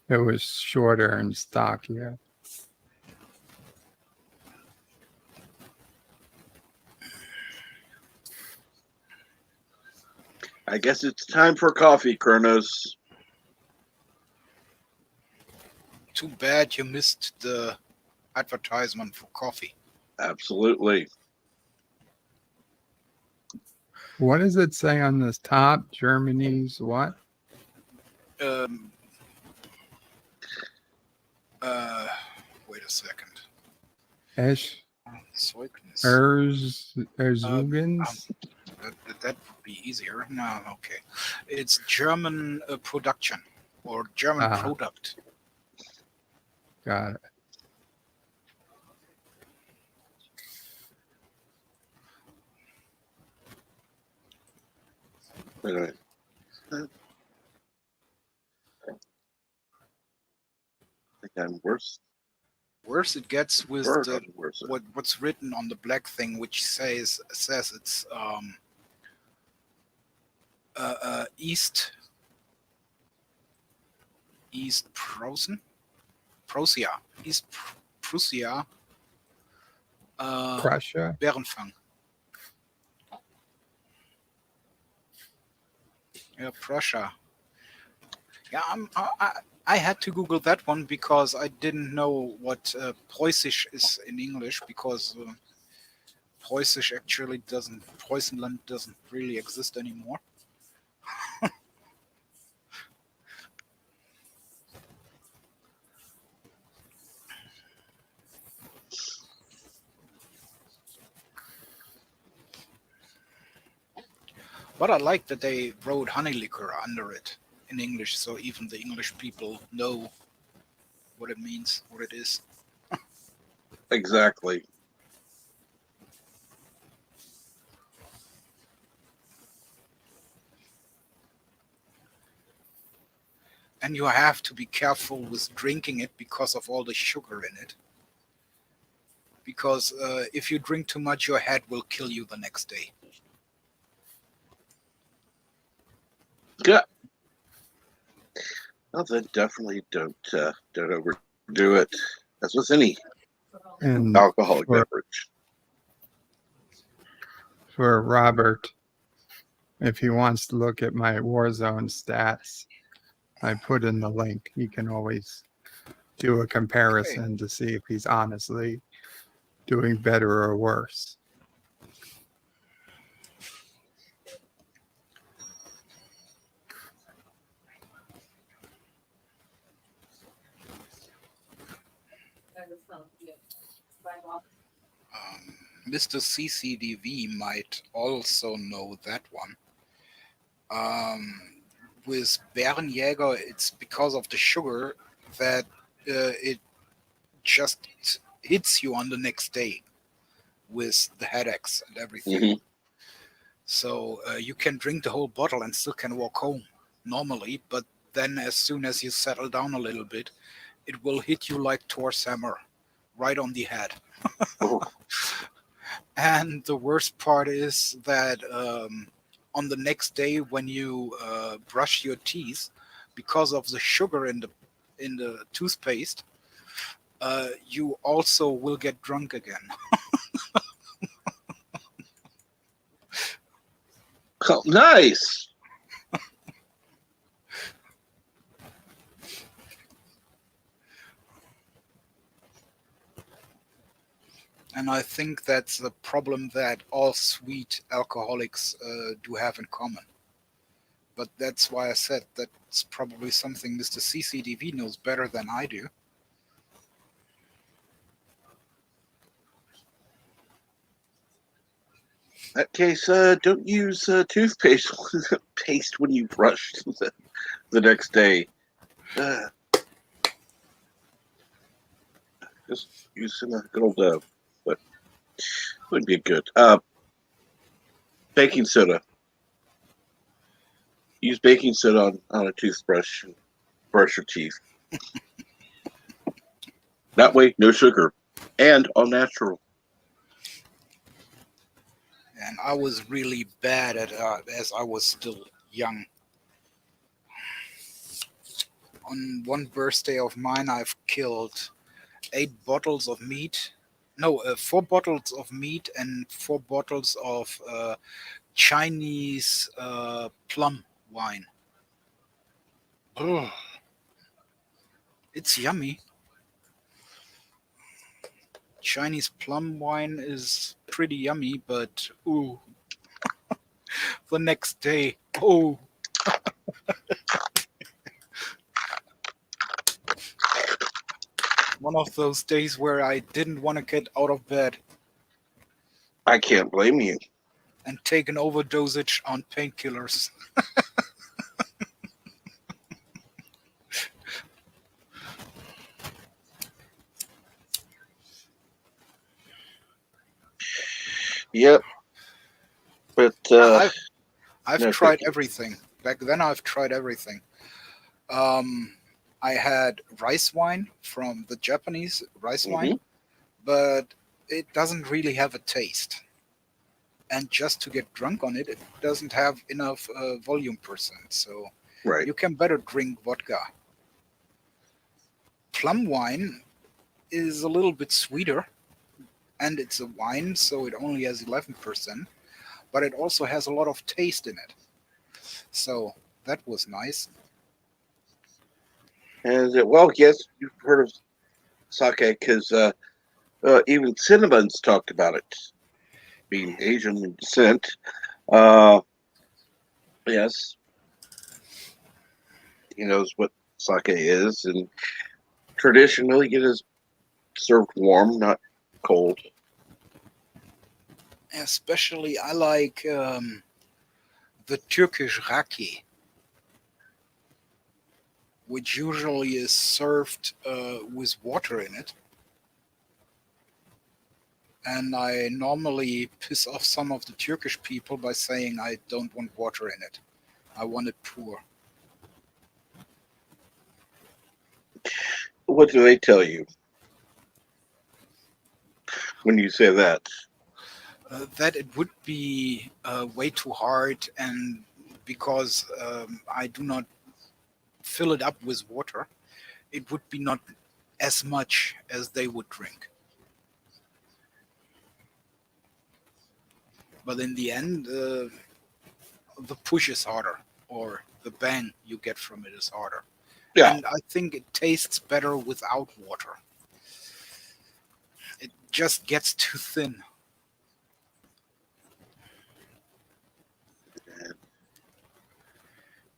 It was shorter and stockier. I guess it's time for coffee, Kronos. Too bad you missed the advertisement for coffee. Absolutely. What does it say on this top? Germany's what? Wait a second. Esch Zeugnis. Erzugens? That would be easier. No, okay. It's German production or German product. Got it. Wait a minute. I think I'm worse. Worse it gets with Bird, the, I'm worse. what's written on the black thing, which says it's East Prussia, East Prussia, Prussia. Bärenfang. Yeah, Prussia. Yeah, I had to Google that one because I didn't know what Preußisch is in English, because Preußisch actually doesn't, Preußenland doesn't really exist anymore. But I like that they wrote honey liquor under it in English, so even the English people know what it means, what it is. Exactly. And you have to be careful with drinking it because of all the sugar in it. Because if you drink too much, your head will kill you the next day. Yeah. Well, then definitely don't overdo it. As with any And alcoholic beverage. For Robert, if he wants to look at my Warzone stats, I put in the link. He can always do a comparison to see if he's honestly doing better or worse. Mr. CCDV might also know that one. With Bärenjäger, it's because of the sugar that it just hits you on the next day with the headaches and everything. Mhm. So you can drink the whole bottle and still can walk home normally, but then as soon as you settle down a little bit, it will hit you like Thor's hammer right on the head. Oh. And the worst part is that on the next day when you brush your teeth, because of the sugar in the toothpaste, you also will get drunk again. Oh, nice. And I think that's a problem that all sweet alcoholics do have in common. But that's why I said that's probably something Mr. CCDV knows better than I do. In that case, don't use toothpaste paste when you brush the next day. Just using a good old but would be good. Baking soda. Use baking soda on a toothbrush and brush your teeth. That way, no sugar and all natural. And I was really bad at as I was still young. On one birthday of mine, I've killed 8 bottles of meat. No, 4 bottles of meat and 4 bottles of Chinese plum wine. Ugh. It's yummy. Chinese plum wine is pretty yummy, but ooh, the next day, oh. One of those days where I didn't want to get out of bed. I can't blame you. And take an overdosage on painkillers. Yep. But I've no, tried everything. Back then I've tried everything. I had rice wine from the Japanese rice wine, but it doesn't really have a taste. And just to get drunk on it, it doesn't have enough volume percent. So you can better drink vodka. Plum wine is a little bit sweeter, and it's a wine, so it only has 11%, but it also has a lot of taste in it. So that was nice. And well, yes, you've heard of sake because even Cinnamons talked about it, being Asian in descent. Yes, he knows what sake is, and traditionally it is served warm, not cold. Especially, I like the Turkish raki, which usually is served with water in it. And I normally piss off some of the Turkish people by saying I don't want water in it. I want it pure. What do they tell you when you say that? That it would be way too hard, and because I do not fill it up with water, it would be not as much as they would drink. But in the end, the push is harder, or the bang you get from it is harder. Yeah. And I think it tastes better without water. It just gets too thin.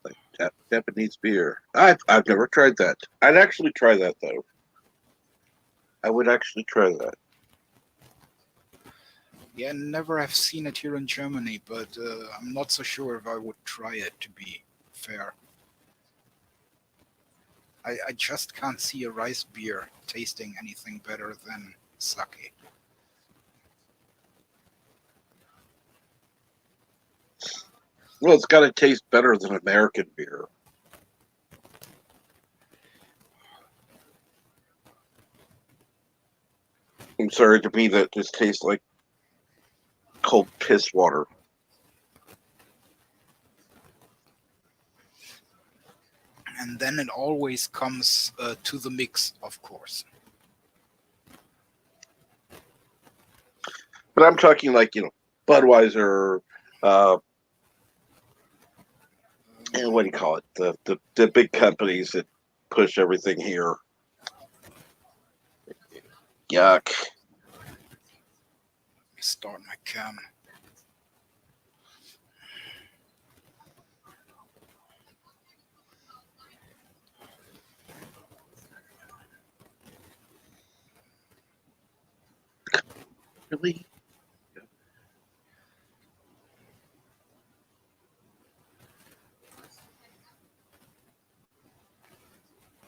Like Japanese beer. I've never tried that. I'd actually try that though. I would actually try that. Yeah, never have seen it here in Germany, but I'm not so sure if I would try it, to be fair. I just can't see a rice beer tasting anything better than sake. Well, it's got to taste better than American beer. I'm sorry, to me that just tastes like cold piss water. And then it always comes to the mix, of course. But I'm talking like, Budweiser, and what do you call it? The big companies that push everything here. Yuck. Let me start my cam. Really?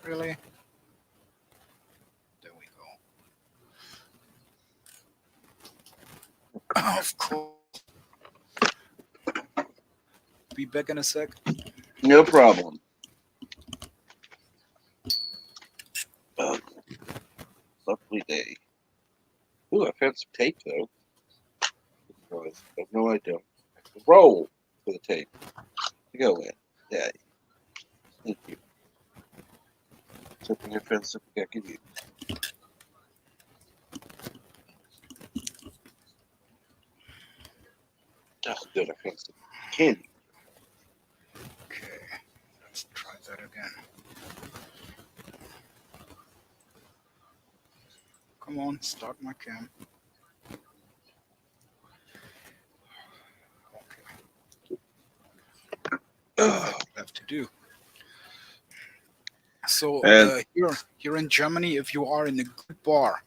Really? There we go. Of course. Be back in a sec. No problem. Lovely day. Ooh, I found some tape, though. No, I don't. Roll for the tape. Go in. Yeah. Thank you. Something I found something I can use. Oh, good. I found some candy. Okay, let's try that again. Come on, start my cam. Ugh. Have to do. So And here in Germany, if you are in a good bar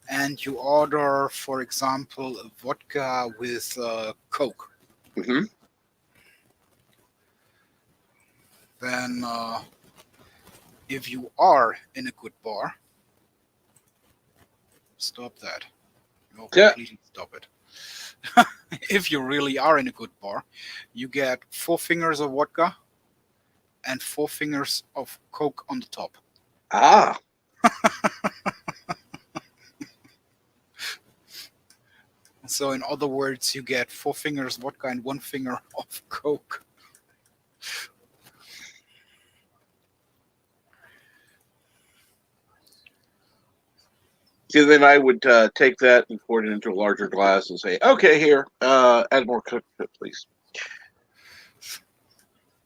and you order, for example, a vodka with Coke, then if you are in a good bar, stop that. No, completely stop it. If you really are in a good bar, you get 4 fingers of vodka and 4 fingers of Coke on the top. Ah. So in other words, you get 4 fingers vodka and 1 finger of Coke. So then I would take that and pour it into a larger glass and say, okay, here, add more Coke, please.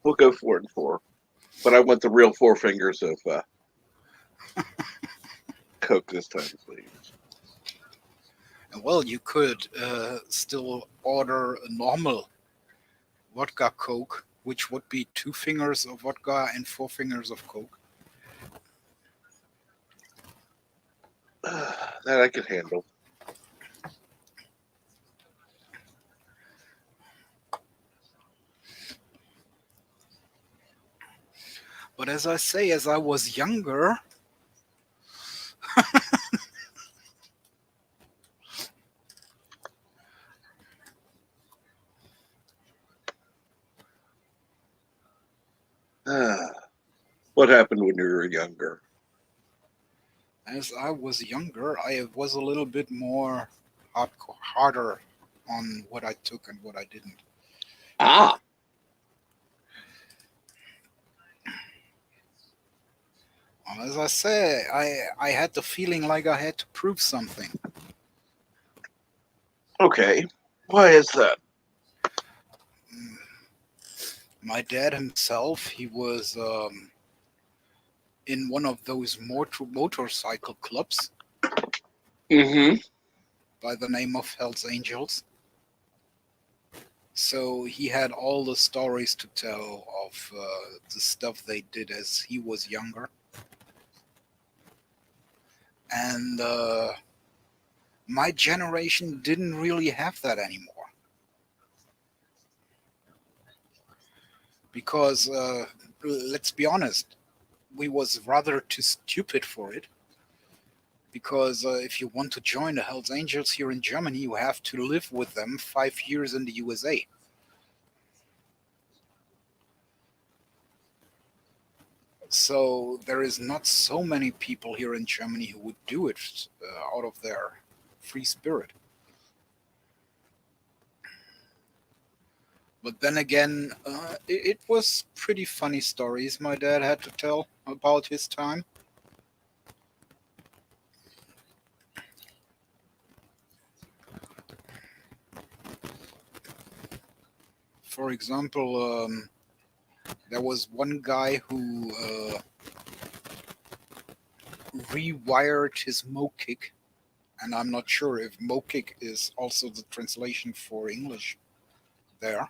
We'll go 4 and 4. But I want the real 4 fingers of Coke this time, please. Well, you could still order a normal vodka Coke, which would be 2 fingers of vodka and 4 fingers of Coke. That I could handle. But as I say, as I was younger, What happened when you were younger? I was a little bit more harder on what I took and what I didn't. Ah. As I say, I had the feeling like I had to prove something. Okay. Why is that? My dad himself, he was in one of those motorcycle clubs by the name of Hells Angels. So he had all the stories to tell of the stuff they did as he was younger. And my generation didn't really have that anymore. Because, let's be honest, we was rather too stupid for it. Because if you want to join the Hells Angels here in Germany, you have to live with them 5 years in the USA. So there is not so many people here in Germany who would do it out of their free spirit. But then again, it was pretty funny stories my dad had to tell about his time. For example, there was one guy who rewired his Mo-Kick, and I'm not sure if Mo-Kick is also the translation for English there.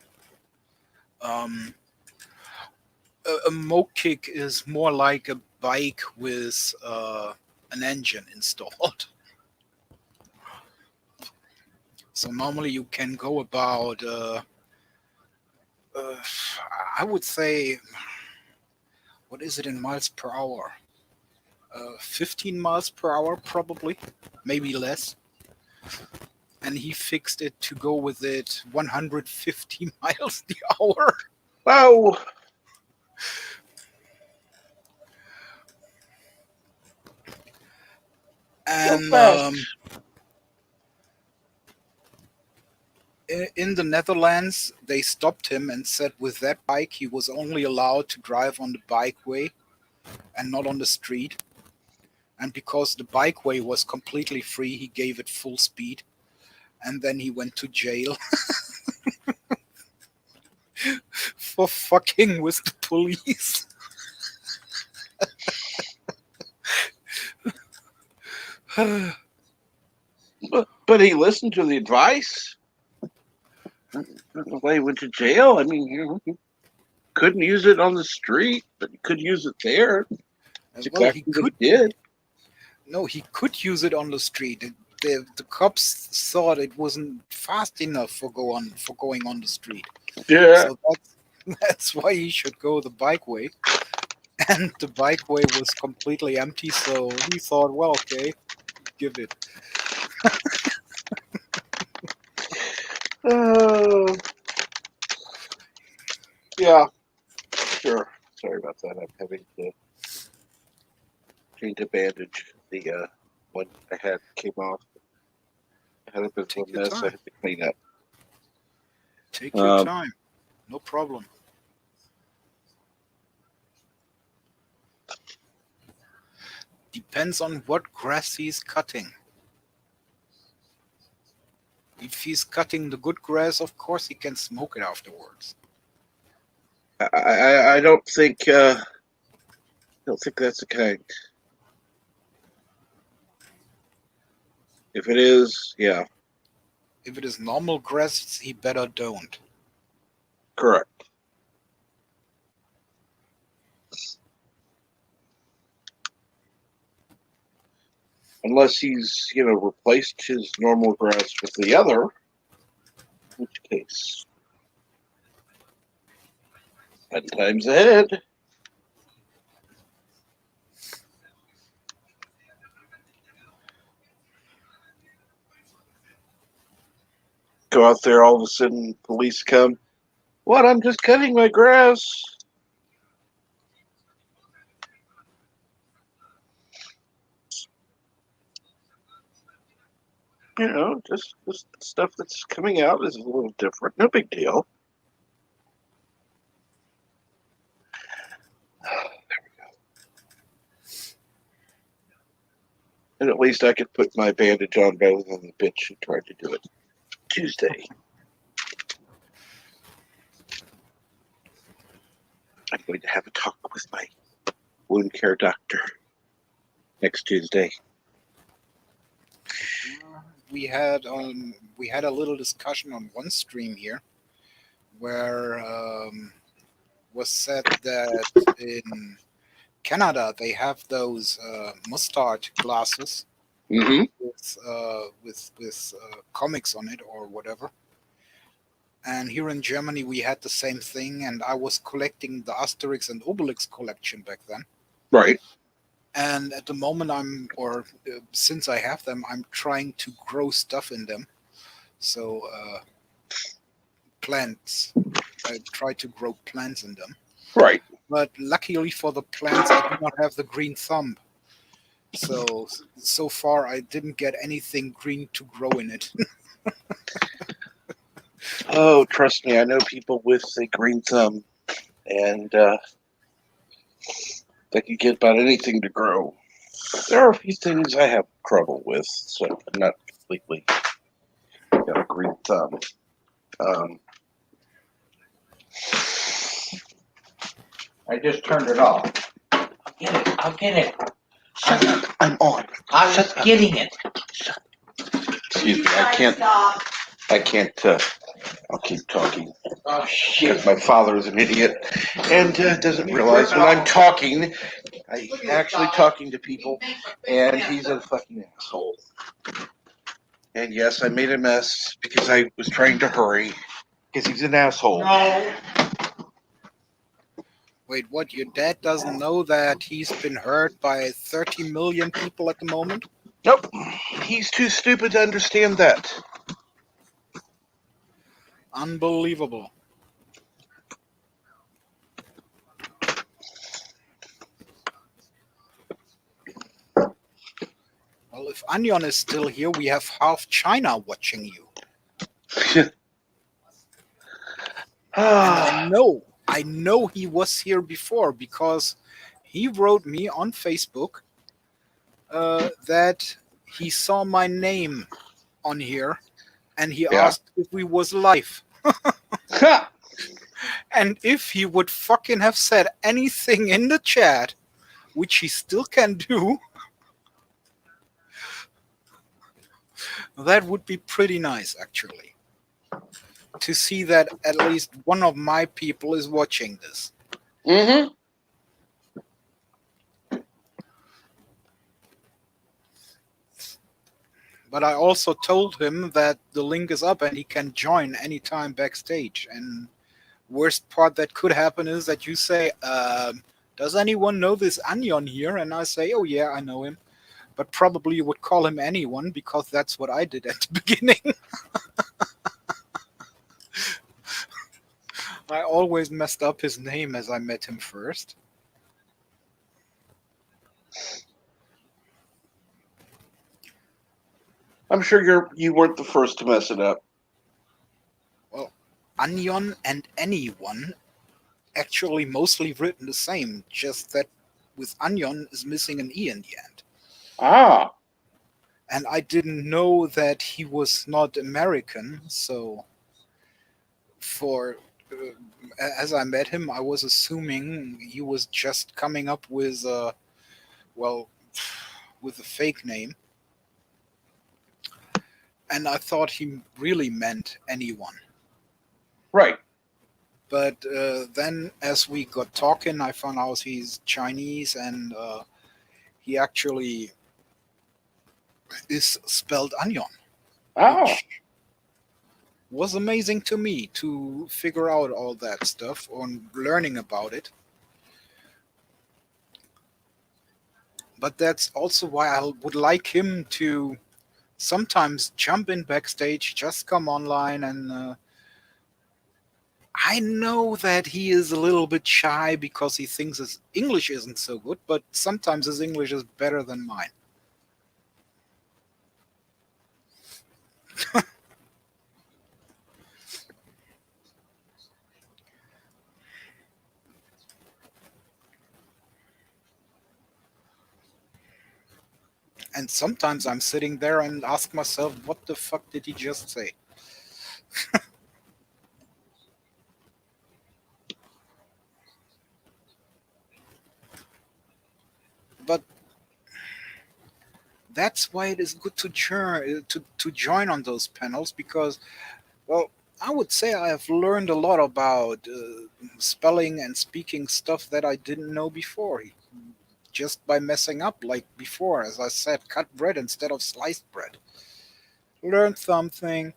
A Mo-Kick is more like a bike with an engine installed. So normally you can go about, I would say, what is it in miles per hour? 15 miles per hour, probably, maybe less. And he fixed it to go with it 150 miles the hour. Wow. And in the Netherlands, they stopped him and said with that bike, he was only allowed to drive on the bikeway and not on the street. And because the bikeway was completely free, he gave it full speed. And then he went to jail for fucking with the police. But he listened to the advice. That's why he went to jail. I mean, he couldn't use it on the street, but he could use it there. That's exactly what he did. No, he could use it on the street. The cops thought it wasn't fast enough for going on the street. Yeah. So that's why he should go the bikeway. And the bikeway was completely empty, so he thought, well, okay, give it. Yeah, sure. Sorry about that. I'm having to change a bandage. The one I had came off. I had a bit of a mess I had to clean up. Take your time. No problem. Depends on what grass he's cutting. If he's cutting the good grass, of course he can smoke it afterwards. I don't think that's the kind. If it is, yeah. If it is normal grass, he better don't. Correct. Unless he's, replaced his normal grass with the other, in which case, 10 times ahead. Go out there, all of a sudden, police come. What? I'm just cutting my grass. Just stuff that's coming out is a little different. No big deal. There we go. And at least I could put my bandage on rather than the bitch who tried to do it Tuesday. I'm going to have a talk with my wound care doctor next Tuesday. We had a little discussion on one stream here where was said that in Canada they have those mustard glasses Mm-hmm. with comics on it or whatever. And here in Germany, we had the same thing, and I was collecting the Asterix and Obelix collection back then. Right. And at the moment, since I have them, I'm trying to grow stuff in them. So plants. I try to grow plants in them. Right. But luckily for the plants, I do not have the green thumb. So far, I didn't get anything green to grow in it. Oh, trust me, I know people with a green thumb, and they can get about anything to grow. There are a few things I have trouble with, so I'm not completely got a green thumb. I just turned it off. I'll get it. Shut up. I'm on. I was getting it. Excuse me, I can't, I'll keep talking. Oh, shit. Because my father is an idiot and doesn't realize when I'm talking, I'm actually talking to people, and he's a fucking asshole. And yes, I made a mess because I was trying to hurry, because he's an asshole. No. Wait, what? Your dad doesn't know that he's been heard by 30 million people at the moment? Nope. He's too stupid to understand that. Unbelievable. Well, if Onion is still here, we have half China watching you. And I know he was here before because he wrote me on Facebook that he saw my name on here and he asked if we was live. And if he would fucking have said anything in the chat, which he still can do, that would be pretty nice, actually, to see that at least one of my people is watching this. Mm-hmm. But I also told him that the link is up and he can join anytime backstage. And worst part that could happen is that you say, does anyone know this Onion here? And I say, oh yeah, I know him. But probably you would call him anyone because that's what I did at the beginning. I always messed up his name as I met him first. I'm sure you weren't the first to mess it up. Well, Onion and anyone actually mostly written the same, just that with Onion is missing an E in the end. Ah. And I didn't know that he was not American, so as I met him, I was assuming he was just coming up with with a fake name. And I thought he really meant anyone. Right. But then as we got talking, I found out he's Chinese and he actually is spelled Onion. Oh. Which was amazing to me to figure out all that stuff on learning about it. But that's also why I would like him to sometimes jump in backstage, just come online, and I know that he is a little bit shy because he thinks his English isn't so good, but sometimes his English is better than mine. And sometimes I'm sitting there and ask myself, what the fuck did he just say? But that's why it is good to join on those panels because, well, I would say I have learned a lot about spelling and speaking stuff that I didn't know before. just by messing up like before. As I said, cut bread instead of sliced bread. Learn something.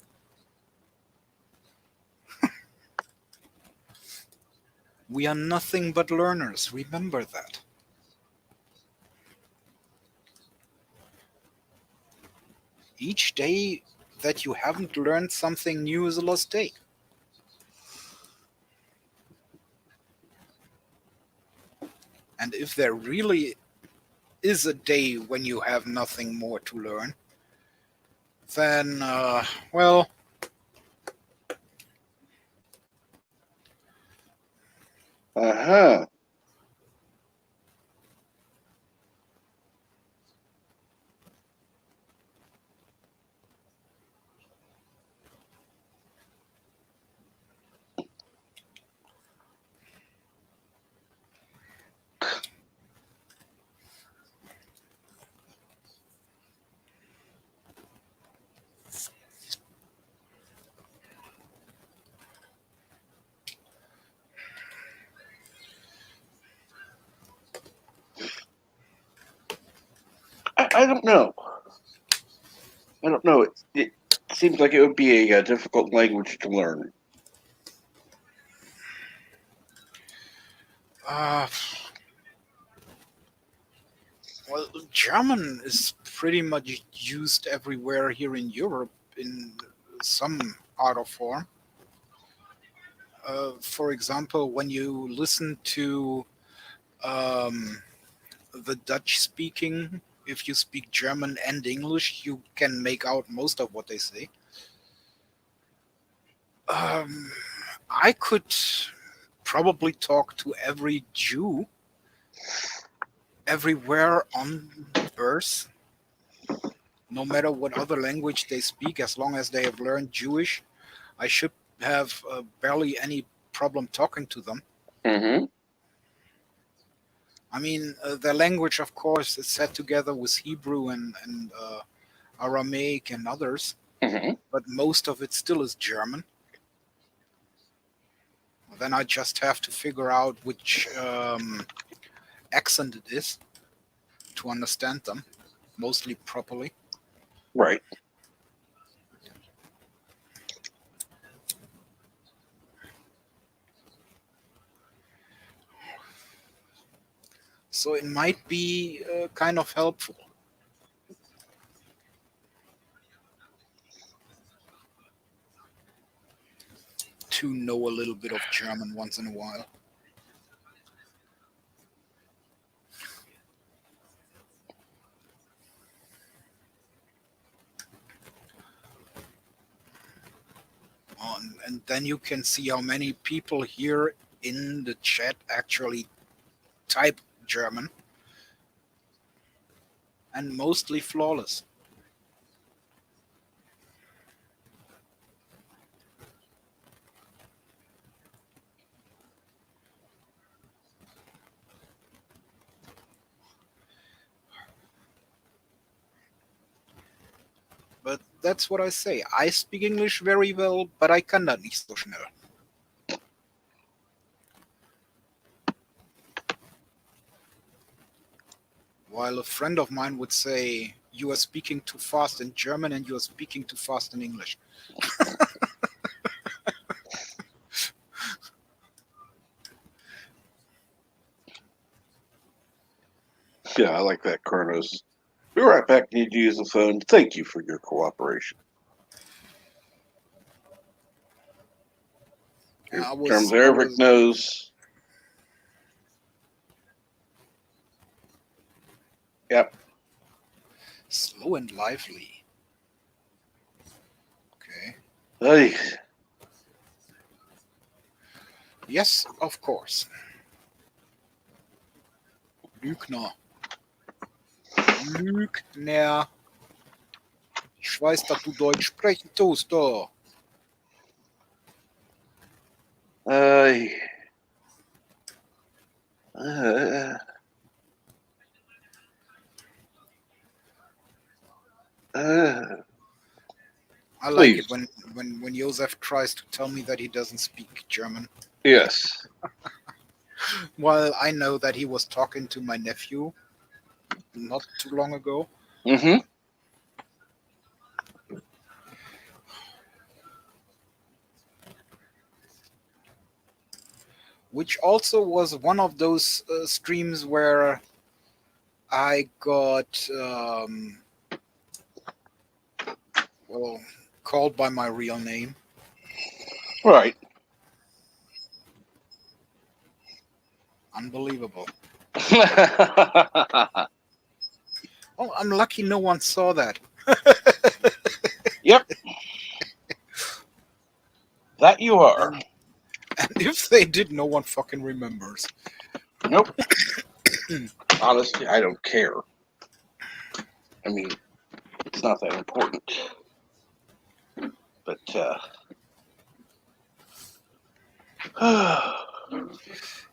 We are nothing but learners. Remember that. Each day that you haven't learned something new is a lost day. And if there really is a day when you have nothing more to learn, then, well, Uh-huh. I don't know. I don't know. It seems like it would be a difficult language to learn. well, German is pretty much used everywhere here in Europe in some art or form. For example, when you listen to the Dutch speaking, if you speak German and English, you can make out most of what they say. I could probably talk to every Jew everywhere on earth, no matter what other language they speak, as long as they have learned Jewish. I should have barely any problem talking to them. Mm-hmm. I mean, their language, of course, is set together with Hebrew and Aramaic and others, Mm-hmm. but most of it still is German. Then I just have to figure out which accent it is to understand them, mostly properly. Right. So it might be kind of helpful. To know a little bit of German once in a while. And then you can see how many people here in the chat actually type German, and mostly flawless. But that's what I say. I speak English very well, but I kann das nicht so schnell. While a friend of mine would say, you are speaking too fast in German and you are speaking too fast in English. Yeah, I like that, Kronos. Be right back. Need to use the phone. Thank you for your cooperation. Here comes Eric knows. Yep. Slow and lively. Okay. Hey. Yes, of course. Lügner. Lügner. Ich weiß, dass du Deutsch sprechen tust, doch. I like it when Josef tries to tell me that he doesn't speak German. Yes. Well, I know that he was talking to my nephew, not too long ago. Mm-hmm. Which also was one of those streams where I got well, called by my real name. Right. Unbelievable. Oh, I'm lucky no one saw that. Yep. That you are. And if they did, no one fucking remembers. Nope. Honestly, I don't care. I mean, it's not that important. But,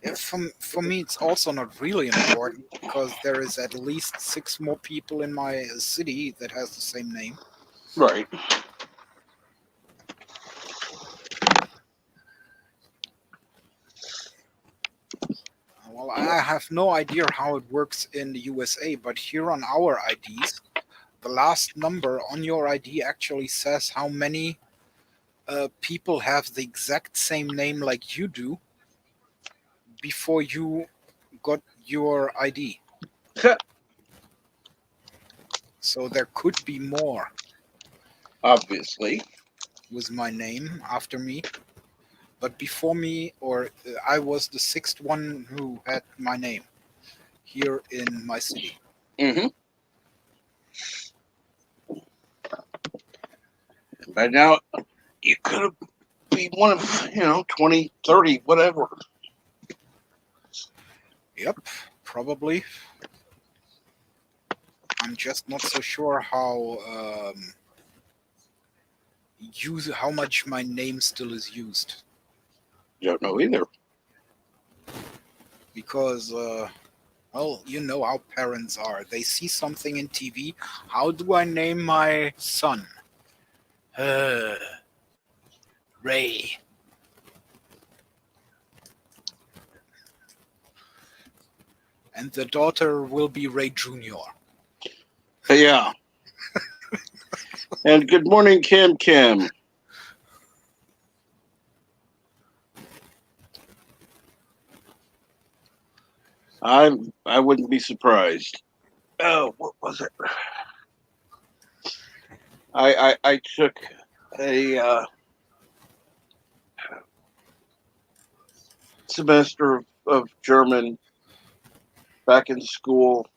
Yeah, for me, it's also not really important because there is at least 6 more people in my city that has the same name. right. Well, I have no idea how it works in the USA, but here on our IDs, the last number on your ID actually says how many people have the exact same name like you do before you got your ID. So there could be more. Obviously. With my name after me. But before me, or I was the 6th one who had my name here in my city. Mm-hmm. By now, you could have been one of, 20, 30, whatever. Yep, probably. I'm just not so sure how how much my name still is used. Don't know either. Because well, you know how parents are. They see something in TV. How do I name my son? Ray. And the daughter will be Ray Jr. Yeah. And good morning, Kim Kim. I wouldn't be surprised. Oh, what was it? I took a semester of German back in school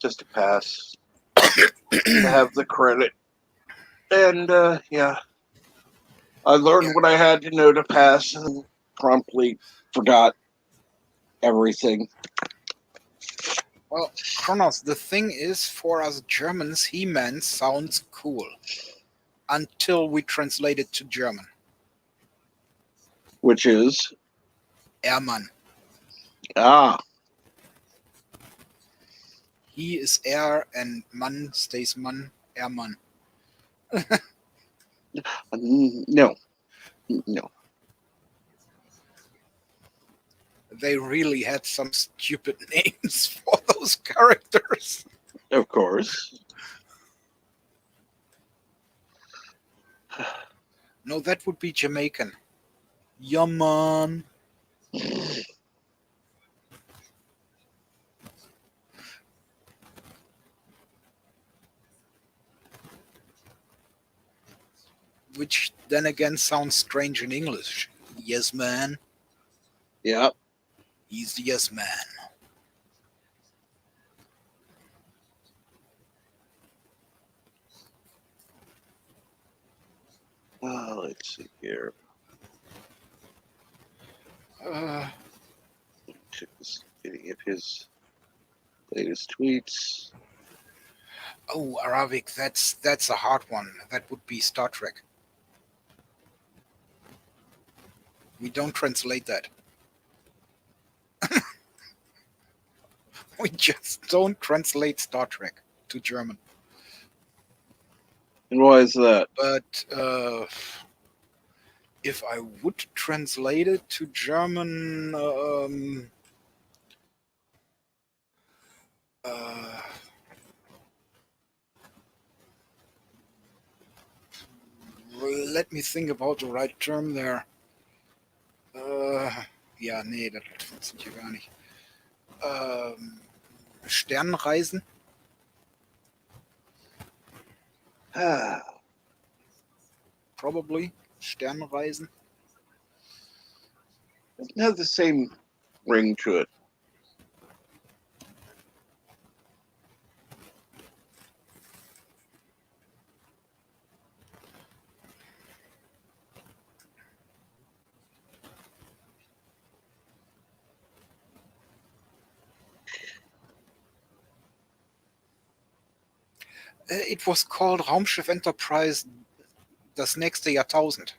just to pass, to have the credit. And yeah, I learned what I had to know to pass and promptly forgot everything. Well, Kronos, the thing is, for us Germans, He-Man sounds cool. Until we translate it to German. Which is? Ehrmann. Ah. He is Er and Mann stays Mann. Ehrmann. No. No. They really had some stupid names for those characters. Of course. No, that would be Jamaican. Yeah, man. Which then again sounds strange in English. Yes, man. Yeah. He's the yes man. Let's see here. Check any of his latest tweets. Oh, Arabic, that's a hard one. That would be Star Trek. We don't translate that. We just don't translate Star Trek to German. And why is that? But if I would translate it to German, Let me think about the right term there. Ja, nee, das funktioniert hier gar nicht. Sternenreisen? Probably. Sternenreisen? Doesn't have the same ring to it. It was called Raumschiff Enterprise das nächste Jahrtausend.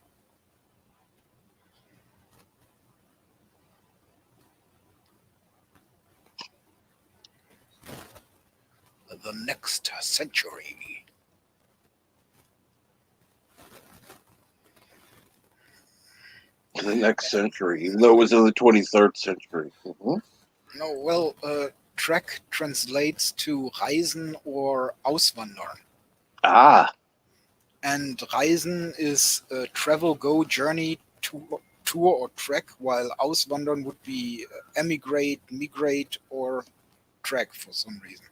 The next century. The next century, even though it was in the 23rd century. Mm-hmm. No, well, Trek translates to Reisen or Auswandern. Ah. And Reisen is travel, go, journey, tour or trek, while Auswandern would be emigrate, migrate, or trek for some reason.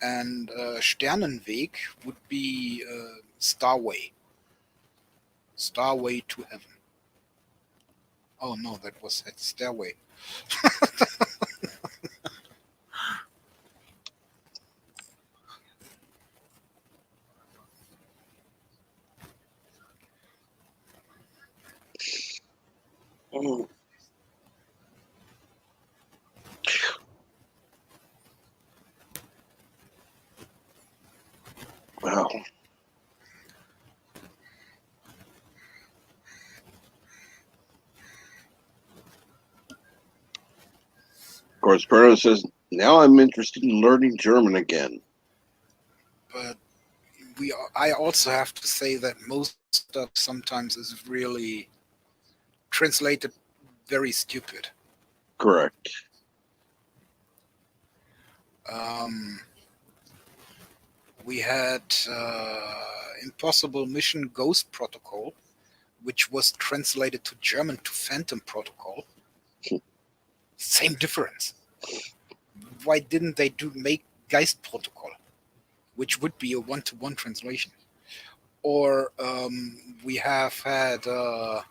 And Sternenweg would be Starway. Starway to heaven. Oh no, that was Stairway. Mm. Wow. Of course, Bruno says, now I'm interested in learning German again. But I also have to say that most stuff sometimes is really translated very stupid. Correct. We had Impossible Mission Ghost Protocol, which was translated to German to Phantom Protocol. Same difference. Why didn't they make Geist Protocol, which would be a one-to-one translation? Or we have had the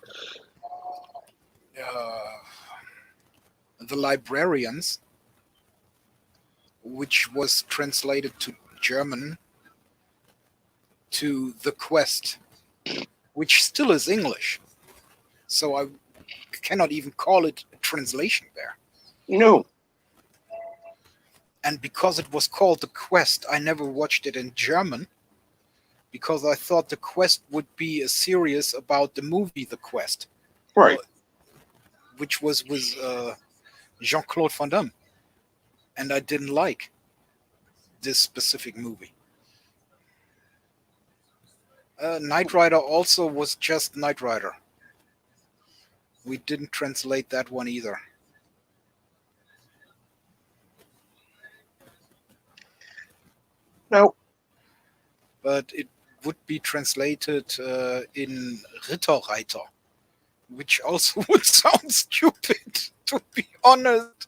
Librarians, which was translated to German to The Quest, which still is English. So I cannot even call it a translation there. No. And because it was called The Quest, I never watched it in German, because I thought The Quest would be a series about the movie The Quest. Right. Which was with Jean-Claude Van Damme. And I didn't like this specific movie. Knight Rider also was just Knight Rider. We didn't translate that one either. No. But it would be translated in Ritterreiter, which also would sound stupid, to be honest.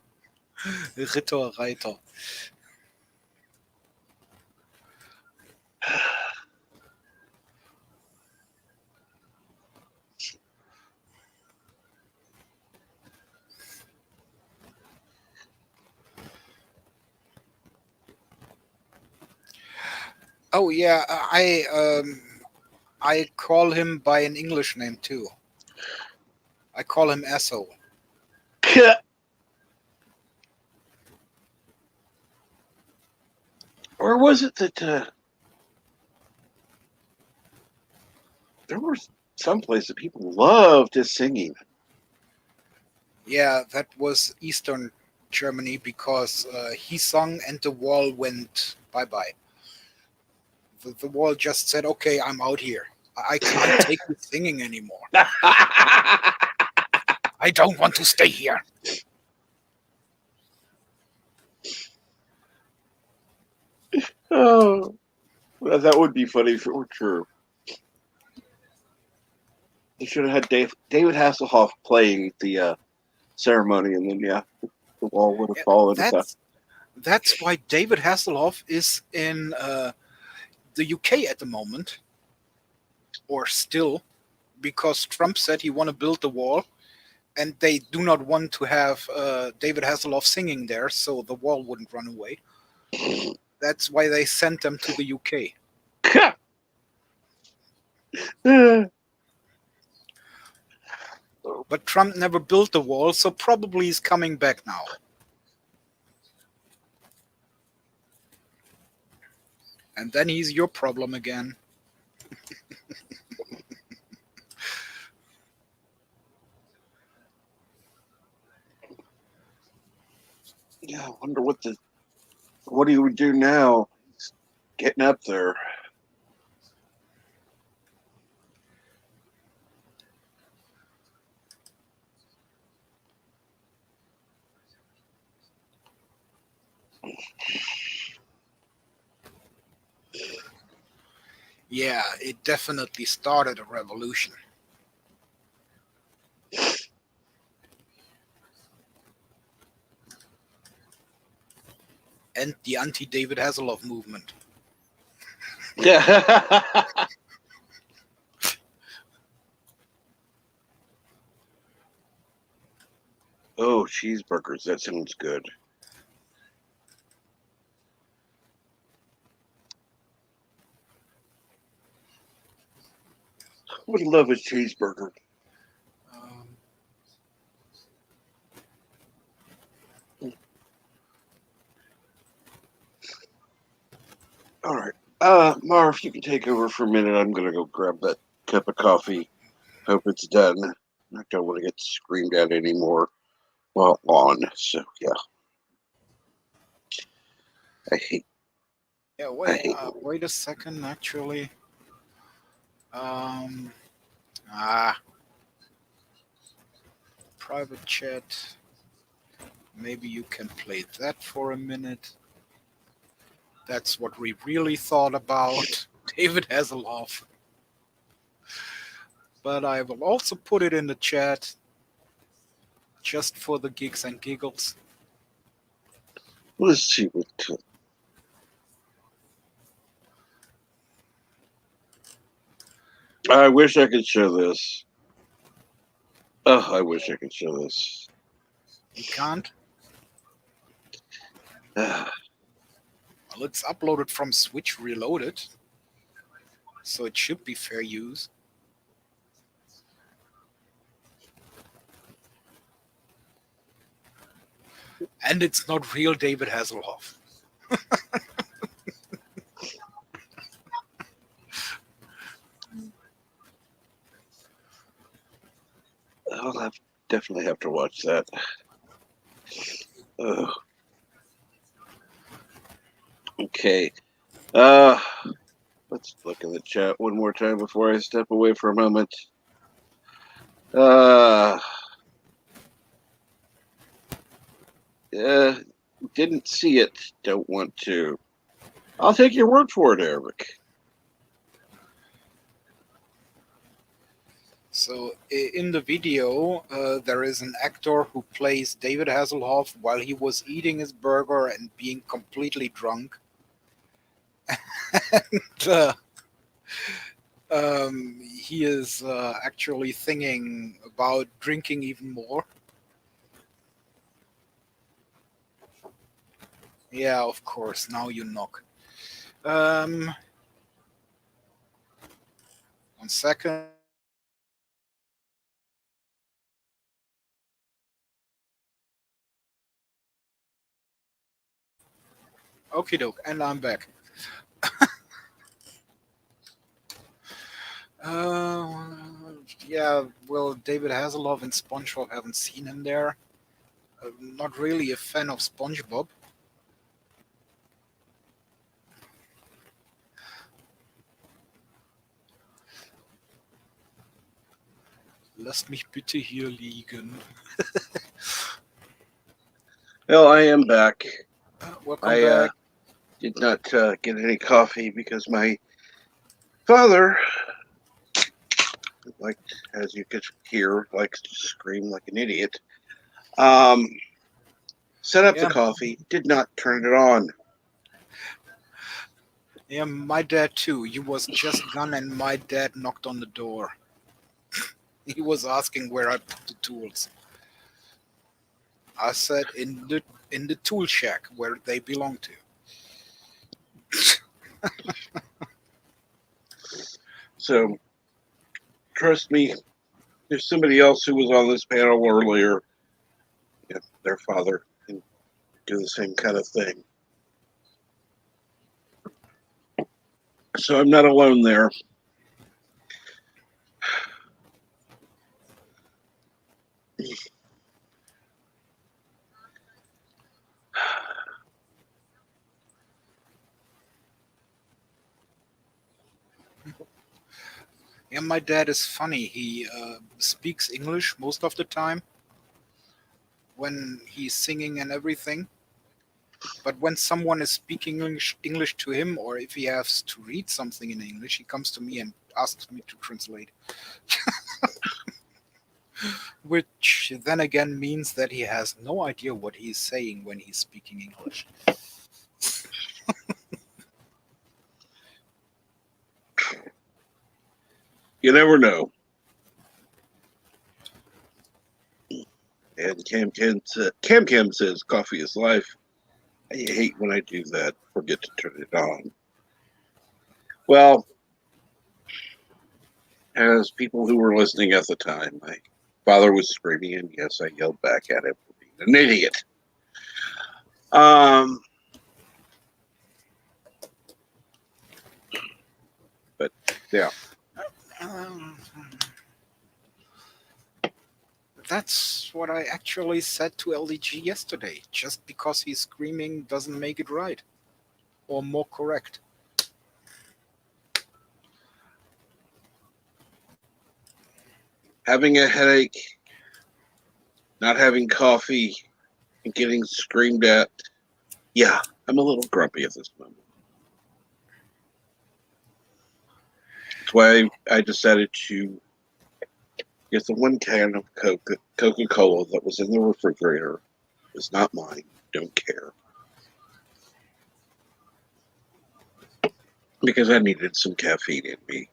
Ritterreiter. Oh yeah, I call him by an English name too. I call him asshole. Or was it that there were some place that people loved his singing? Yeah, that was Eastern Germany, because he sung and the wall went bye-bye. The wall just said, okay, I'm out here. I can't take you singing anymore. I don't want to stay here. Oh, well, that would be funny if it were true. They should have had David Hasselhoff playing the ceremony, and then the wall would have fallen. That's why David Hasselhoff is in the UK at the moment, or still, because Trump said he want to build the wall, and they do not want to have David Hasselhoff singing there, so the wall wouldn't run away. That's why they sent them to the UK. But Trump never built the wall, so probably he's coming back now. And then he's your problem again. Yeah, I wonder what he would do now. He's getting up there. Yeah, it definitely started a revolution. And the anti-David Hasselhoff movement. Yeah. Oh, cheeseburgers. That sounds good. Would love a cheeseburger. All right. Marv, you can take over for a minute. I'm going to go grab that cup of coffee. Hope it's done. I don't want to get screamed at anymore while on. So, yeah. I hate. Yeah, wait a second, actually. Private chat. Maybe you can play that for a minute. That's what we really thought about David Hasselhoff. But I will also put it in the chat just for the gigs and giggles. Let's see what. I wish I could show this. Oh, I wish I could show this. You can't? Well, it's uploaded from Switch Reloaded, so it should be fair use. And it's not real David Hasselhoff. I'll definitely have to watch that. Okay. Let's look in the chat one more time before I step away for a moment. Didn't see it. Don't want to. I'll take your word for it, Eric. So in the video, there is an actor who plays David Hasselhoff while he was eating his burger and being completely drunk. And he is actually thinking about drinking even more. Yeah, of course. Now you knock. 1 second. Okie doke, and I'm back. Yeah, well, David Hasselhoff and SpongeBob, haven't seen him there. Not really a fan of SpongeBob. Lasst mich bitte hier liegen. Well, I am back. Welcome back. did not get any coffee because my father, like as you could hear, likes to scream like an idiot. Set up the Yeah, coffee, did not turn it on. yeah, my dad too. He was just gone, and my dad knocked on the door. He was asking where I put the tools. I said in the tool shack where they belong to. So trust me, there's somebody else who was on this panel earlier. Yeah, their father can do the same kind of thing. So I'm not alone there. Yeah, my dad is funny. He speaks English most of the time when he's singing and everything. But when someone is speaking English to him, or if he has to read something in English, he comes to me and asks me to translate. Which then again means that he has no idea what he's saying when he's speaking English. You never know. And Cam says coffee is life. I hate when I do that. Forget to turn it on. Well, as people who were listening at the time, my father was screaming, and yes, I yelled back at him for being an idiot. But yeah. That's what I actually said to LDG yesterday. Just because he's screaming doesn't make it right or more correct. Having a headache, not having coffee, and getting screamed at. Yeah, I'm a little grumpy at this moment. That's why I decided to get the one can of Coca-Cola that was in the refrigerator. It was not mine. Don't care. Because I needed some caffeine in me.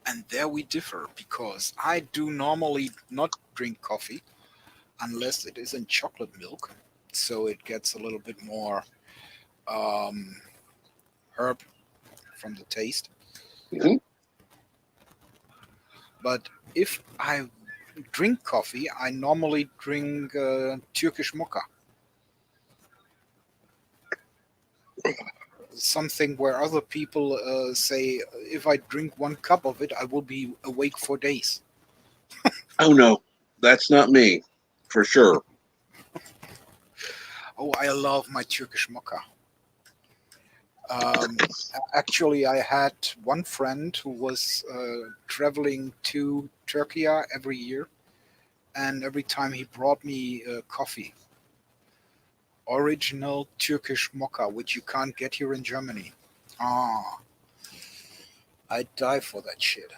And there we differ, because I do normally not drink coffee unless it is in chocolate milk, so it gets a little bit more herb from the taste. Mm-hmm. But if I drink coffee, I normally drink Turkish mocha. Something where other people say if I drink one cup of it, I will be awake for days. Oh no, that's not me, for sure. Oh, I love my Turkish mocha. Actually, I had one friend who was traveling to Turkey every year, and every time he brought me coffee. Original Turkish mocha, which you can't get here in Germany. Ah, I'd die for that shit.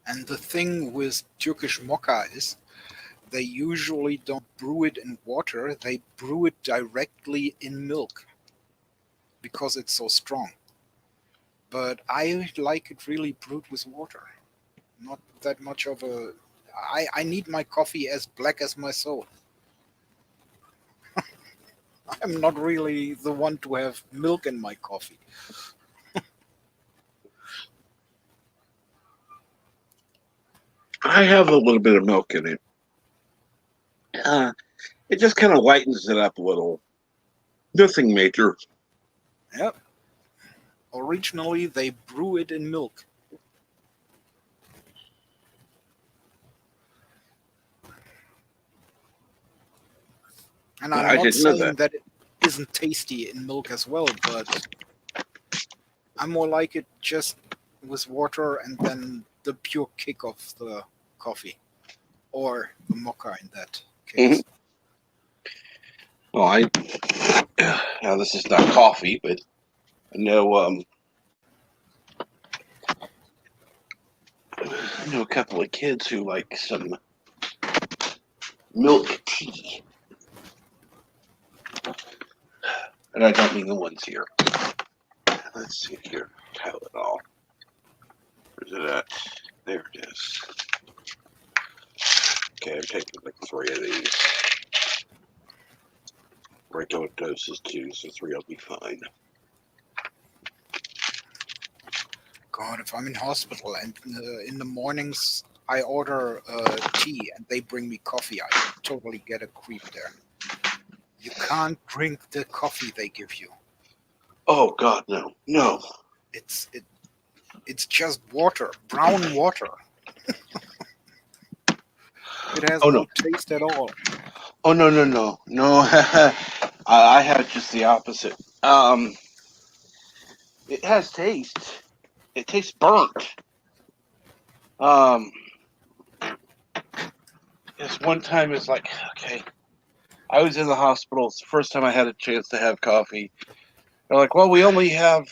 And the thing with Turkish mocha is they usually don't brew it in water, they brew it directly in milk because it's so strong. But I like it really brewed with water. Not that much of a... I need my coffee as black as my soul. I'm not really the one to have milk in my coffee. I have a little bit of milk in it. It just kind of lightens it up a little. Nothing major. Yep. Originally, they brew it in milk. And I'm I not didn't know saying that. that it isn't tasty in milk as well, but I'm more like it just with water and then the pure kick of the coffee or the mocha in that case. Well, now this is not coffee, but I know a couple of kids who like some milk tea, and I don't mean the ones here. Let's see here, Tylenol. Where's it at? There it is. Okay, I'm taking like 3 of these. Regular doses too, so 3 will be fine. God, if I'm in hospital and in the mornings I order tea and they bring me coffee, I totally get a creep there. You can't drink the coffee they give you. Oh God, no, no. It's just water, brown water. It has no taste at all. Oh no. I have just the opposite. It has taste. It tastes burnt. This one time it's like, okay, I was in the hospital. It's the first time I had a chance to have coffee. They're like, well, we only have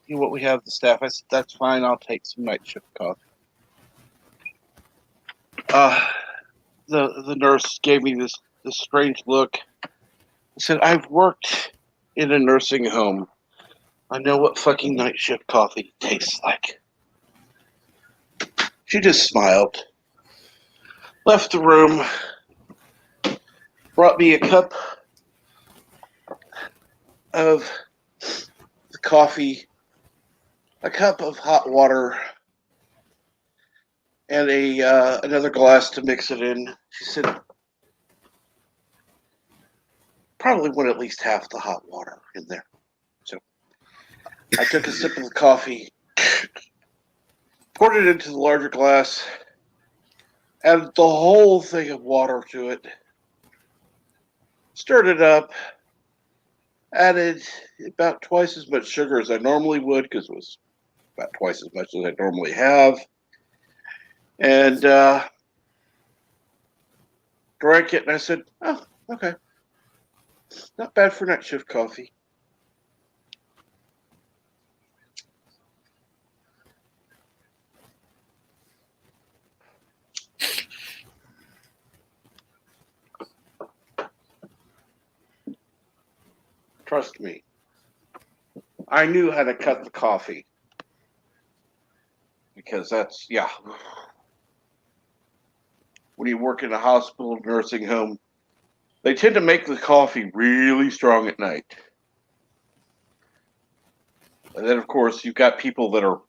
what we have the staff. I said, that's fine. I'll take some night shift coffee. The nurse gave me this strange look. I said, I've worked in a nursing home. I know what fucking night shift coffee tastes like. She just smiled, left the room, brought me a cup of the coffee, a cup of hot water, and another glass to mix it in. She said, probably want at least half the hot water in there. So I took a sip of the coffee, poured it into the larger glass, added the whole thing of water to it, stirred it up, added about twice as much sugar as I normally would because it was about twice as much as I normally have, and drank it. And I said, "Oh, okay, not bad for night shift coffee." Trust me, I knew how to cut the coffee because that's when you work in a hospital, nursing home, they tend to make the coffee really strong at night. And then, of course, you've got people that are,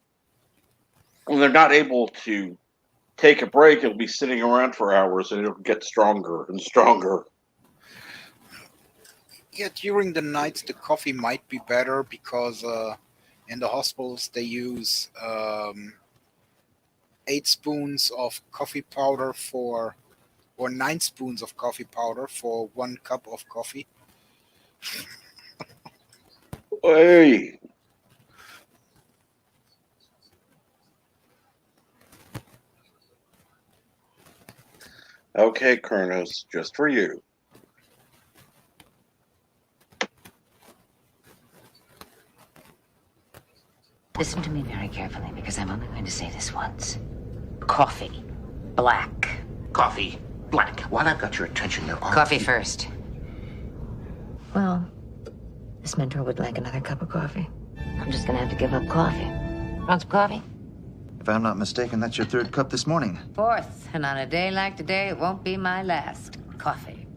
when they're not able to take a break, it'll be sitting around for hours and it'll get stronger and stronger. Yeah, during the nights the coffee might be better because in the hospitals they use 8 spoons of coffee powder or 9 spoons of coffee powder for 1 cup of coffee. Hey. Okay, Kronos, just for you. Listen to me very carefully because I'm only going to say this once. Coffee. Black. Coffee. Black. While I've got your attention, there are... Coffee first. Well, this mentor would like another cup of coffee. I'm just gonna have to give up coffee. Want some coffee? If I'm not mistaken, that's your 3rd cup this morning. 4th, and on a day like today, it won't be my last. Coffee.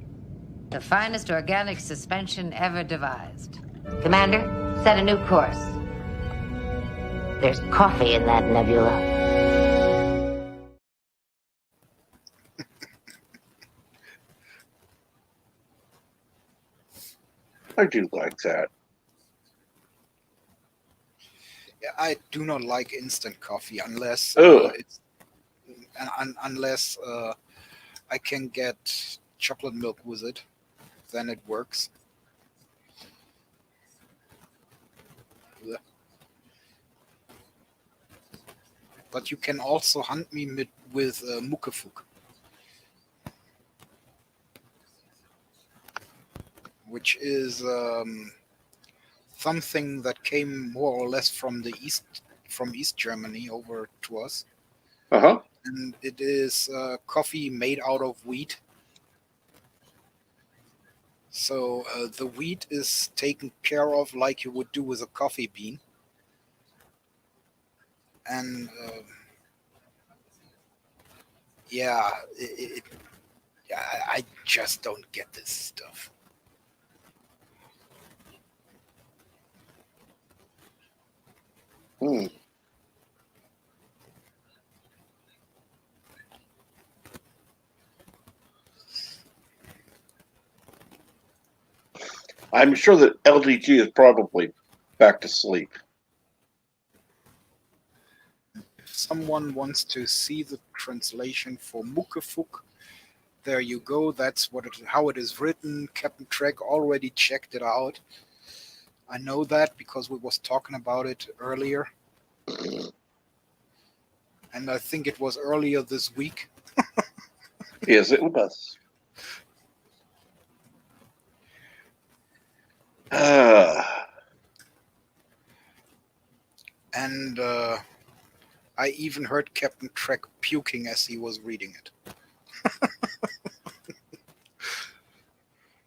The finest organic suspension ever devised. Commander, set a new course. There's coffee in that nebula. I do like that. Yeah, I do not like instant coffee unless unless I can get chocolate milk with it. then it works. Blech. But you can also hunt me with Muckefuk, which is something that came more or less from East Germany over to us. Uh-huh. And it is coffee made out of wheat. So the wheat is taken care of like you would do with a coffee bean. And yeah, I just don't get this stuff. Hmm. I'm sure that LDG is probably back to sleep. If someone wants to see the translation for Muckefuk, there you go. That's how it is written. Captain Trek already checked it out. I know that because we was talking about it earlier. And I think it was earlier this week. Yes, it was. And I even heard Captain Trek puking as he was reading it.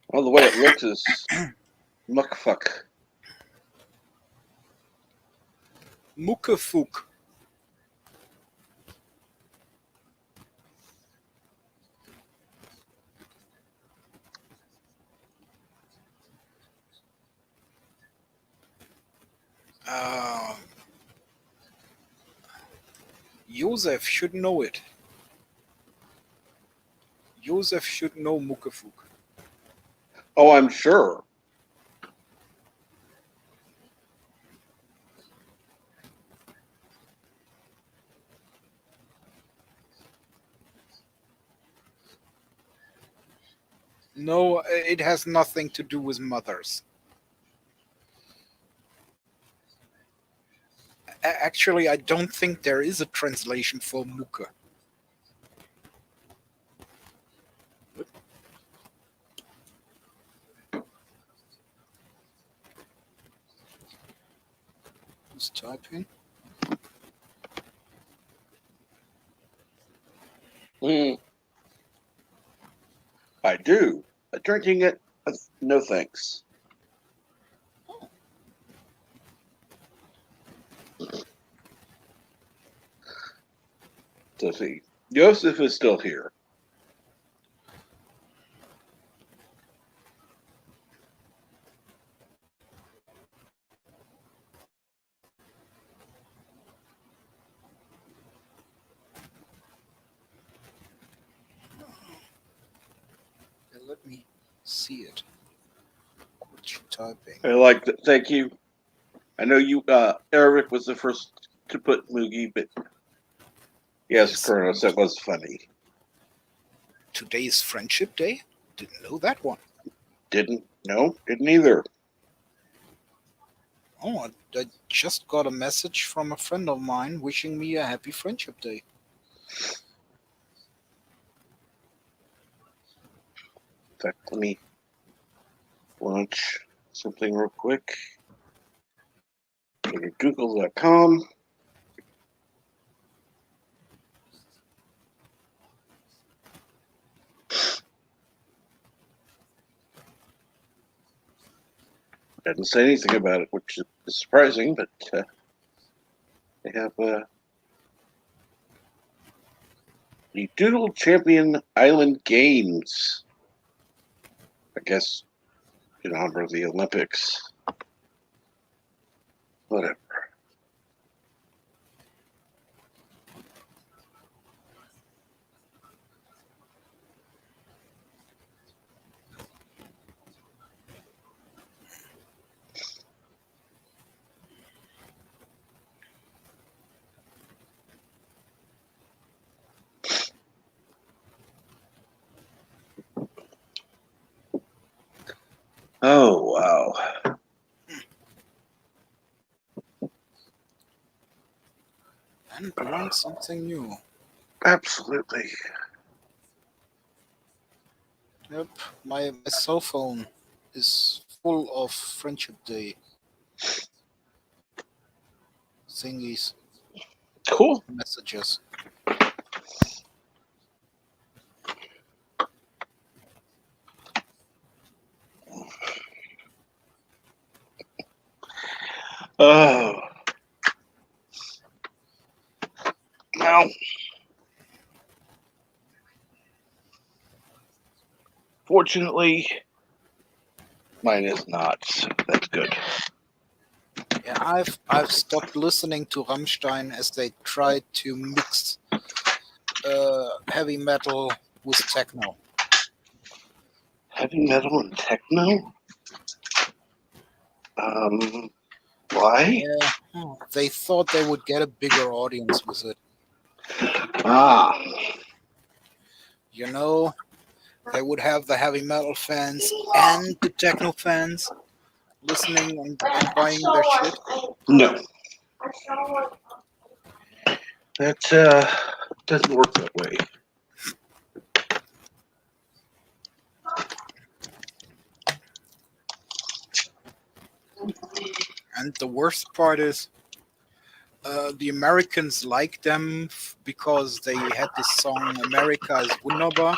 Well, the way it looks is muckfuck. Muckefuk. Josef should know it. Josef should know Muckefuk. Oh, I'm sure. No, it has nothing to do with mothers. Actually, I don't think there is a translation for Mucke. Who's typing? I do. Drinking it, no thanks. So see, Joseph is still here. Let me see it. What you typing? I like that. Thank you. I know you, Eric was the first to put Moogie, but yes, Kronos, that was funny. Today is Friendship Day? Didn't know that one. Didn't either. Oh, I just got a message from a friend of mine wishing me a happy Friendship Day. In fact, let me launch something real quick. Go to google.com. Doesn't say anything about it, which is surprising, but they have the Doodle Champion Island Games. I guess in honor of the Olympics. Whatever. Oh, wow. And learn something new. Absolutely. Yep, my cell phone is full of Friendship Day thingies, Cool. messages. Oh. Now, fortunately, mine is not. So that's good. Yeah, I've stopped listening to Rammstein as they tried to mix heavy metal with techno. Heavy metal and techno? Why? Yeah, they thought they would get a bigger audience with it. Ah. You know, they would have the heavy metal fans and the techno fans listening and buying their shit. No. That doesn't work that way. And the worst part is, the Americans like them because they had this song "America is Wunderbar,"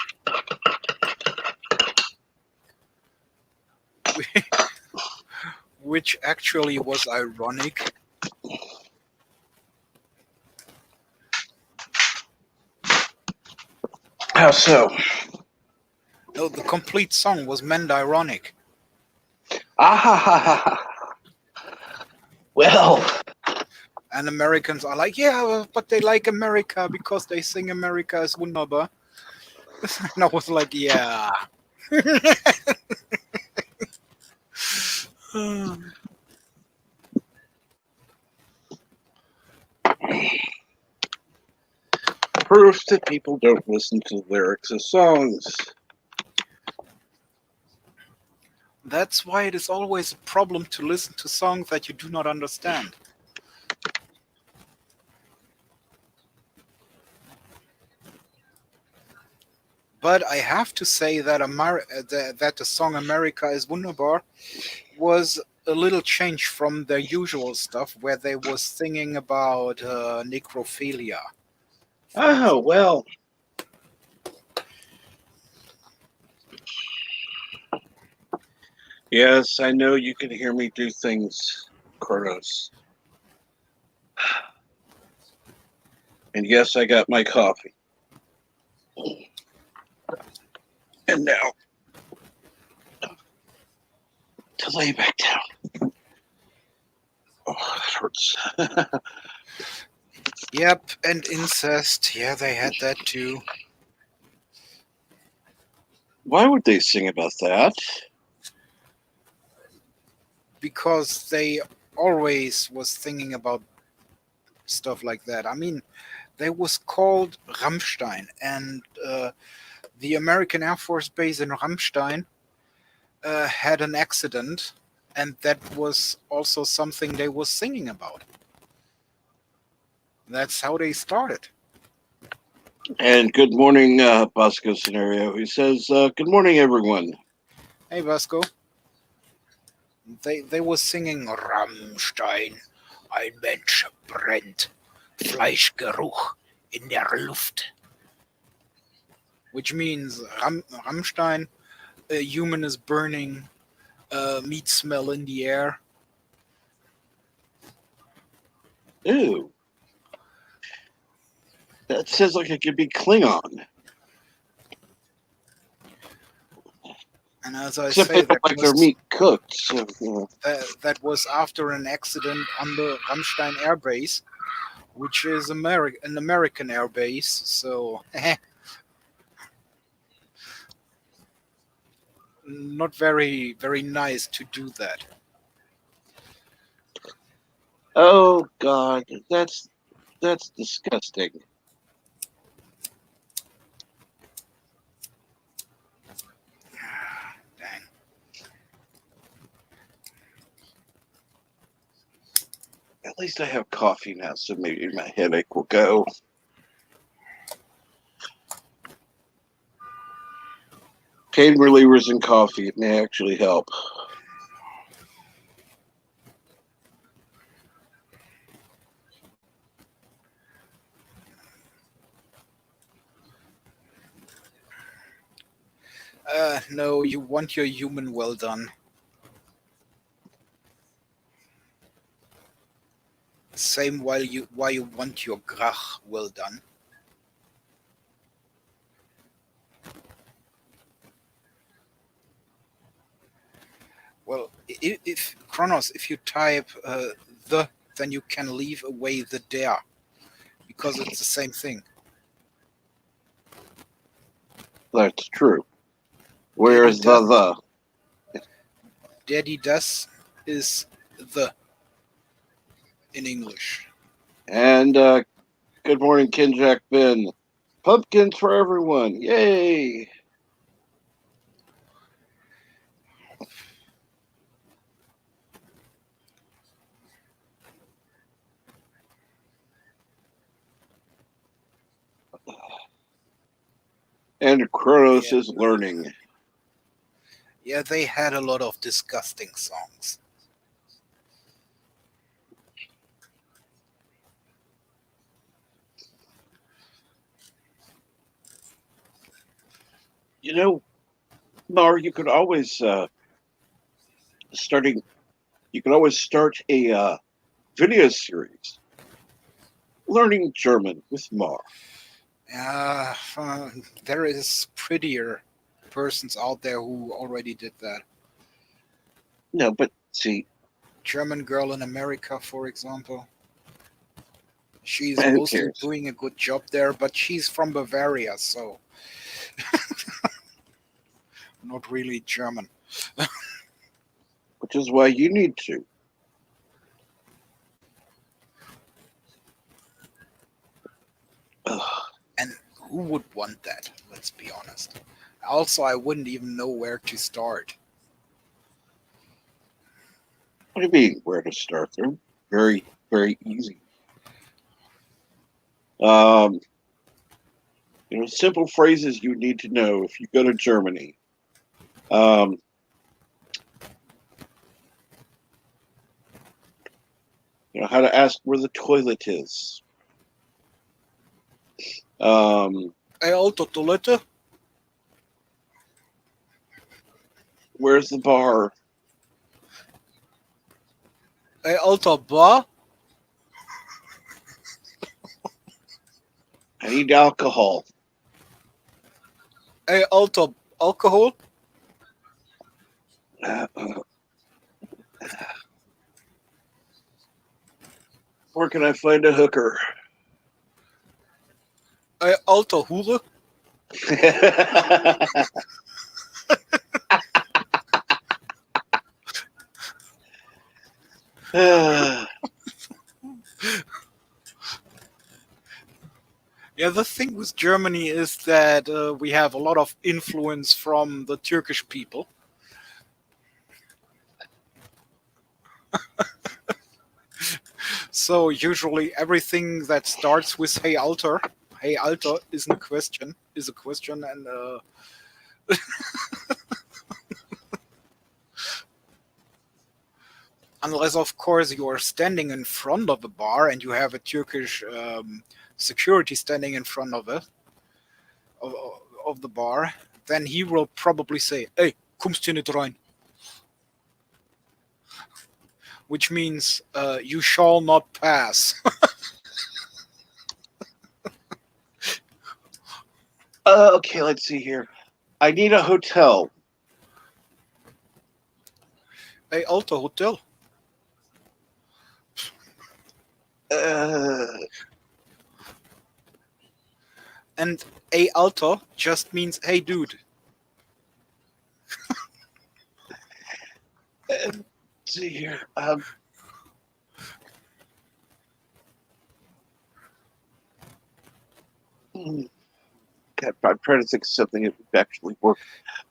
which actually was ironic. How so? No, the complete song was meant ironic. Ah. Well. And Americans are like, yeah, but they like America because they sing "America is Wunderbar." And I was like, yeah. Proof that people don't listen to the lyrics of songs. That's why it is always a problem to listen to songs that you do not understand. But I have to say that that the song "America is Wunderbar" was a little change from their usual stuff, where they was singing about necrophilia. Oh, well. Yes, I know you can hear me do things, Kronos. And yes, I got my coffee. And now, to lay back down. Oh, that hurts. Yep, and incest. Yeah, they had that too. Why would they sing about that? Because they always was thinking about stuff like that. I mean, they was called Rammstein, and the American Air Force Base in Rammstein had an accident, and that was also something they was singing about. That's how they started. And good morning, Bosco Scenario. He says, good morning, everyone. Hey, Vasco. They was singing Rammstein, ein Mensch brennt, Fleischgeruch in der Luft. Which means Rammstein, a human is burning, meat smell in the air. Ew. That says like it could be Klingon. And as I Except say, they don't like their meat cooked. So, that was after an accident on the Rammstein Air Base, which is an American air base. So, not very, very nice to do that. Oh God, that's disgusting. Dang. At least I have coffee now, so maybe my headache will go. Pain relievers and coffee, it may actually help. No, you want your human well done. Same why you want your grach well done. Well, if Kronos, if you type the, then you can leave away the der, because it's the same thing. That's true. Where is the? Daddy das is the in English. And good morning, Kinjack Ben. Pumpkins for everyone. Yay! And Kronos is learning. Yeah, they had a lot of disgusting songs. You know, Mar, you could always start a video series, learning German with Mar. There is prettier persons out there who already did that. No, but see, German Girl in America, for example. She's who mostly cares? doing a good job there, but she's from Bavaria, so not really German. Which is why you need to. And who would want that? Let's be honest. Also, I wouldn't even know where to start. What do you mean, where to start? They're very, very easy. Simple phrases you need to know if you go to Germany. How to ask where the toilet is. Hey, Alto Toilette? Where's the bar? Hey, Alto Bar? I need alcohol. Hey, Alto Alcohol? Where can I find a hooker? Hey, Alto Hure? Yeah, the thing with Germany is that we have a lot of influence from the Turkish people. So usually everything that starts with "Hey Alter," "Hey Alter" is a question, and unless of course you are standing in front of a bar and you have a Turkish security standing in front of it of the bar, then he will probably say, "Hey, kommst hier nicht rein," which means you shall not pass. Okay, let's see here. I need a hotel. Hey, Alto Hotel. And "Hey Alto" just means "Hey dude." Let's see here. God, I'm trying to think of something that would actually work.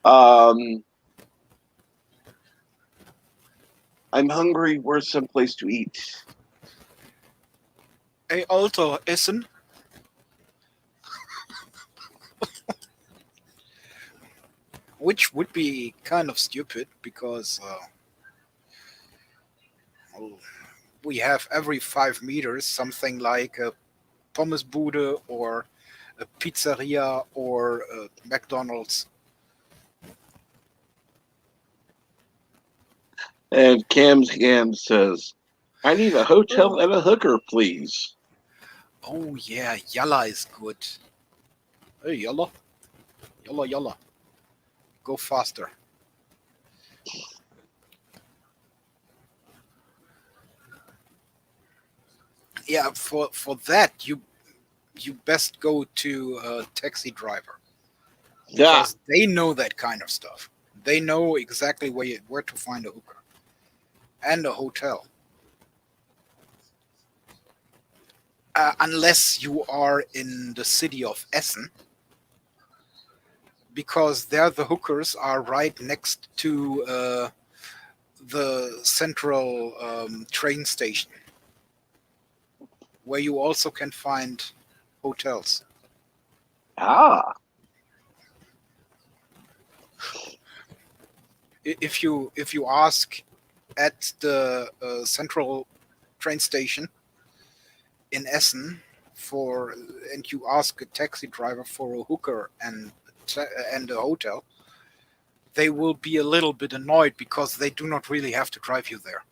I'm hungry. Where's some place to eat? Hey, Alter, Essen. Which would be kind of stupid because we have every 5 meters something like a pommes bude or a pizzeria or a McDonald's. And Cam says, I need a hotel and a hooker, please. Oh yeah, yalla is good. Hey, yalla. Yalla, yalla. Go faster. Yeah, for that you best go to a taxi driver Yeah. because they know that kind of stuff. They know exactly where to find a hooker and a hotel. Unless you are in the city of Essen, because there the hookers are right next to the central train station, where you also can find hotels. Ah. If you ask at the central train station in Essen and you ask a taxi driver for a hooker and a hotel, they will be a little bit annoyed because they do not really have to drive you there.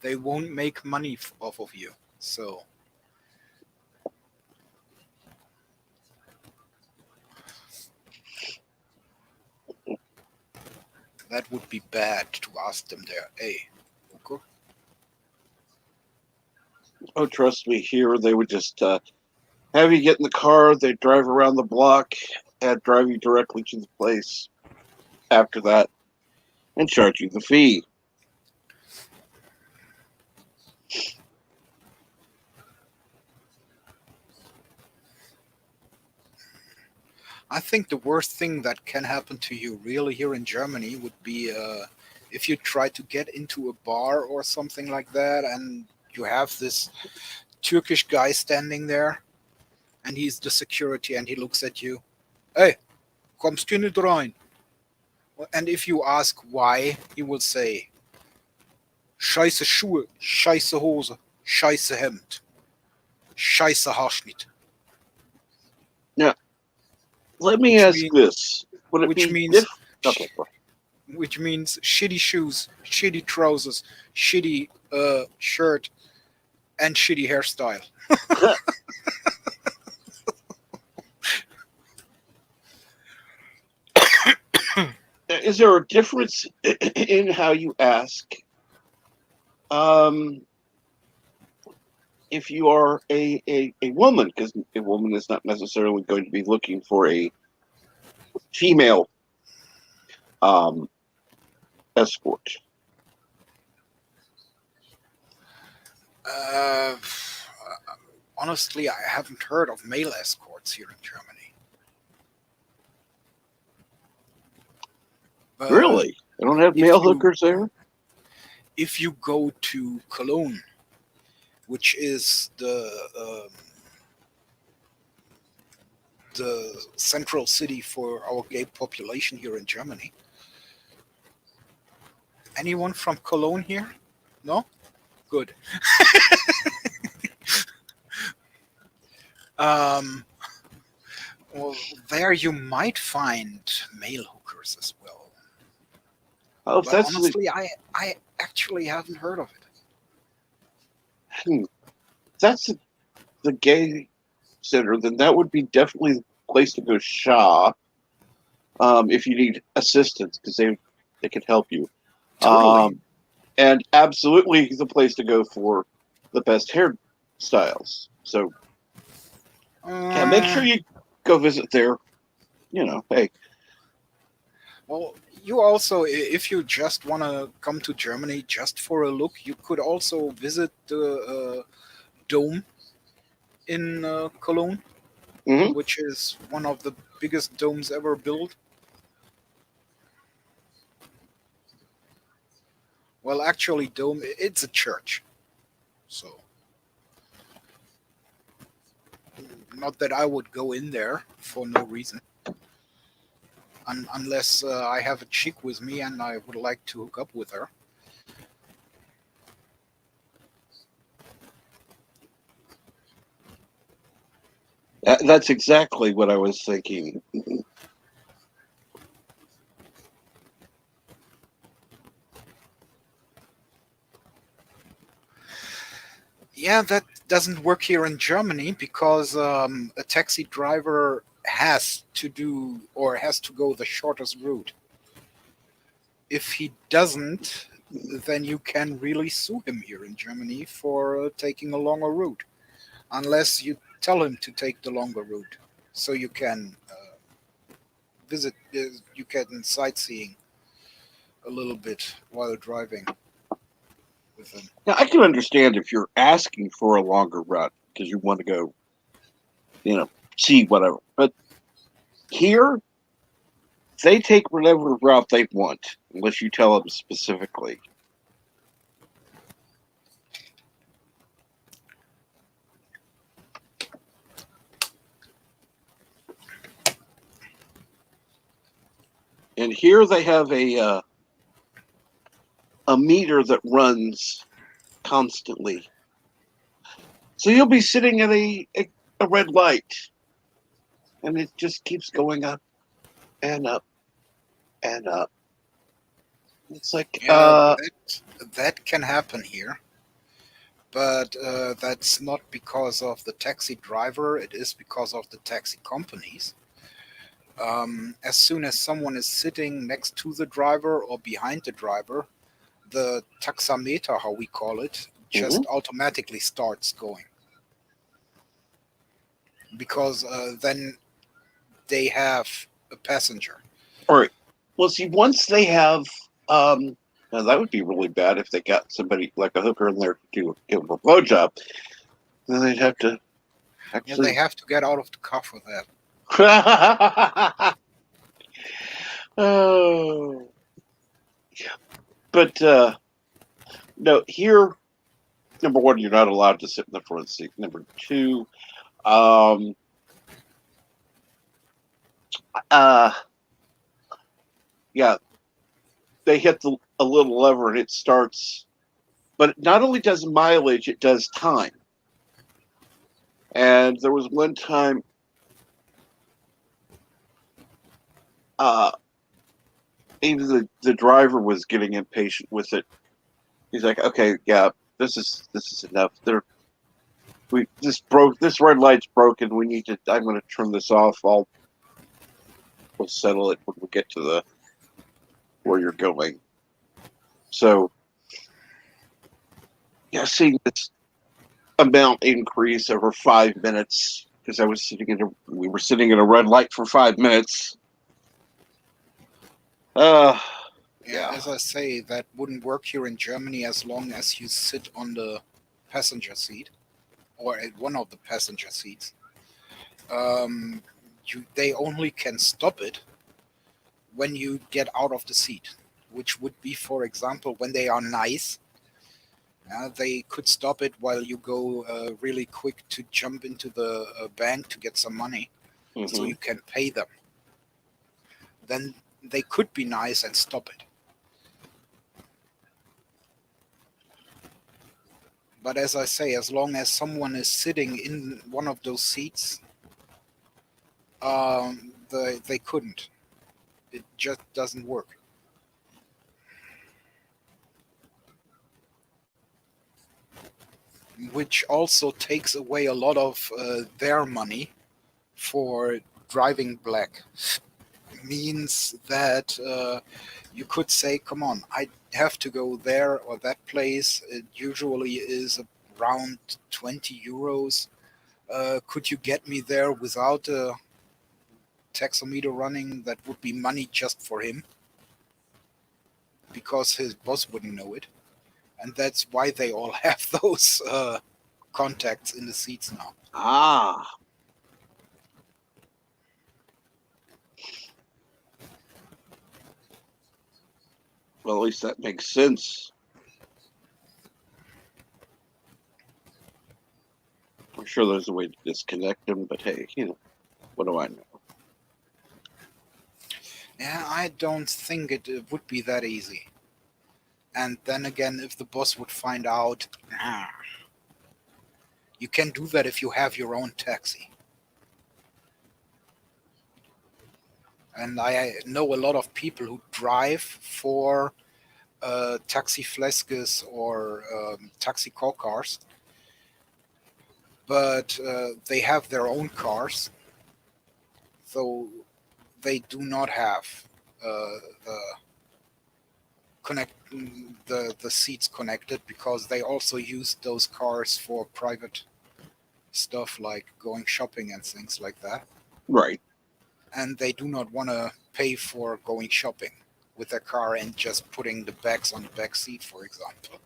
They won't make money off of you. So that would be bad to ask them there. Hey, hooker? Oh, trust me, here they would just have you get in the car, they drive around the block, and drive you directly to the place after that and charge you the fee. I think the worst thing that can happen to you really here in Germany would be if you try to get into a bar or something like that and you have this Turkish guy standing there and he's the security and he looks at you. Hey, kommst du nicht rein? And if you ask why, he will say, Scheiße Schuhe, scheiße Hose, scheiße Hemd, scheiße Haarschnitt. Now, let me ask this. Would it which be means okay, which means shitty shoes, shitty trousers, shitty shirt, and shitty hairstyle. is there a difference in how you ask? If you are a woman, because a woman is not necessarily going to be looking for a female escort. Honestly, I haven't heard of male escorts here in Germany. Really? They don't have male hookers there? If you go to Cologne, which is the central city for our gay population here in Germany. Anyone from Cologne here? No? Good. Well, there you might find male hookers as well. Oh, but that's honestly, I actually haven't heard of it. That's the gay center, then that would be definitely the place to go shop if you need assistance, because they can help you. Totally. And absolutely the place to go for the best hairstyles. So yeah, make sure you go visit there. You know, hey. Well, you also, if you just want to come to Germany just for a look, you could also visit the Dome in Cologne, which is one of the biggest domes ever built. Well, actually, Dome, it's a church. So, not that I would go in there for no reason. Unless I have a chick with me and I would like to hook up with her. That's exactly what I was thinking. Yeah, that doesn't work here in Germany because a taxi driver has to do or has to go the shortest route. If he doesn't, then you can really sue him here in Germany for taking a longer route, unless you tell him to take the longer route, so you can visit, you can sightseeing a little bit while driving with him. Now, I can understand if you're asking for a longer run because you want to go, see whatever. But here, they take whatever route they want, unless you tell them specifically. And here they have a meter that runs constantly. So you'll be sitting at a red light, and it just keeps going up and up and up. It's like, Yeah, that can happen here, but that's not because of the taxi driver. It is because of the taxi companies. As soon as someone is sitting next to the driver or behind the driver, the taxameter, how we call it, just automatically starts going. Because then they have a passenger. all right. Well, see, once they have, now that would be really bad if they got somebody like a hooker in there to give them a blowjob. Then they'd have to Yeah, actually. they have to get out of the car for that. Oh, but no, here, number one, you're not allowed to sit in the front seat. Number two, um, yeah, they hit a little lever and it starts. But it not only does mileage, it does time. And there was one time, even the driver was getting impatient with it. He's like, "Okay, yeah, this is enough. This red light's broken. We need to. I'm going to turn this off. We'll settle it when we get to where you're going." So, yeah, seeing this amount increase over 5 minutes because we were sitting in a red light for 5 minutes. Yeah, as I say, that wouldn't work here in Germany as long as you sit on the passenger seat or at one of the passenger seats. They only can stop it when you get out of the seat, which would be, for example, when they are nice. They could stop it while you go really quick to jump into the bank to get some money, so you can pay them. Then they could be nice and stop it. But as I say, as long as someone is sitting in one of those seats, they couldn't. It just doesn't work. Which also takes away a lot of their money for driving black. Means that you could say, come on, I have to go there or that place. It usually is around 20 euros. Could you get me there without a taxometer running? That would be money just for him, because his boss wouldn't know it. And that's why they all have those contacts in the seats now. Well, at least that makes sense. I'm sure there's a way to disconnect them, but hey, what do I know? Yeah, I don't think it would be that easy. And then again, if the boss would find out, you can do that if you have your own taxi. And I know a lot of people who drive for taxi flasks or taxi cars, but they have their own cars, so they do not have the seats connected, because they also use those cars for private stuff like going shopping and things like that. Right. And they do not want to pay for going shopping with their car and just putting the bags on the back seat, for example.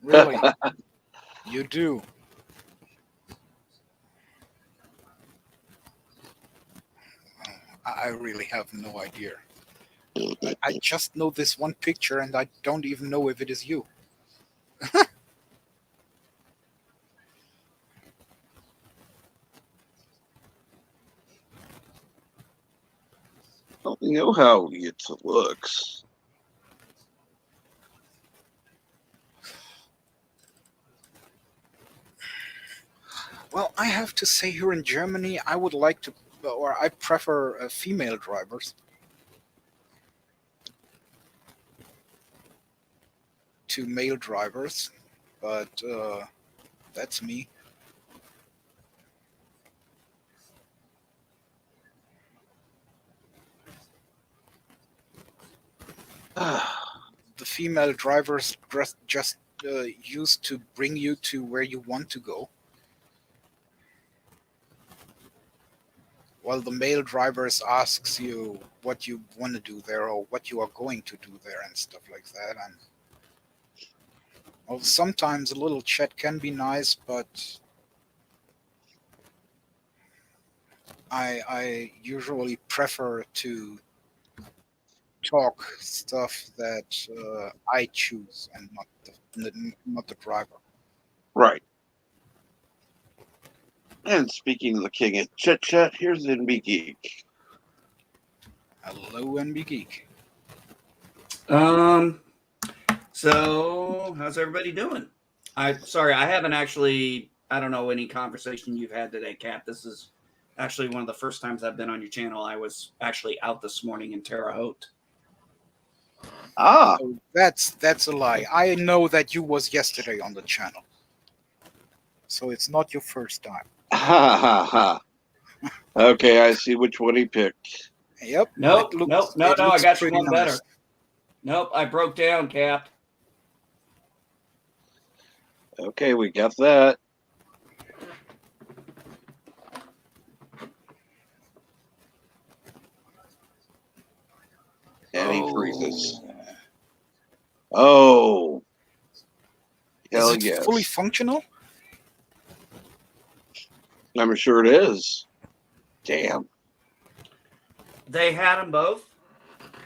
Really? You do? I really have no idea. I just know this one picture, and I don't even know if it is you. I don't know how it looks. Well, I have to say, here in Germany, I would like to, or I prefer female drivers to male drivers, but that's me. The female drivers just used to bring you to where you want to go, while the male drivers asks you what you want to do there or what you are going to do there and stuff like that. And well, sometimes a little chat can be nice, but I usually prefer to talk stuff that I choose and not the driver. Right. And speaking of the king of chit chat, here's NB Geek. Hello, NB Geek. So how's everybody doing? Sorry, I haven't actually. I don't know any conversation you've had today, Cap. This is actually one of the first times I've been on your channel. I was actually out this morning in Terre Haute. Ah, So that's a lie. I know that you was yesterday on the channel, so it's not your first time. ha ha ha. Okay, I see which one he picked. Yep. Nope. I got you pretty one nice. better. Nope, I broke down, Cap. Okay, we got that. And he freezes. Oh. Hell Is it yes. fully functional? I'm sure it is. Damn. They had them both.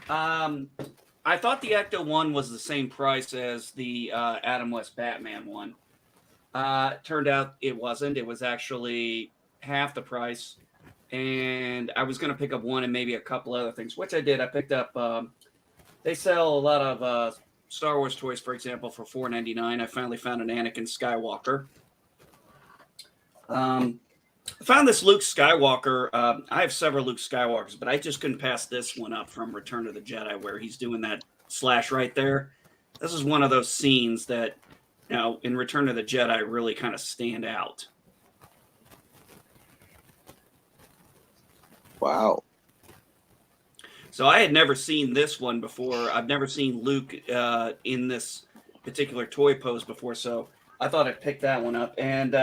I thought the Ecto one was the same price as the Adam West Batman one. Turned out it wasn't. It was actually half the price. And I was going to pick up one and maybe a couple other things, which I did. I picked up, they sell a lot of Star Wars toys, for example, for $4.99. I finally found an Anakin Skywalker. I found this Luke Skywalker. I have several Luke Skywalkers, but I just couldn't pass this one up from Return of the Jedi, where he's doing that slash right there. This is one of those scenes that, in Return of the Jedi really kind of stand out. Wow. So I had never seen this one before. I've never seen Luke in this particular toy pose before, so I thought I'd pick that one up. And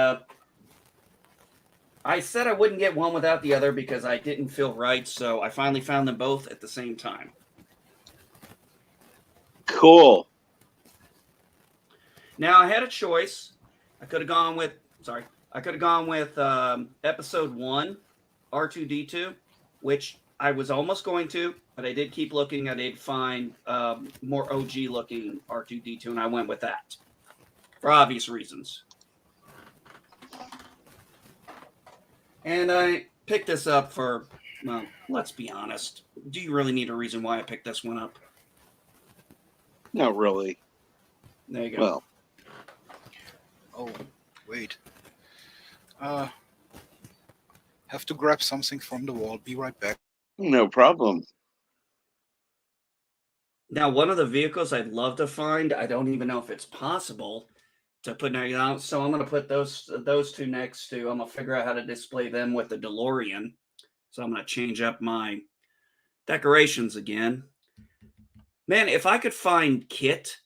I said I wouldn't get one without the other because I didn't feel right, so I finally found them both at the same time. Cool. Now, I had a choice. I could have gone with, I could have gone with episode 1, R2D2, which I was almost going to, but I did keep looking. I did find more OG looking R2D2, and I went with that for obvious reasons. And I picked this up for, well, let's be honest. Do you really need a reason why I picked this one up? Not really. There you go. Well, Oh, wait. Have to grab something from the wall. Be right back. no problem. Now, one of the vehicles I'd love to find, I don't even know if it's possible to put now. So I'm going to put those two next to. I'm going to figure out how to display them with the DeLorean. So I'm going to change up my decorations again. Man, if I could find Kit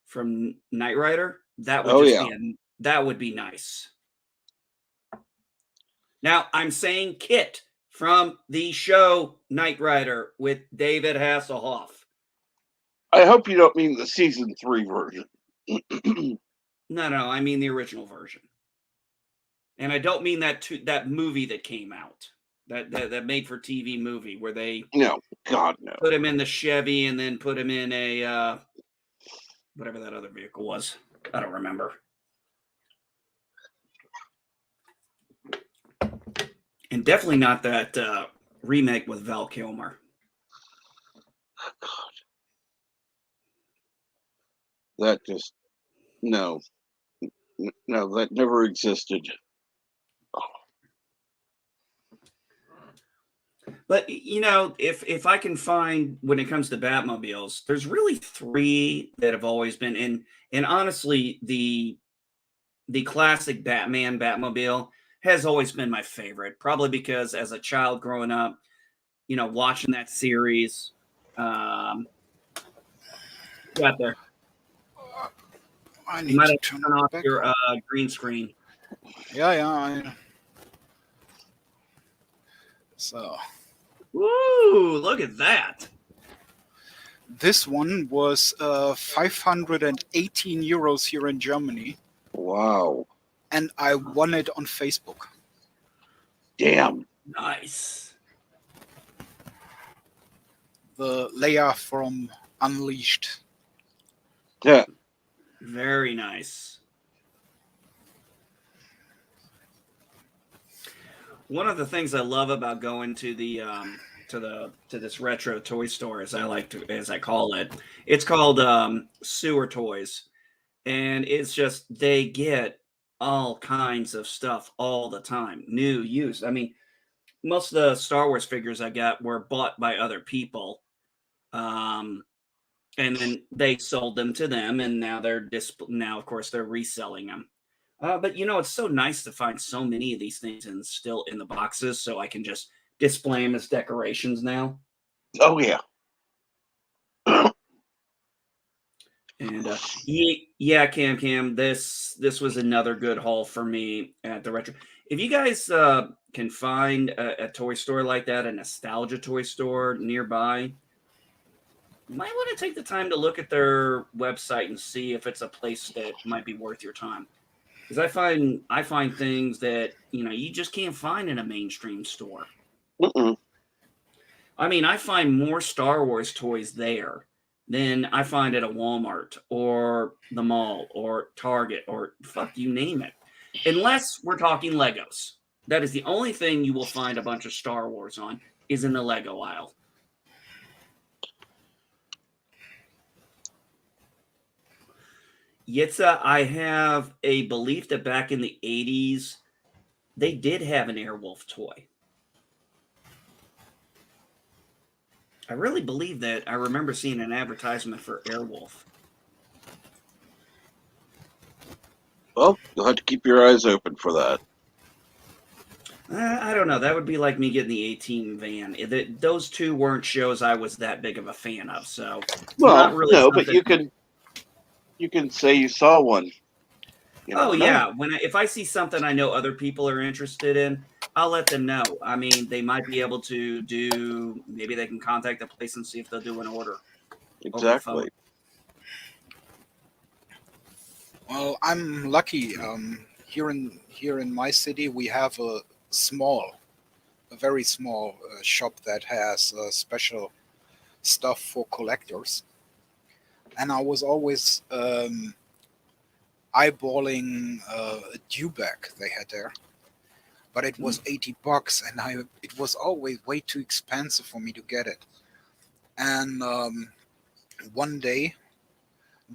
from Knight Rider, that would that would be nice. Now, I'm saying Kit from the show Knight Rider with David Hasselhoff. I hope you don't mean the season 3 version. No, I mean the original version. And I don't mean that movie that came out. That made for TV movie where they No, God no. put him in the Chevy and then put him in a whatever that other vehicle was. I don't remember. And definitely not that remake with Val Kilmer. God. That just no, that never existed. But if I can find, when it comes to Batmobiles, there's really 3 that have always been in, and honestly, the classic Batmobile has always been my favorite. Probably because as a child growing up, watching that series, got there. I You need might to have turn turned off back. your green screen. Yeah. So. Woo! Look at that. This one was 518 euros here in Germany. Wow. And I won it on Facebook. Damn. Nice. The Leia from Unleashed. Yeah. Very nice. One of the things I love about going to the to this retro toy store, as I call it, it's called Sewer Toys, and it's just they get all kinds of stuff all the time, new, used. I mean, most of the Star Wars figures I got were bought by other people, and then they sold them to them, and now now of course they're reselling them. But it's so nice to find so many of these things and still in the boxes, so I can just display them as decorations now. Oh yeah. And yeah, Cam, this was another good haul for me at the retro. If you guys can find a toy store like that, a nostalgia toy store nearby, you might want to take the time to look at their website and see if it's a place that might be worth your time. Because I find things that you just can't find in a mainstream store. I mean, I find more Star Wars toys there than I find at a Walmart or the mall or Target or fuck you name it. Unless we're talking Legos. That is the only thing you will find a bunch of Star Wars on is in the Lego aisle. Yitza, I have a belief that back in the 80s, they did have an Airwolf toy. I really believe that. I remember seeing an advertisement for Airwolf. Well, you'll have to keep your eyes open for that. I don't know. That would be like me getting the 18 van. Those two weren't shows I was that big of a fan of. So, well, not really no, but you can say you saw one. Yeah. If I see something I know other people are interested in, I'll let them know. I mean, they might be able to do. Maybe they can contact the place and see if they'll do an order. Exactly. Well, I'm lucky. here in my city, we have a very small shop that has special stuff for collectors. And I was always eyeballing a dewback they had there, but it was $80, and it was always way too expensive for me to get it. And one day,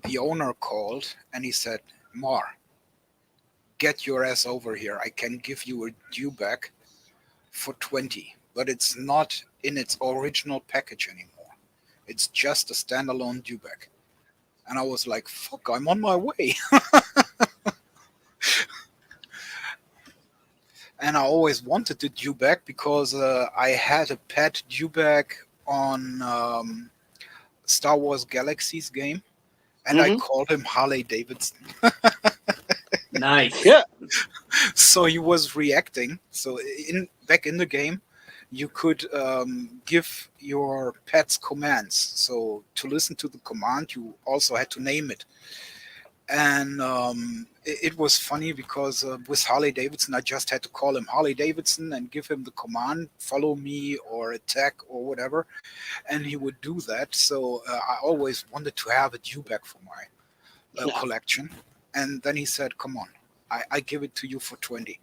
the owner called and he said, "Mar, get your ass over here. I can give you a dewback for 20, but it's not in its original package anymore. It's just a standalone dewback." And I was like, "Fuck, I'm on my way." And I always wanted the dewback because I had a pet dewback on Star Wars Galaxies game, and I called him Harley Davidson. Nice. Yeah. So he was reacting. So back in the game, you could give your pets commands. So to listen to the command, you also had to name it. And it was funny because with Harley Davidson, I just had to call him Harley Davidson and give him the command, follow me or attack or whatever, and he would do that. So I always wanted to have a dewback for my collection. And then he said, "Come on, I give it to you for 20."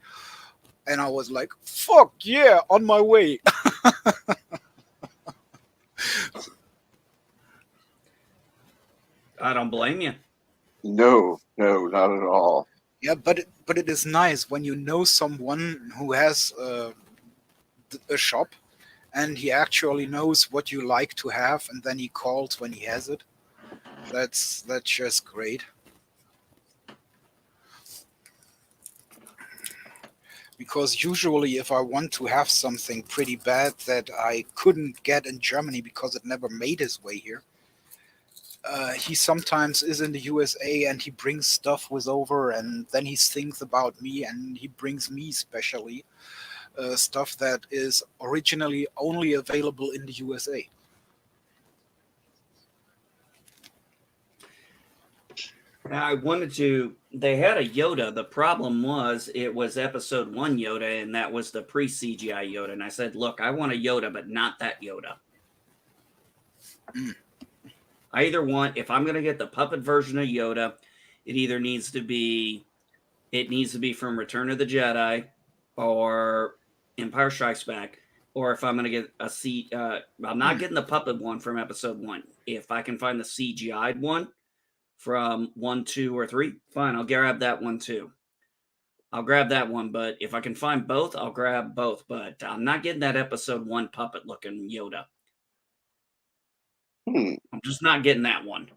And I was like, "Fuck yeah, on my way." I don't blame you. No, not at all. Yeah, but it is nice when you know someone who has a shop, and he actually knows what you like to have, and then he calls when he has it. That's just great. Because usually, if I want to have something pretty bad that I couldn't get in Germany because it never made its way here, he sometimes is in the USA and he brings stuff with over, and then he thinks about me and he brings me specially stuff that is originally only available in the USA. Now, I wanted to. They had a Yoda. The problem was it was episode 1 Yoda, and that was the pre CGI Yoda. And I said, "Look, I want a Yoda, but not that Yoda. I either want, if I'm going to get the puppet version of Yoda, it either needs to be from Return of the Jedi or Empire Strikes Back, or if I'm going to get a I'm not getting the puppet one from episode 1. If I can find the CGI'd one from 1, 2, or 3, fine, I'll grab that one too. I'll grab that one, but if I can find both, I'll grab both. But I'm not getting that episode 1 puppet looking Yoda. I'm just not getting that one.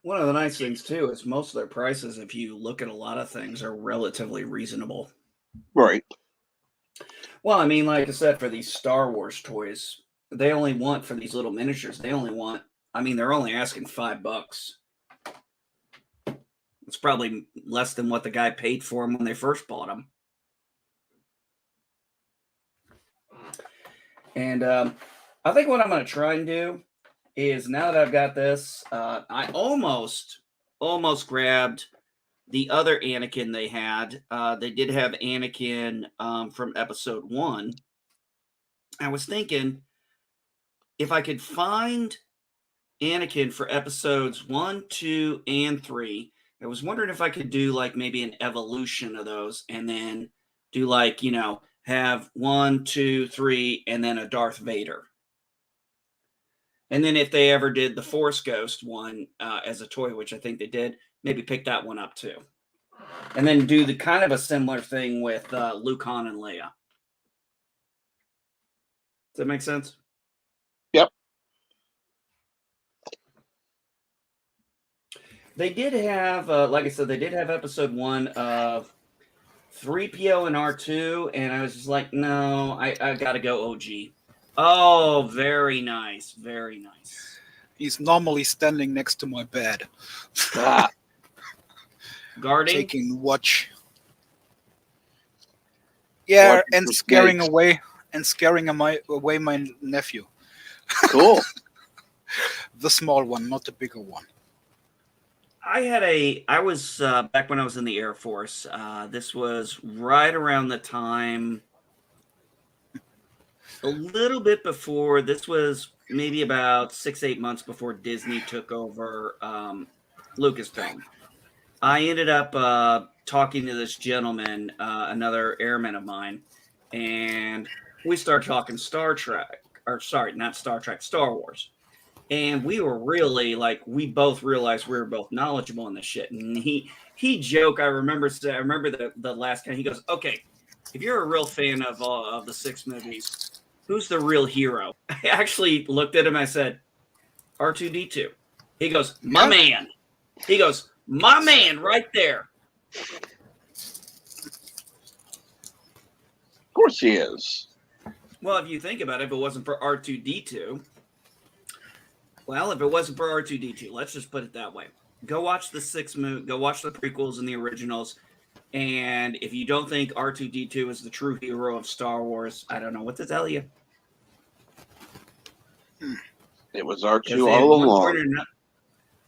One of the nice things too is most of their prices, if you look at a lot of things, are relatively reasonable. Right. Well, I mean, like I said, for these Star Wars toys, they only want, for these little miniatures, they're only asking $5. It's probably less than what the guy paid for them when they first bought them. And I think what I'm going to try and do is, now that I've got this, I almost grabbed the other Anakin they had. They did have Anakin from episode 1. I was thinking if I could find Anakin for episodes 1, 2, and 3, I was wondering if I could do like maybe an evolution of those, and then do like, have 1, 2, 3, and then a Darth Vader. And then if they ever did the Force Ghost one as a toy, which I think they did, maybe pick that one up too. And then do the kind of a similar thing with Luke, Han, and Leia. Does that make sense? Yep. They did have, like I said, they did have episode 1 of 3PO and R2, and I was just like, no, I got to go OG. Oh, very nice. Very nice. He's normally standing next to my bed. Guarding? Taking watch. Yeah, and scaring away and scaring away my nephew. Cool. The small one, not the bigger one. I was back when I was in the Air Force. This was right around the time, a little bit before. This was maybe about 6-8 months before Disney took over Lucasfilm. I ended up talking to this gentleman, another airman of mine, and we started talking Star Trek, or sorry, not Star Trek, Star Wars. And we were really like, we both realized we were both knowledgeable in this shit. And he joked, I remember the last time he goes, okay, if you're a real fan of the 6 movies, who's the real hero? I actually looked at him. I said, R2D2. He goes, my man. He goes, my man, right there. Of course he is. Well, if you think about it, if it wasn't for R2D2, well, if it wasn't for R2D2, let's just put it that way. Go watch the 6 movie, go watch the prequels and the originals. And if you don't think R2D2 is the true hero of Star Wars, I don't know what to tell you. It was R2 all along.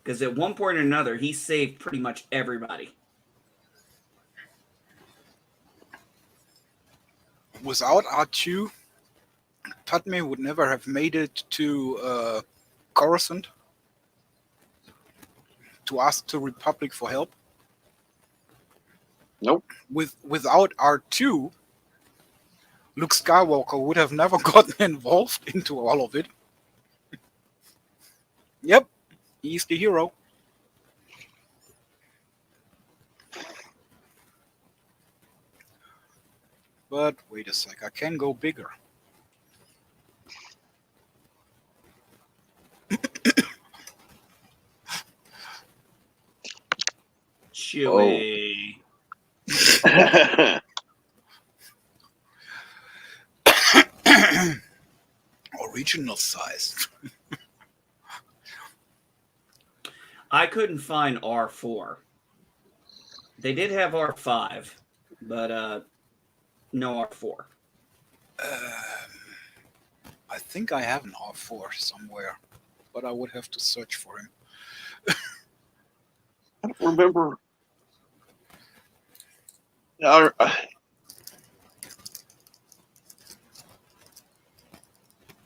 Because at one point or another, he saved pretty much everybody. Without R2, Padme would never have made it to Coruscant to ask the Republic for help. Nope. Without R2, Luke Skywalker would have never gotten involved into all of it. Yep, he's the hero. But wait a sec, I can go bigger. Chewie. Original size. I couldn't find R4. They did have R5, but no R4. I think I have an R4 somewhere, but I would have to search for him. I don't remember.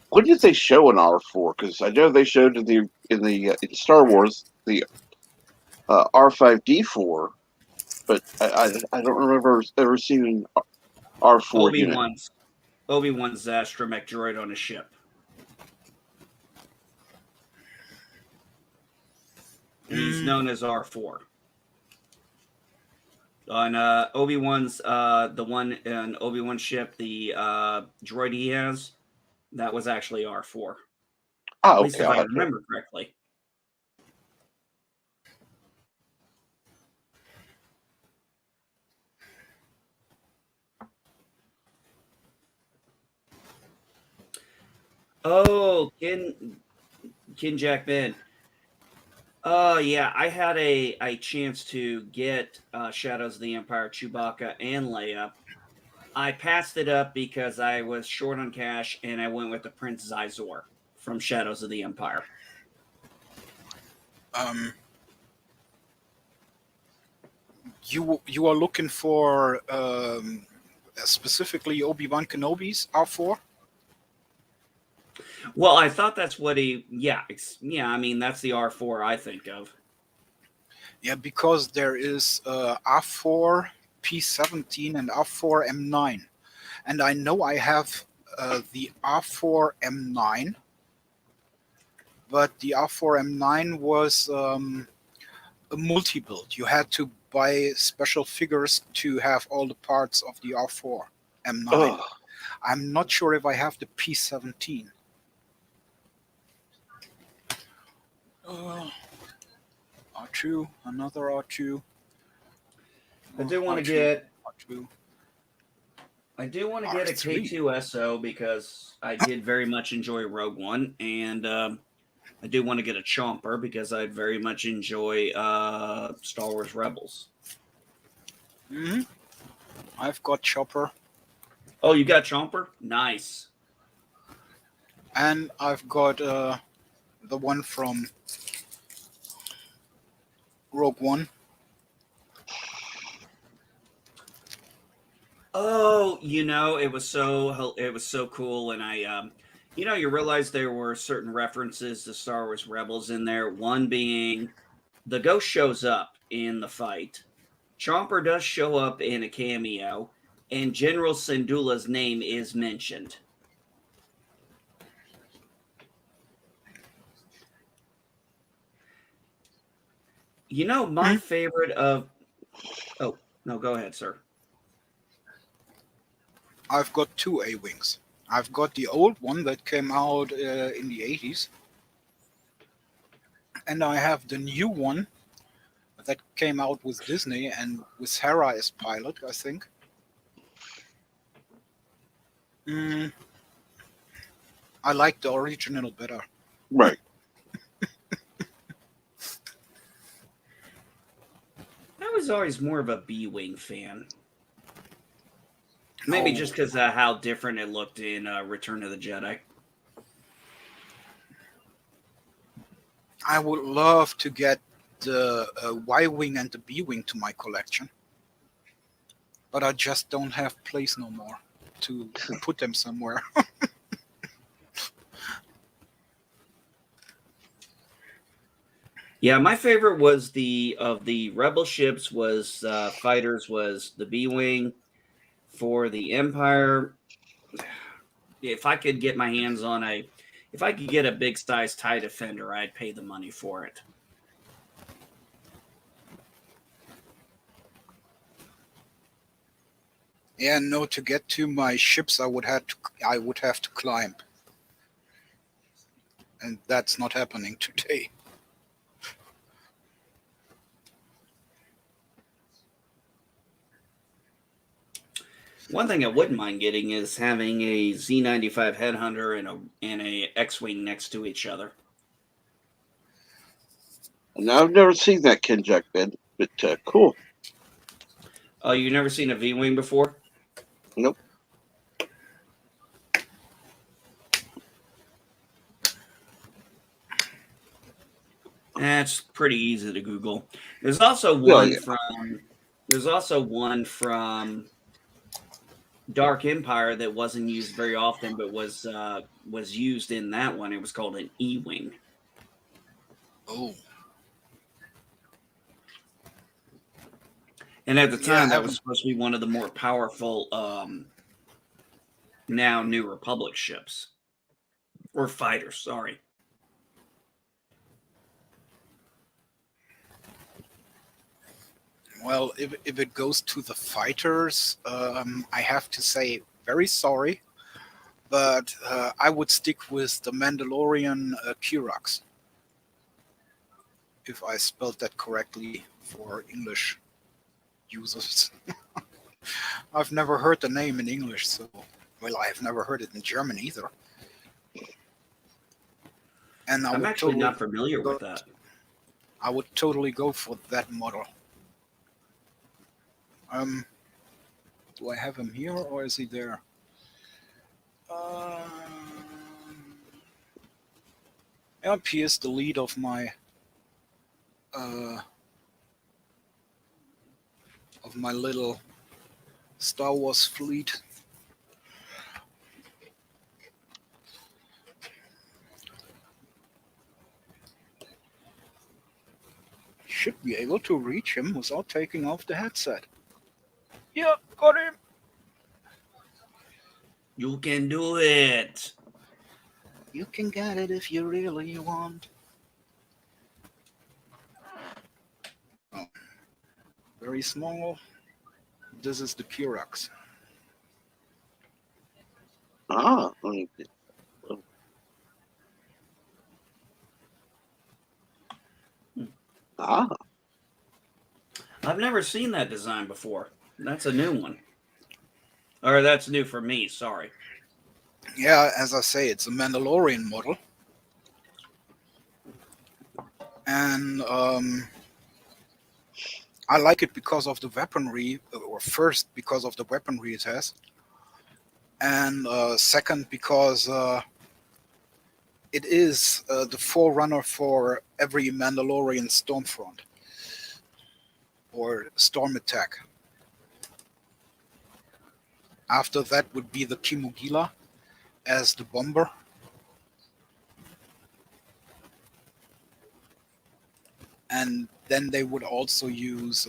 When did they show an R4? Because I know they showed in Star Wars the R5D4, but I don't remember ever seeing R4 unit. Obi-Wan's astromech droid on a ship. He's known as R4. On Obi-Wan's the one in Obi-Wan's ship, the droid he has, that was actually R4. Oh, at least okay. if I remember correctly. Oh, Kin Jack Ben. Yeah, I had a chance to get Shadows of the Empire, Chewbacca, and Leia. I passed it up because I was short on cash, and I went with the Prince Zizor from Shadows of the Empire. You are looking for specifically Obi-Wan Kenobi's R4? Well, I thought that's what he. Yeah. I mean, that's the R4 I think of. Yeah, because there is R4 P17 and R4 M9, and I know I have the R4 M9, but the R4 M9 was a multi-build. You had to buy special figures to have all the parts of the R4 M9. Oh. I'm not sure if I have the P17. R2, another R2. I do want to get R2. I do want to get a K2SO because I did very much enjoy Rogue One, and I do want to get a Chomper because I very much enjoy Star Wars Rebels. I've got Chopper. Oh, you got Chomper? Nice. And I've got the one from Rogue One. Oh, it was so cool, and you realize there were certain references to Star Wars Rebels in there. One being the Ghost shows up in the fight. Chomper does show up in a cameo, and General Syndulla's name is mentioned. My favorite of. Oh, no, go ahead, sir. I've got two A-Wings. I've got the old one that came out in the 80s. And I have the new one that came out with Disney and with Hera as pilot, I think. I like the original better. Right. I was always more of a B-Wing fan. Maybe just because of how different it looked in Return of the Jedi. I would love to get the Y-Wing and the B-Wing to my collection. But I just don't have place no more to put them somewhere. Yeah, my favorite was of the Rebel ships was fighters was the B-Wing. For the Empire, if I could get my hands on if I could get a big size TIE Defender, I'd pay the money for it. Yeah, no, to get to my ships I would have to climb. And that's not happening today. One thing I wouldn't mind getting is having a Z95 Headhunter and a X-Wing next to each other. Now, I've never seen that Kinjak bed, but cool. Oh, you've never seen a V-Wing before? Nope. That's pretty easy to Google. There's also one from Dark Empire that wasn't used very often, but was used in that one. It was called an E-Wing. Oh. And at the time, that was supposed to be one of the more powerful now New Republic ships. Or fighters, sorry. Well, if it goes to the fighters, I have to say very sorry, but I would stick with the Mandalorian Kirax, if I spelled that correctly for English users. I've never heard the name in English, so I've never heard it in German either. And I'm actually not familiar with that. I would totally go for that model. Do I have him here or is he there? Yep, he is the lead of my little Star Wars fleet. Should be able to reach him without taking off the headset. Yep, got him. You can do it. You can get it if you really want. Oh, very small. This is the Kirax. Ah. Ah. I've never seen that design before. That's a new one. Or that's new for me, sorry. Yeah, as I say, it's a Mandalorian model. And I like it because of the weaponry, or first because of the weaponry it has. and second because it is the forerunner for every Mandalorian Stormfront or Storm Attack. After that would be the Kimugila as the bomber. And then they would also use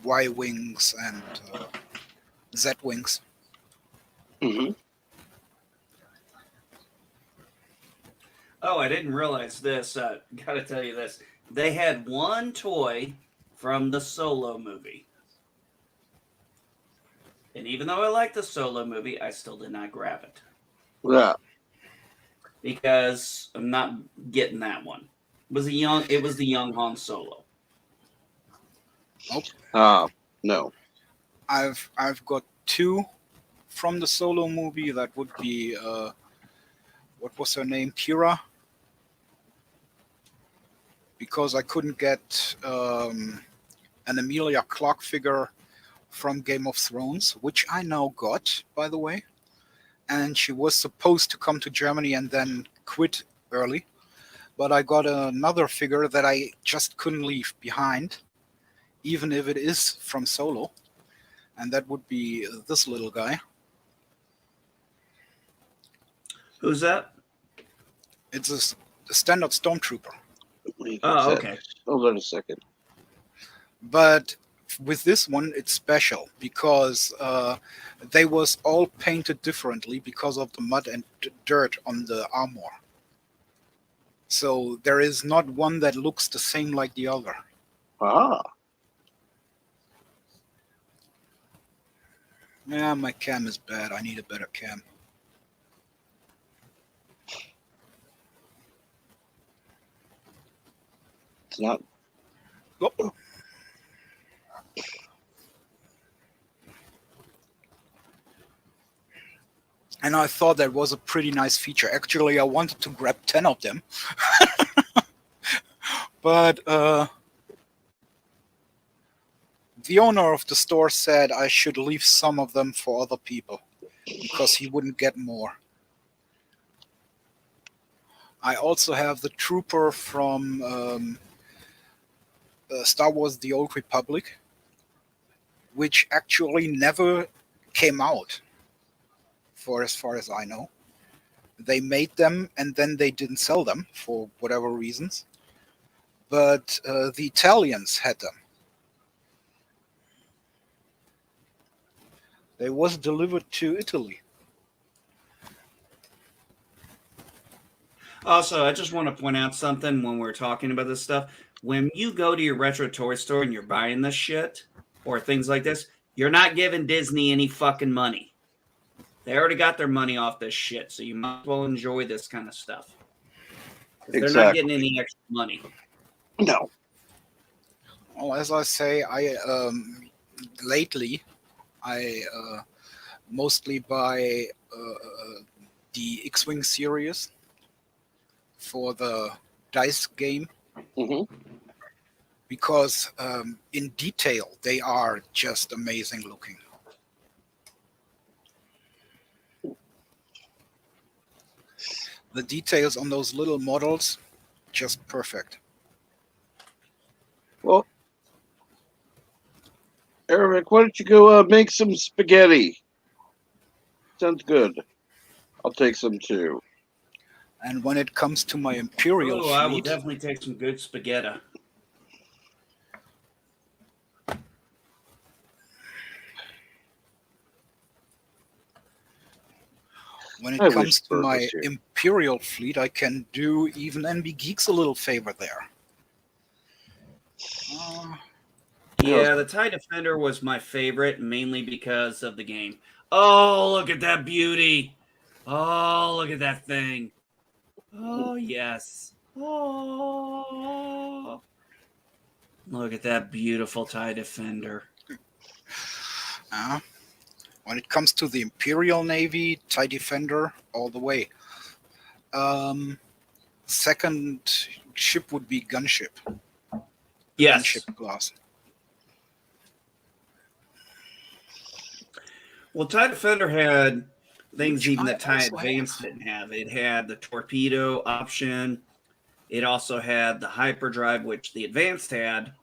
Y-wings and Z-wings. Mm-hmm. Oh, I didn't realize this. Gotta tell you this. They had one toy from the Solo movie. And even though I like the Solo movie, I still did not grab it. Yeah. Because I'm not getting that one. It was the young Han Solo. Nope. No. I've got two from the Solo movie. That would be what was her name? Kira. Because I couldn't get an Emilia Clarke figure from Game of Thrones, which I now got, by the way. And she was supposed to come to Germany and then quit early. But I got another figure that I just couldn't leave behind, even if it is from Solo. And that would be this little guy. Who's that? It's a standard Stormtrooper. Oh, okay. Hold on a second. But with this one, it's special because they was all painted differently because of the mud and dirt on the armor. So there is not one that looks the same like the other. Yeah, my cam is bad. I need a better cam. It's not. Oh. And I thought that was a pretty nice feature. Actually, I wanted to grab 10 of them. But the owner of the store said I should leave some of them for other people because he wouldn't get more. I also have the Trooper from Star Wars The Old Republic, which actually never came out, for as far as I know. They made them and then they didn't sell them for whatever reasons. But the Italians had them. They was delivered to Italy. Also, I just want to point out something when we're talking about this stuff. When you go to your retro toy store and you're buying this shit or things like this, you're not giving Disney any fucking money. They already got their money off this shit, so you might as well enjoy this kind of stuff. They're not getting any extra money. No. Well, as I say, lately I mostly buy the X-Wing series for the dice game. Mm-hmm. Because in detail they are just amazing looking. The details on those little models, just perfect. Well, Eric, why don't you go make some spaghetti? Sounds good. I'll take some too. And when it comes to my Imperial fleet, I will definitely take some good spaghetti. when it comes to my Imperial fleet, I can do even NB Geeks a little favor there. Yeah, the TIE Defender was my favorite, mainly because of the game. Oh, look at that beauty. Oh, look at that thing. Oh, yes. Oh, look at that beautiful TIE Defender. When it comes to the Imperial Navy, TIE Defender all the way. Second ship would be gunship. Yes. Gunship class. Well, TIE Defender had things Which even I that TIE also Advanced didn't have. It had the torpedo option. It also had the hyperdrive, which the Advanced had,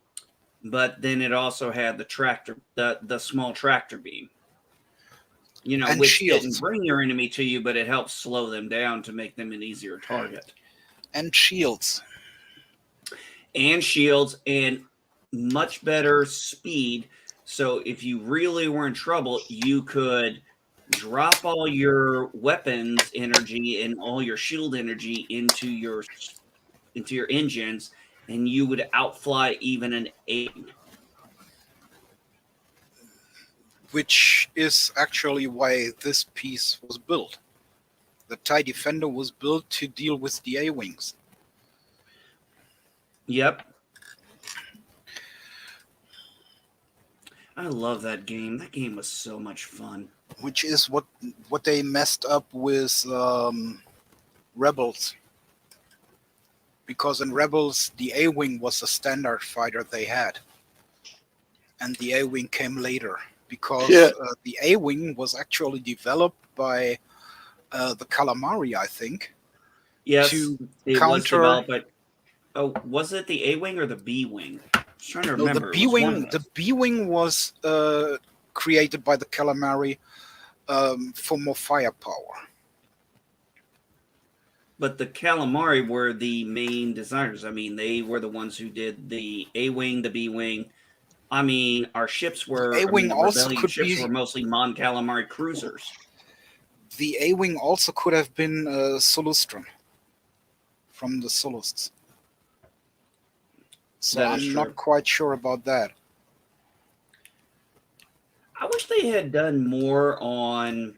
but then it also had the tractor, the small tractor beam. And Which didn't shields. bring your enemy to you, but it helps slow them down to make them an easier target. And shields. And shields and much better speed. So if you really were in trouble, you could drop all your weapons energy and all your shield energy into your engines, and you would outfly even an 8. Which is actually why this piece was built. The TIE Defender was built to deal with the A-Wings. Yep. I love that game. That game was so much fun. Which is what they messed up with Rebels. Because in Rebels, the A-Wing was the standard fighter they had. And the A-Wing came later. Because the A-Wing was actually developed by the Calamari, I think. Yes, to it counter. was developed, but was it the A-Wing or the B-Wing? I was trying to No, remember. the B-Wing. The B-Wing was created by the Calamari for more firepower. But the Calamari were the main designers. I mean, they were the ones who did the A-Wing, the B-Wing. I mean, our ships were. A-Wing the also Rebellion could ships be. were mostly Mon Calamari cruisers. The A-Wing also could have been Solustron from the Solusts. So That is I'm true. not quite sure about that. I wish they had done more on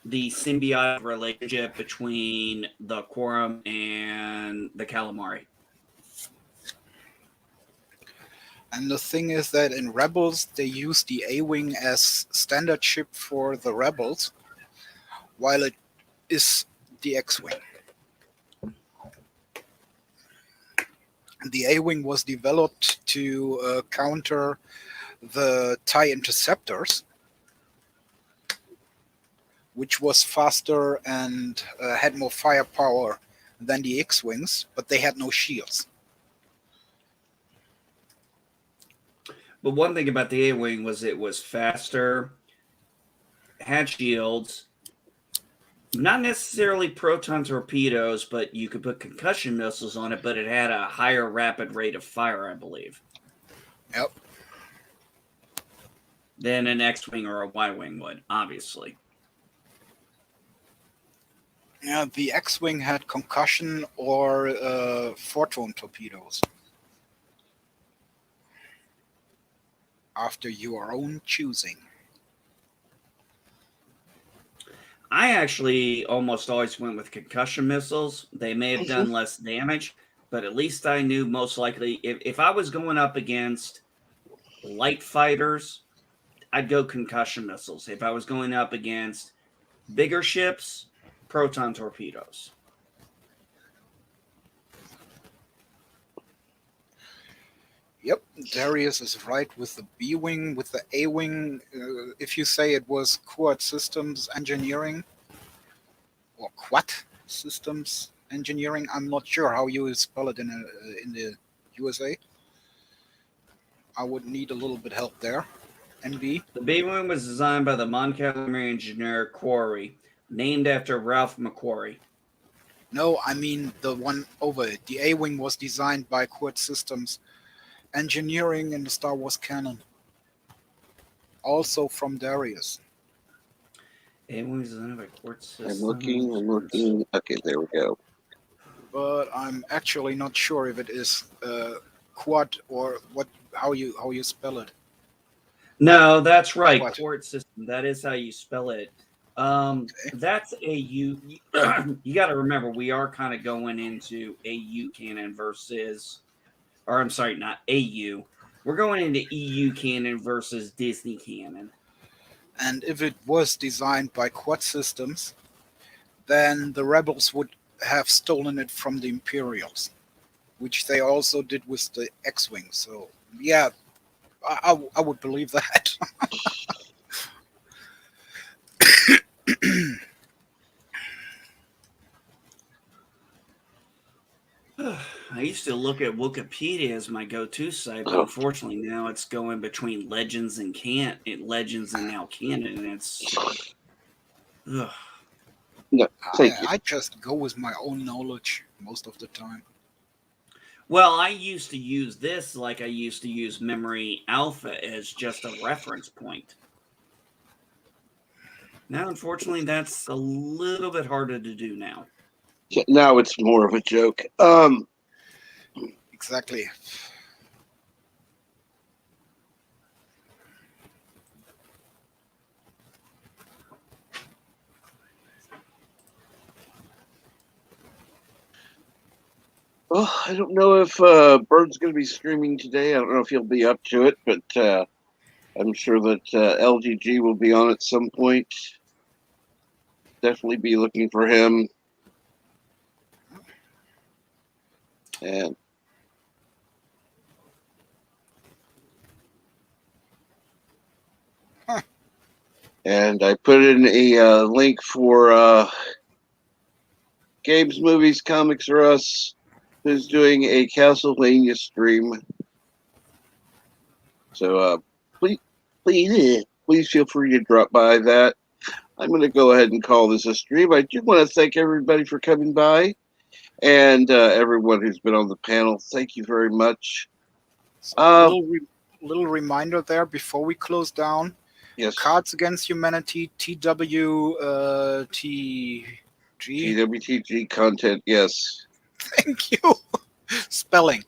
the symbiotic relationship between the Quorum and the Calamari. And the thing is that in Rebels, they use the A-Wing as standard ship for the Rebels, while it is the X-Wing. The A-Wing was developed to counter the TIE Interceptors, which was faster and had more firepower than the X-Wings, but they had no shields. But one thing about the A-Wing was it was faster, had shields, not necessarily proton torpedoes, but you could put concussion missiles on it, but it had a higher rapid rate of fire, I believe. Yep. Than an X-Wing or a Y-Wing would, obviously. Yeah, the X-Wing had concussion or photon torpedoes. After your own choosing. I actually almost always went with concussion missiles. They may have done less damage, but at least I knew most likely if I was going up against light fighters, I'd go concussion missiles. If I was going up against bigger ships, proton torpedoes. Yep, Darius is right with the B-Wing, with the A-Wing. If you say it was Quad Systems Engineering, or Quad Systems Engineering, I'm not sure how you spell it in the USA. I would need a little bit help there. NB. The B-Wing was designed by the Mon Calamari engineer Quarry, named after Ralph McQuarrie. No, I mean the one over it. The A-Wing was designed by Quad Systems Engineering in the Star Wars canon. Also from Darius. A-Wing is designed by Quad Systems. I'm looking. Okay, there we go. But I'm actually not sure if it is Quad or how you spell it. No, that's right. What? Quad System. That is how you spell it. That's AU. You got to remember, we are kind of going into AU canon versus, or I'm sorry, not AU. We're going into EU canon versus Disney canon. And if it was designed by Quad Systems, then the Rebels would have stolen it from the Imperials, which they also did with the X-Wing. So, yeah, I would believe that. I used to look at Wikipedia as my go-to site, but unfortunately now it's going between legends and legends and now canon, and it's. Ugh. No, thank you. I just go with my own knowledge most of the time. Well, I used to use this like I used to use Memory Alpha as just a reference point. Now, unfortunately, that's a little bit harder to do now. Yeah, now it's more of a joke. Exactly. Well, I don't know if Bird's going to be streaming today. I don't know if he'll be up to it, but I'm sure that LGG will be on at some point. Definitely be looking for him. And and I put in a link for Games, Movies, Comics R Us, who's doing a Castlevania stream. So please feel free to drop by that. I'm going to go ahead and call this a stream. I do want to thank everybody for coming by, and everyone who's been on the panel. Thank you very much. Little reminder there before we close down. Yes. Cards Against Humanity, TWTG. TWTG content, yes. Thank you. Spelling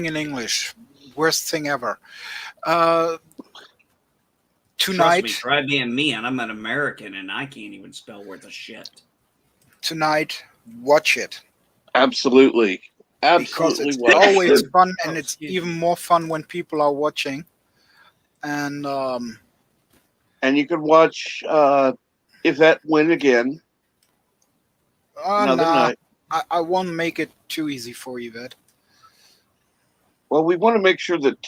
in English, worst thing ever. Tonight, Trust me, try being me, and I'm an American, and I can't even spell worth a shit. Tonight, watch it. Absolutely. Because it's always fun, and it's even more fun when people are watching. And you can watch If That Win Again. Another night. I won't make it too easy for you, Ed. Well, we want to make sure that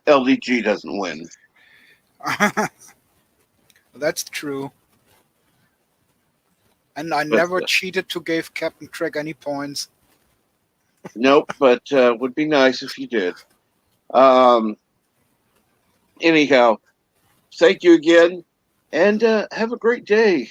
LDG doesn't win. That's true. And I never cheated to give Captain Trek any points. Nope, but would be nice if you did. Anyhow, thank you again, and have a great day.